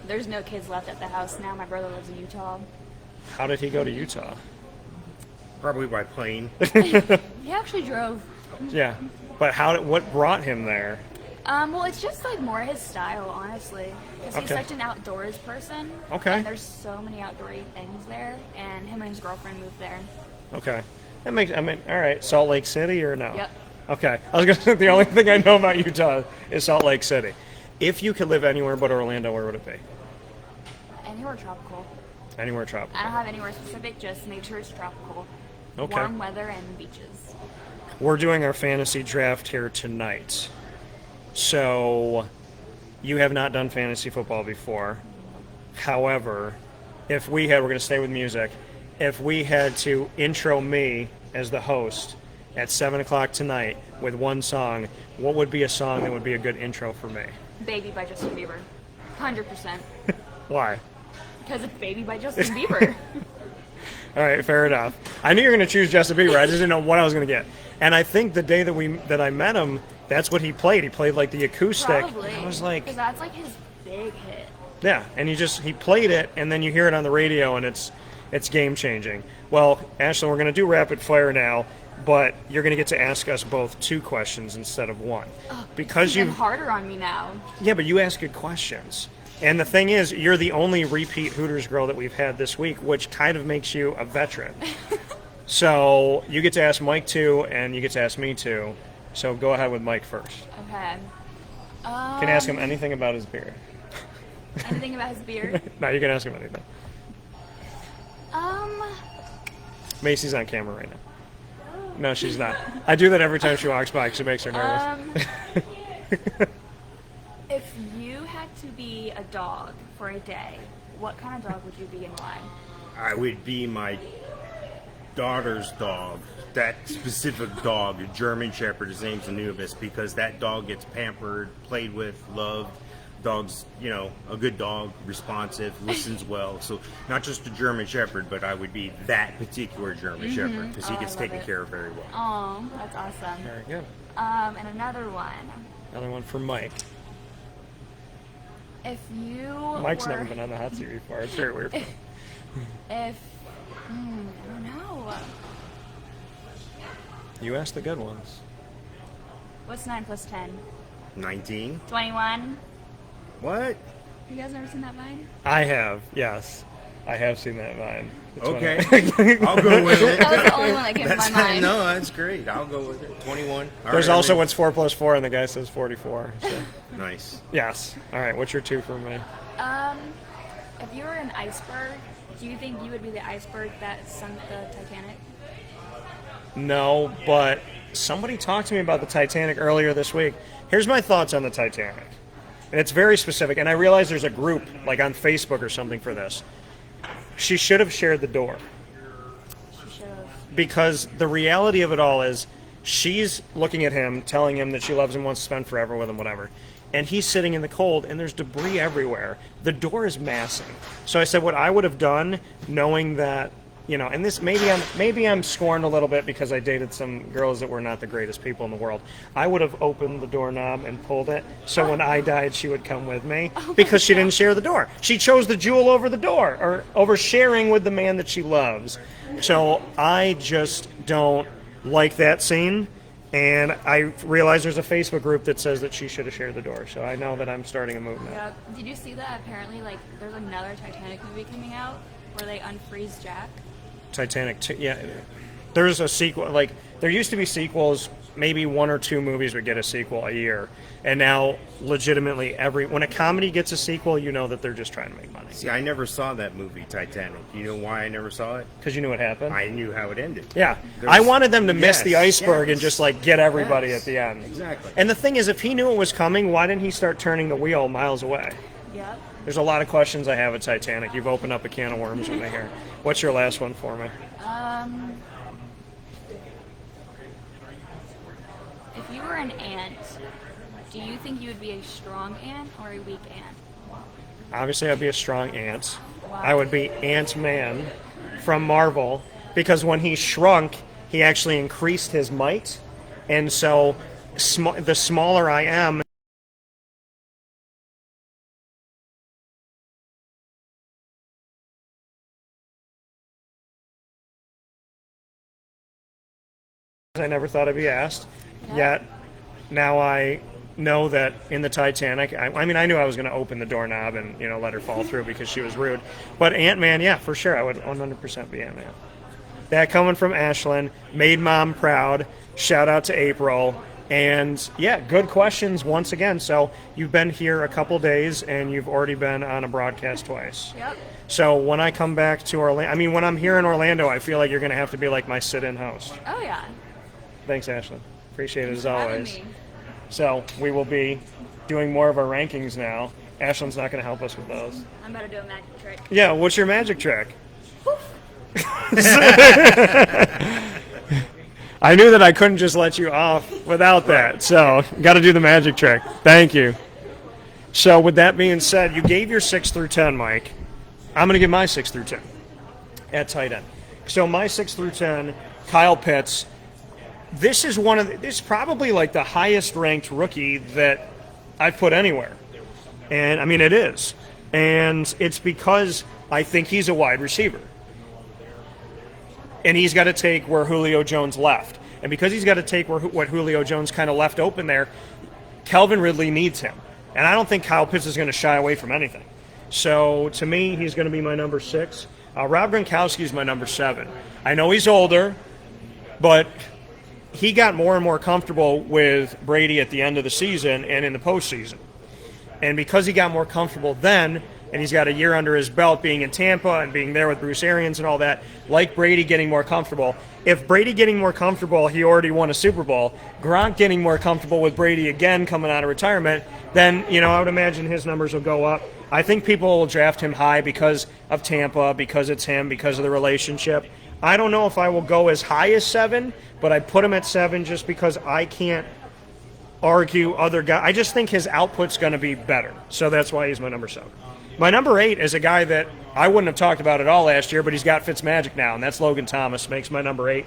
there's no kids left at the house now. My brother lives in Utah. How did he go to Utah? Probably by plane. He actually drove. Yeah, but what brought him there? Well, it's just like more his style, honestly, because he's Okay. such an outdoors person. Okay. And there's so many outdoorsy things there, and him and his girlfriend moved there. Okay. That makes. I mean, all right. Salt Lake City or no? Yep. Okay. I was gonna say the only thing I know about Utah is Salt Lake City. If you could live anywhere but Orlando, where would it be? Anywhere tropical. Anywhere tropical. I don't have anywhere specific. Just make sure it's tropical. Okay. Warm weather and beaches. We're doing our fantasy draft here tonight. So, you have not done fantasy football before. However, if we had, we're going to stay with music, if we had to intro me as the host at 7 o'clock tonight with one song, what would be a song that would be a good intro for me? Baby by Justin Bieber. 100%. Why? Because it's Baby by Justin Bieber. All right, fair enough. I knew you were going to choose Justin Bieber. I just didn't know what I was going to get. And I think the day that I met him, that's what he played. He played like the acoustic. Probably. I was like, because that's like his big hit. yeah, and he played it, and then you hear it on the radio, and it's game changing. Well, Ashley, we're going to do rapid fire now, but you're going to get to ask us both 2 questions instead of 1, because It's even harder on me now. Yeah, but you ask good questions. And the thing is, you're the only repeat Hooters girl that we've had this week, which kind of makes you a veteran. So you get to ask Mike 2, and you get to ask me 2. So go ahead with Mike first. Okay. You can ask him anything about his beard. Anything about his beard? No, you can ask him anything. Macy's on camera right now. No, she's not. I do that every time she walks by because it makes her nervous. If you had to be a dog for a day, what kind of dog would you be and why? I would be my daughter's dog. That specific dog, a German Shepherd. His name's Anubis, because that dog gets pampered, played with, loved. Dog's, a good dog, responsive, listens well. So not just a German Shepherd, but I would be that particular German Shepherd, because he gets taken care of very well. Oh, that's awesome. Very good. And another one. Another one for Mike. If you Mike's were... never been on the hot seat before. It's very weird. I don't know. You asked the good ones. What's 9 plus 10? 19. 21. What? You guys never seen that Vine? I have, yes. I have seen that Vine. It's Okay. one I'll go with it. That was the only one that came to my mind. No, that's great. I'll go with it. 21. All There's right, also I mean- what's 4 plus 4, and the guy says 44. So. Nice. Yes. All right, what's your 2 for me? If you were an iceberg, do you think you would be the iceberg that sunk the Titanic? No, but somebody talked to me about the Titanic earlier this week. Here's my thoughts on the Titanic. And it's very specific, and I realize there's a group, like on Facebook or something for this. She should have shared the door. She should have. Because the reality of it all is she's looking at him, telling him that she loves him, wants to spend forever with him, whatever. And he's sitting in the cold, and there's debris everywhere. The door is massive. So I said what I would have done, knowing that, and this maybe I'm scorned a little bit because I dated some girls that were not the greatest people in the world. I would have opened the doorknob and pulled it, so when I died, she would come with me, because she didn't share the door. She chose the jewel over the door, or over sharing with the man that she loves. So I just don't like that scene. And I realize there's a Facebook group that says that she should have shared the door. So I know that I'm starting a movement. Yeah. Did you see that? Apparently, there's another Titanic movie coming out where they unfreeze Jack. Titanic 2, yeah. There's a sequel. There used to be sequels. Maybe 1 or 2 movies would get a sequel a year. And now, legitimately, when a comedy gets a sequel, you know that they're just trying to make money. See, I never saw that movie, Titanic. You know why I never saw it? Because you knew what happened? I knew how it ended. Yeah. I wanted them to miss Yes, the iceberg and yes. just, get everybody Yes, at the end. exactly. And the thing is, if he knew it was coming, why didn't he start turning the wheel miles away? Yep. There's a lot of questions I have at Titanic. You've opened up a can of worms with me here. What's your last one for me? If you were an ant, do you think you would be a strong ant or a weak ant? Obviously, I'd be a strong ant. I would be Ant-Man from Marvel, because when he shrunk, he actually increased his might. And so the smaller I am, I never thought I'd be asked. Yet now I know that in the Titanic, I mean, I knew I was going to open the doorknob and, let her fall through because she was rude. But Ant-Man, yeah, for sure, I would 100% be Ant-Man. That coming from Ashlyn, made Mom proud. Shout out to April. And, yeah, good questions once again. So you've been here a couple days, and you've already been on a broadcast twice. Yep. So when I come back to Orlando, I mean, when I'm here in Orlando, I feel like you're going to have to be like my sit-in host. Oh, yeah. Thanks, Ashlyn. Appreciate it as Thanks for having always. me. So we will be doing more of our rankings now. Ashlyn's not going to help us with those. I'm about to do a magic trick. Yeah, what's your magic trick? I knew that I couldn't just let you off without that, so got to do the magic trick. Thank you. So with that being said, you gave your 6 through 10, Mike. I'm going to give my 6 through 10 at tight end. So my 6 through 10, Kyle Pitts. This is this is probably like the highest ranked rookie that I've put anywhere. And I mean, it is. And it's because I think he's a wide receiver. And he's got to take where Julio Jones left. And because he's got to take what Julio Jones kind of left open there, Calvin Ridley needs him. And I don't think Kyle Pitts is going to shy away from anything. So to me, he's going to be my number 6. Rob Gronkowski is my number 7. I know he's older, but he got more and more comfortable with Brady at the end of the season and in the postseason. And because he got more comfortable then, and he's got a year under his belt being in Tampa and being there with Bruce Arians and all that, like Brady getting more comfortable. If Brady getting more comfortable, he already won a Super Bowl, Gronk getting more comfortable with Brady again coming out of retirement, then, I would imagine his numbers will go up. I think people will draft him high because of Tampa, because it's him, because of the relationship. I don't know if I will go as high as 7, but I put him at 7 just because I can't argue other guys. I just think his output's going to be better. So that's why he's my number 7. My number 8 is a guy that I wouldn't have talked about at all last year, but he's got Fitzmagic now, and that's Logan Thomas, makes my number 8.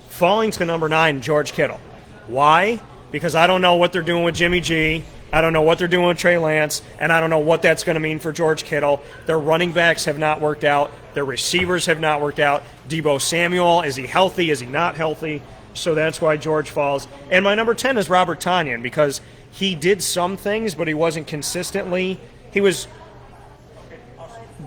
Falling to number 9, George Kittle. Why? Because I don't know what they're doing with Jimmy G. I don't know what they're doing with Trey Lance, and I don't know what that's going to mean for George Kittle. Their running backs have not worked out. Their receivers have not worked out. Deebo Samuel, is he healthy? Is he not healthy? So that's why George falls. And my number 10 is Robert Tonyan, because he did some things, but he wasn't consistently. He was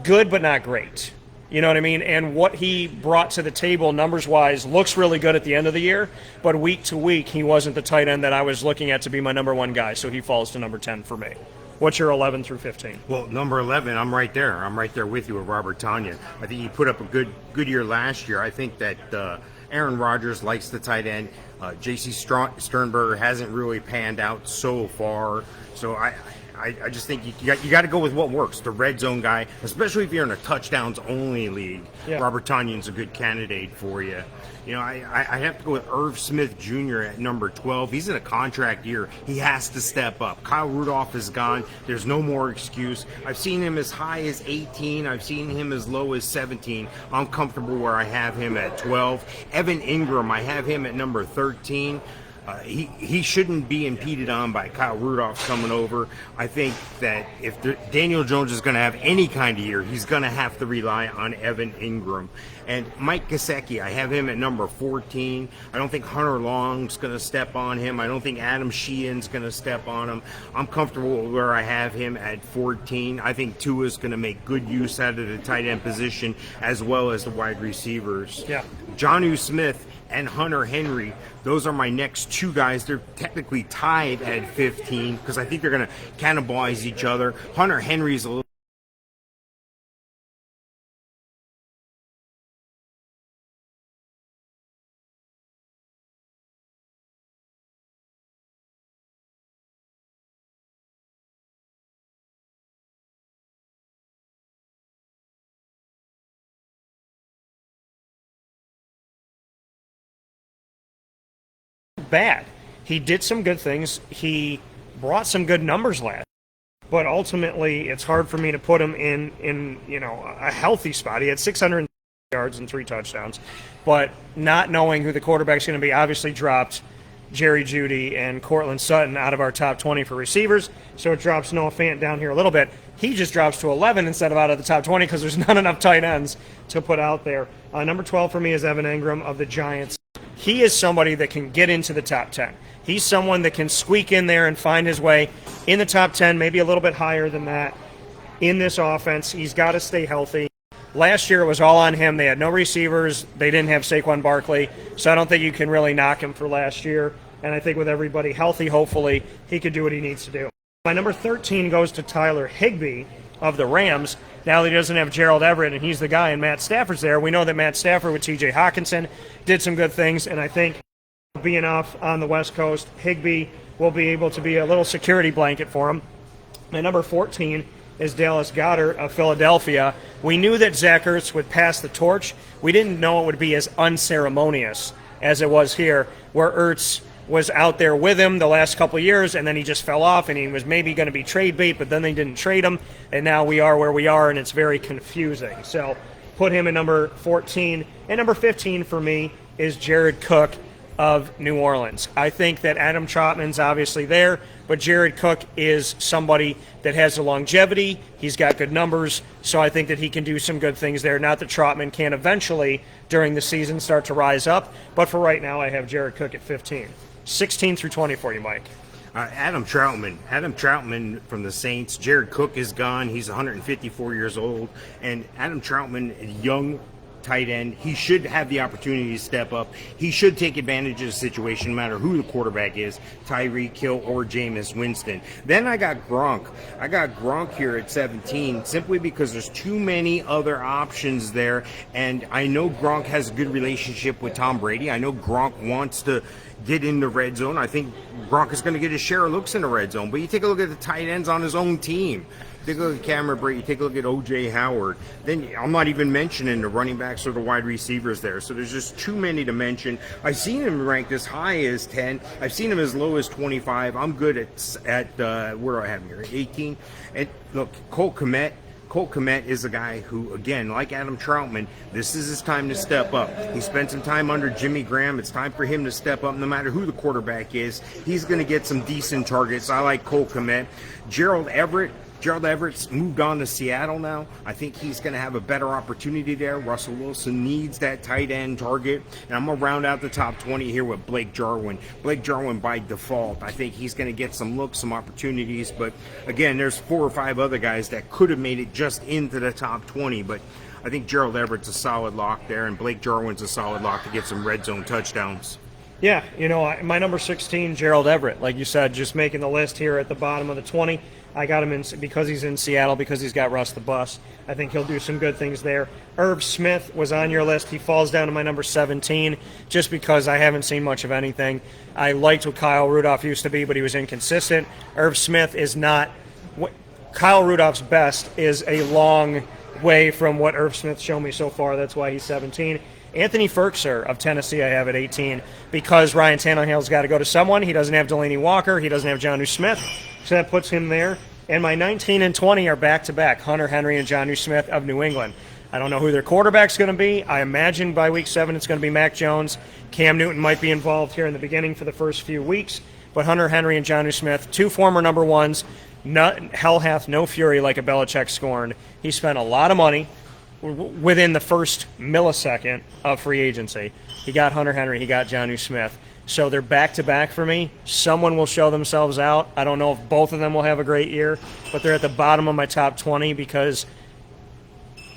good but not great. You know what I mean? And what he brought to the table numbers-wise looks really good at the end of the year, but week to week he wasn't the tight end that I was looking at to be my number 1 guy, so he falls to number 10 for me. What's your 11 through 15? Well, number 11, I'm right there. I'm right there with you with Robert Tonyan. I think he put up a good year last year. I think that Aaron Rodgers likes the tight end. J.C. Sternberger hasn't really panned out so far, so I just think you got to go with what works. The red zone guy, especially if you're in a touchdowns only league. Yeah. Robert Tonyan's a good candidate for you. I have to go with Irv Smith Jr. at number 12. He's in a contract year. He has to step up. Kyle Rudolph is gone. There's no more excuse. I've seen him as high as 18. I've seen him as low as 17. I'm comfortable where I have him at 12. Evan Ingram, I have him at number 13. He shouldn't be impeded on by Kyle Rudolph coming over. I think that if Daniel Jones is going to have any kind of year, he's going to have to rely on Evan Ingram. And Mike Gesicki, I have him at number 14. I don't think Hunter Long's going to step on him. I don't think Adam Sheehan's going to step on him. I'm comfortable with where I have him at 14. I think Tua's going to make good use out of the tight end position as well as the wide receivers. Yeah. Jonnu Smith and Hunter Henry, those are my next 2 guys. They're technically tied at 15 because I think they're going to cannibalize each other. Hunter Henry's a little bad. He did some good things. He brought some good numbers last. But ultimately, it's hard for me to put him in a healthy spot. He had 600 yards and 3 touchdowns. But not knowing who the quarterback's going to be obviously dropped Jerry Jeudy and Cortland Sutton out of our top 20 for receivers. So it drops Noah Fant down here a little bit. He just drops to 11 instead of out of the top 20 because there's not enough tight ends to put out there. Number 12 for me is Evan Ingram of the Giants. he is somebody that can get into the top 10. He's someone that can squeak in there and find his way in the top 10, maybe a little bit higher than that in this offense. He's got to stay healthy. Last year it was all on him. They had no receivers. They didn't have Saquon Barkley, so I don't think you can really knock him for last year. And I think with everybody healthy, hopefully, he could do what he needs to do. My number 13 goes to Tyler Higbee of the Rams. Now he doesn't have Gerald Everett, and he's the guy, and Matt Stafford's there. We know that Matt Stafford with T.J. Hawkinson did some good things, and I think being off on the West Coast, Higbee will be able to be a little security blanket for him. My number 14 is Dallas Goedert of Philadelphia. We knew that Zach Ertz would pass the torch. We didn't know it would be as unceremonious as it was here, where Ertz was out there with him the last couple of years, and then he just fell off, and he was maybe going to be trade bait, but then they didn't trade him, and now we are where we are, and it's very confusing. So put him in number 14. And number 15 for me is Jared Cook of New Orleans. I think that Adam Trautman's obviously there, but Jared Cook is somebody that has the longevity. He's got good numbers, so I think that he can do some good things there. Not that Trautman can eventually, during the season, start to rise up, but for right now I have Jared Cook at 15. 16 through 20 for you, Mike. Adam Trautman from the Saints. Jared Cook is gone. He's 154 years old. And Adam Trautman, young tight end, he should have the opportunity to step up. He should take advantage of the situation, no matter who the quarterback is, Tyreek Hill or Jameis Winston. Then I got Gronk. I got Gronk here at 17 simply because there's too many other options there. And I know Gronk has a good relationship with Tom Brady. I know Gronk wants to get in the red zone. I think Gronk is going to get his share of looks in the red zone. But you take a look at the tight ends on his own team. Take a look at Cameron Brady. Take a look at O.J. Howard. Then I'm not even mentioning the running backs or the wide receivers there. So there's just too many to mention. I've seen him ranked as high as 10. I've seen him as low as 25. I'm good at where do I have him here? 18. And look, Cole Kmet. Cole Kmet is a guy who, again, like Adam Trautman, this is his time to step up. He spent some time under Jimmy Graham. It's time for him to step up. No matter who the quarterback is, he's going to get some decent targets. I like Cole Kmet. Gerald Everett's moved on to Seattle now. I think he's going to have a better opportunity there. Russell Wilson needs that tight end target. And I'm going to round out the top 20 here with Blake Jarwin. Blake Jarwin by default. I think he's going to get some looks, some opportunities. But, again, there's 4 or 5 other guys that could have made it just into the top 20. But I think Gerald Everett's a solid lock there, and Blake Jarwin's a solid lock to get some red zone touchdowns. Yeah, my number 16, Gerald Everett, like you said, just making the list here at the bottom of the 20. I got him in because he's in Seattle, because he's got Russ the Bus. I think he'll do some good things there. Irv Smith was on your list. He falls down to my number 17 just because I haven't seen much of anything. I liked what Kyle Rudolph used to be, but he was inconsistent. Irv Smith is not – Kyle Rudolph's best is a long way from what Irv Smith's shown me so far. That's why he's 17. Anthony Ferkser of Tennessee I have at 18 because Ryan Tannehill's got to go to someone. He doesn't have Delaney Walker. He doesn't have Jonnu Smith, so that puts him there. And my 19 and 20 are back-to-back, Hunter Henry and Jonnu Smith of New England. I don't know who their quarterback's going to be. I imagine by week 7 it's going to be Mac Jones. Cam Newton might be involved here in the beginning for the first few weeks. But Hunter Henry and Jonnu Smith, 2 former number ones. Hell hath no fury like a Belichick scorned. He spent a lot of money within the first millisecond of free agency. He got Hunter Henry, he got Jonnu Smith. So they're back-to-back for me. Someone will show themselves out. I don't know if both of them will have a great year, but they're at the bottom of my top 20 because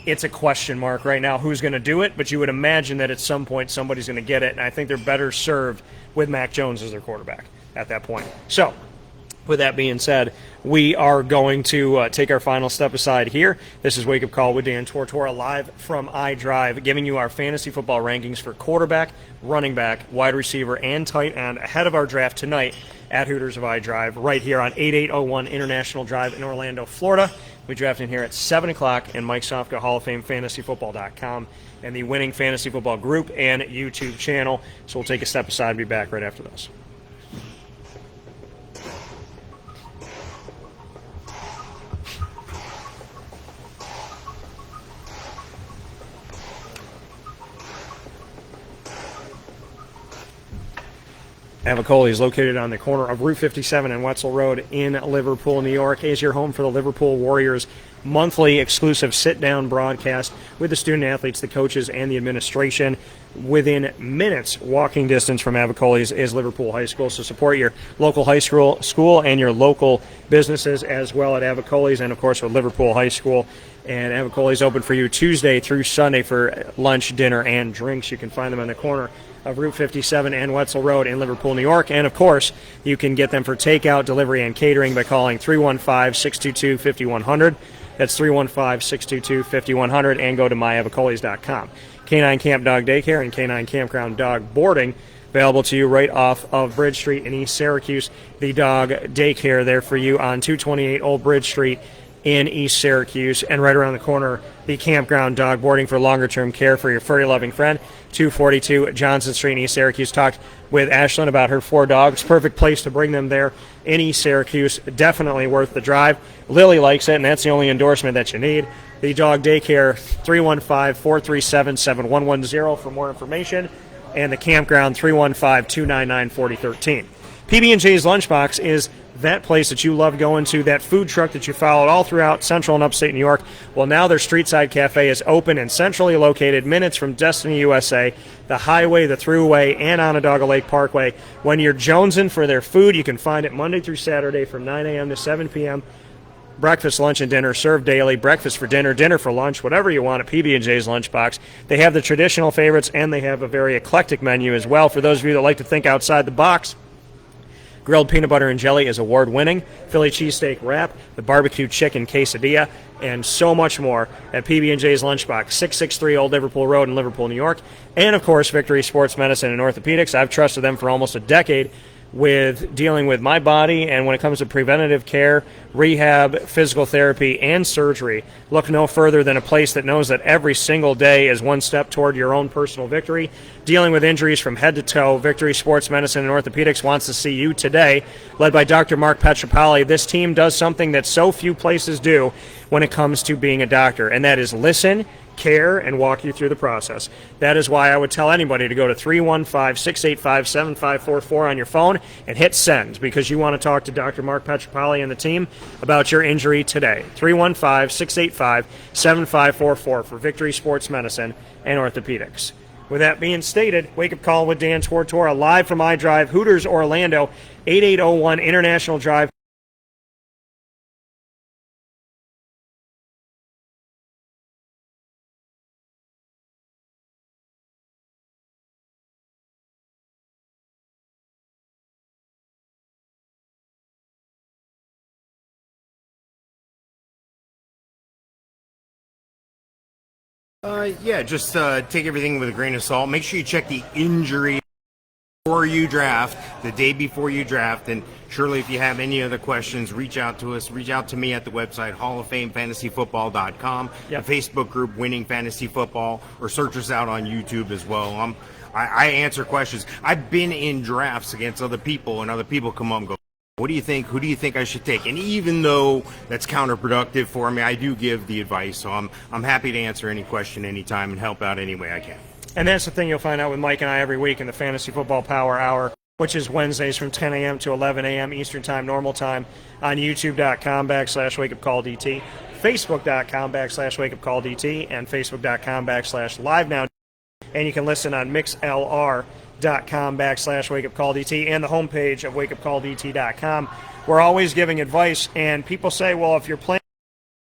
it's a question mark right now who's going to do it, but you would imagine that at some point somebody's going to get it, and I think they're better served with Mac Jones as their quarterback at that point. So with that being said, we are going to take our final step aside here. This is Wake Up Call with Dan Tortora live from iDrive, giving you our fantasy football rankings for quarterback, running back, wide receiver, and tight end ahead of our draft tonight at Hooters of iDrive right here on 8801 International Drive in Orlando, Florida. We draft in here at 7 o'clock in Mike Sofka, Hall of Fame, fantasyfootball.com, and the Winning Fantasy Football group and YouTube channel. So we'll take a step aside and be back right after this. Avicoli is located on the corner of Route 57 and Wetzel Road in Liverpool, New York. Is your home for the Liverpool Warriors monthly exclusive sit-down broadcast with the student-athletes, the coaches, and the administration. Within minutes, walking distance from Avicoli's is Liverpool High School. So support your local high school and your local businesses as well at Avicoli's, and, of course, with Liverpool High School. And Avicoli's open for you Tuesday through Sunday for lunch, dinner, and drinks. You can find them on the corner of Route 57 and Wetzel Road in Liverpool, New York. And, of course, you can get them for takeout, delivery, and catering by calling 315-622-5100. That's 315-622-5100, and go to myavicolis.com. Canine Camp Dog Daycare and Canine Campground Dog Boarding available to you right off of Bridge Street in East Syracuse. The dog daycare there for you on 228 Old Bridge Street in East Syracuse, and right around the corner, the campground dog boarding for longer-term care for your furry-loving friend, 242 Johnson Street in East Syracuse. Talked with Ashlyn about her 4 dogs. Perfect place to bring them there in East Syracuse. Definitely worth the drive. Lily likes it, and that's the only endorsement that you need. The dog daycare, 315-437-7110 for more information, and the campground, 315-299-4013. PB&J's Lunchbox is that place that you love going to, that food truck that you followed all throughout Central and Upstate New York. Well, now their Streetside Cafe is open and centrally located minutes from Destiny USA, the highway, the thruway, and Onondaga Lake Parkway. When you're jonesing for their food, you can find it Monday through Saturday from 9 a.m. to 7 p.m. Breakfast, lunch, and dinner served daily. Breakfast for dinner, dinner for lunch, whatever you want at PB&J's Lunchbox. They have the traditional favorites, and they have a very eclectic menu as well. For those of you that like to think outside the box, grilled peanut butter and jelly is award-winning, Philly cheesesteak wrap, the barbecue chicken quesadilla, and so much more at PB&J's Lunchbox, 663 Old Liverpool Road in Liverpool, New York. And, of course, Victory Sports Medicine and Orthopedics. I've trusted them for almost a decade with dealing with my body, and when it comes to preventative care, rehab, physical therapy, and surgery, look no further than a place that knows that every single day is one step toward your own personal victory. Dealing with injuries from head to toe, Victory Sports Medicine and Orthopedics wants to see you today. Led by Dr. Mark Petropoli, this team does something that so few places do when it comes to being a doctor, and that is listen, care, and walk you through the process. That is why I would tell anybody to go to 315-685-7544 on your phone and hit send, because you want to talk to Dr. Mark Petropoli and the team about your injury today. 315-685-7544 for Victory Sports Medicine and Orthopedics. With that being stated, Wake Up Call with Dan Tortora live from iDrive, Hooters, Orlando, 8801 International Drive. Just take everything with a grain of salt. Make sure you check the injury before you draft, the day before you draft. And surely if you have any other questions, reach out to us. Reach out to me at the website, halloffamefantasyfootball.com, the Facebook group, Winning Fantasy Football, or search us out on YouTube as well. I answer questions. I've been in drafts against other people, and other people come up and go, what do you think? Who do you think I should take? And even though that's counterproductive for me, I do give the advice. So I'm happy to answer any question anytime and help out any way I can. And that's the thing you'll find out with Mike and I every week in the Fantasy Football Power Hour, which is Wednesdays from 10 a.m. to 11 a.m. Eastern Time, normal time, on youtube.com/wakeupcalldt, facebook.com/wakeupcalldt, and facebook.com/live-now. And you can listen on mixlr.com/wakeupcalldt and the homepage of wakeupcalldt.com. We're always giving advice, and people say, well, if you're playing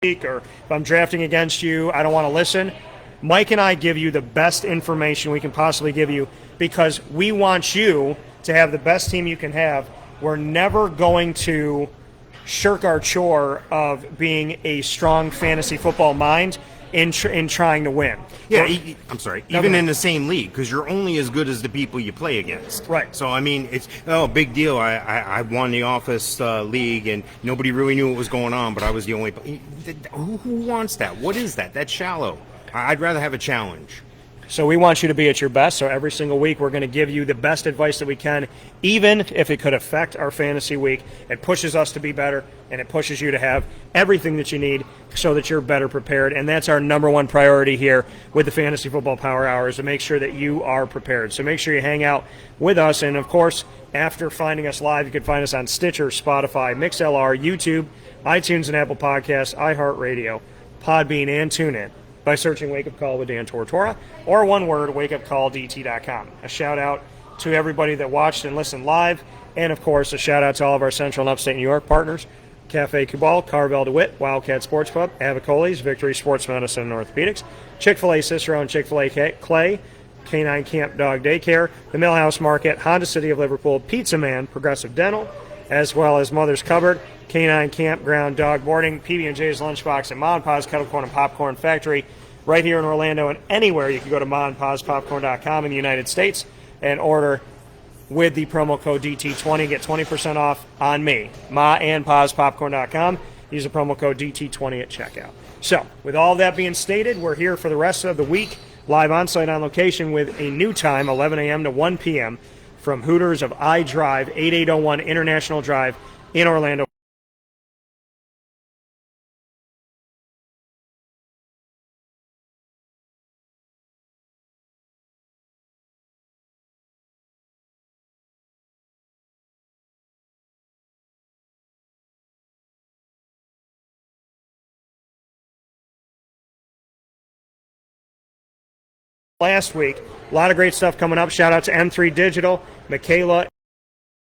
week or if I'm drafting against you, I don't want to listen. Mike and I give you the best information we can possibly give you because we want you to have the best team you can have. We're never going to shirk our chore of being a strong fantasy football mind in trying to win. Yeah, I'm sorry. Even in the same league, because you're only as good as the people you play against. Right. So, I mean, it's big deal. I won the office league, and nobody really knew what was going on, but I was the only. Who wants that? What is that? That's shallow. I'd rather have a challenge. So we want you to be at your best. So every single week we're going to give you the best advice that we can, even if it could affect our fantasy week. It pushes us to be better, and it pushes you to have everything that you need so that you're better prepared. And that's our number one priority here with the Fantasy Football Power Hour, is to make sure that you are prepared. So make sure you hang out with us. And, of course, after finding us live, you can find us on Stitcher, Spotify, MixLR, YouTube, iTunes and Apple Podcasts, iHeartRadio, Podbean, and TuneIn by searching Wake Up Call with Dan Tortora, or one word, wakeupcalldt.com. A shout-out to everybody that watched and listened live, and, of course, a shout-out to all of our Central and Upstate New York partners, Cafe Cubal, Carvel DeWitt, Wildcat Sports Club, Avicoli's, Victory Sports Medicine and Orthopedics, Chick-fil-A Cicero and Chick-fil-A Clay, Canine Camp Dog Daycare, the Millhouse Market, Honda City of Liverpool, Pizza Man, Progressive Dental, as well as Mother's Cupboard, Canine Campground Dog Boarding, PB&J's Lunchbox, and Mom and Pa's Kettle Corn and Popcorn Factory right here in Orlando and anywhere. You can go to momandpaspopcorn.com in the United States and order with the promo code DT20. Get 20% off on me, maandpaspopcorn.com. Use the promo code DT20 at checkout. So, with all that being stated, we're here for the rest of the week, live on-site on location with a new time, 11 a.m. to 1 p.m. from Hooters of iDrive, 8801 International Drive in Orlando. Last week, a lot of great stuff coming up. Shout out to M3 Digital, Michaela.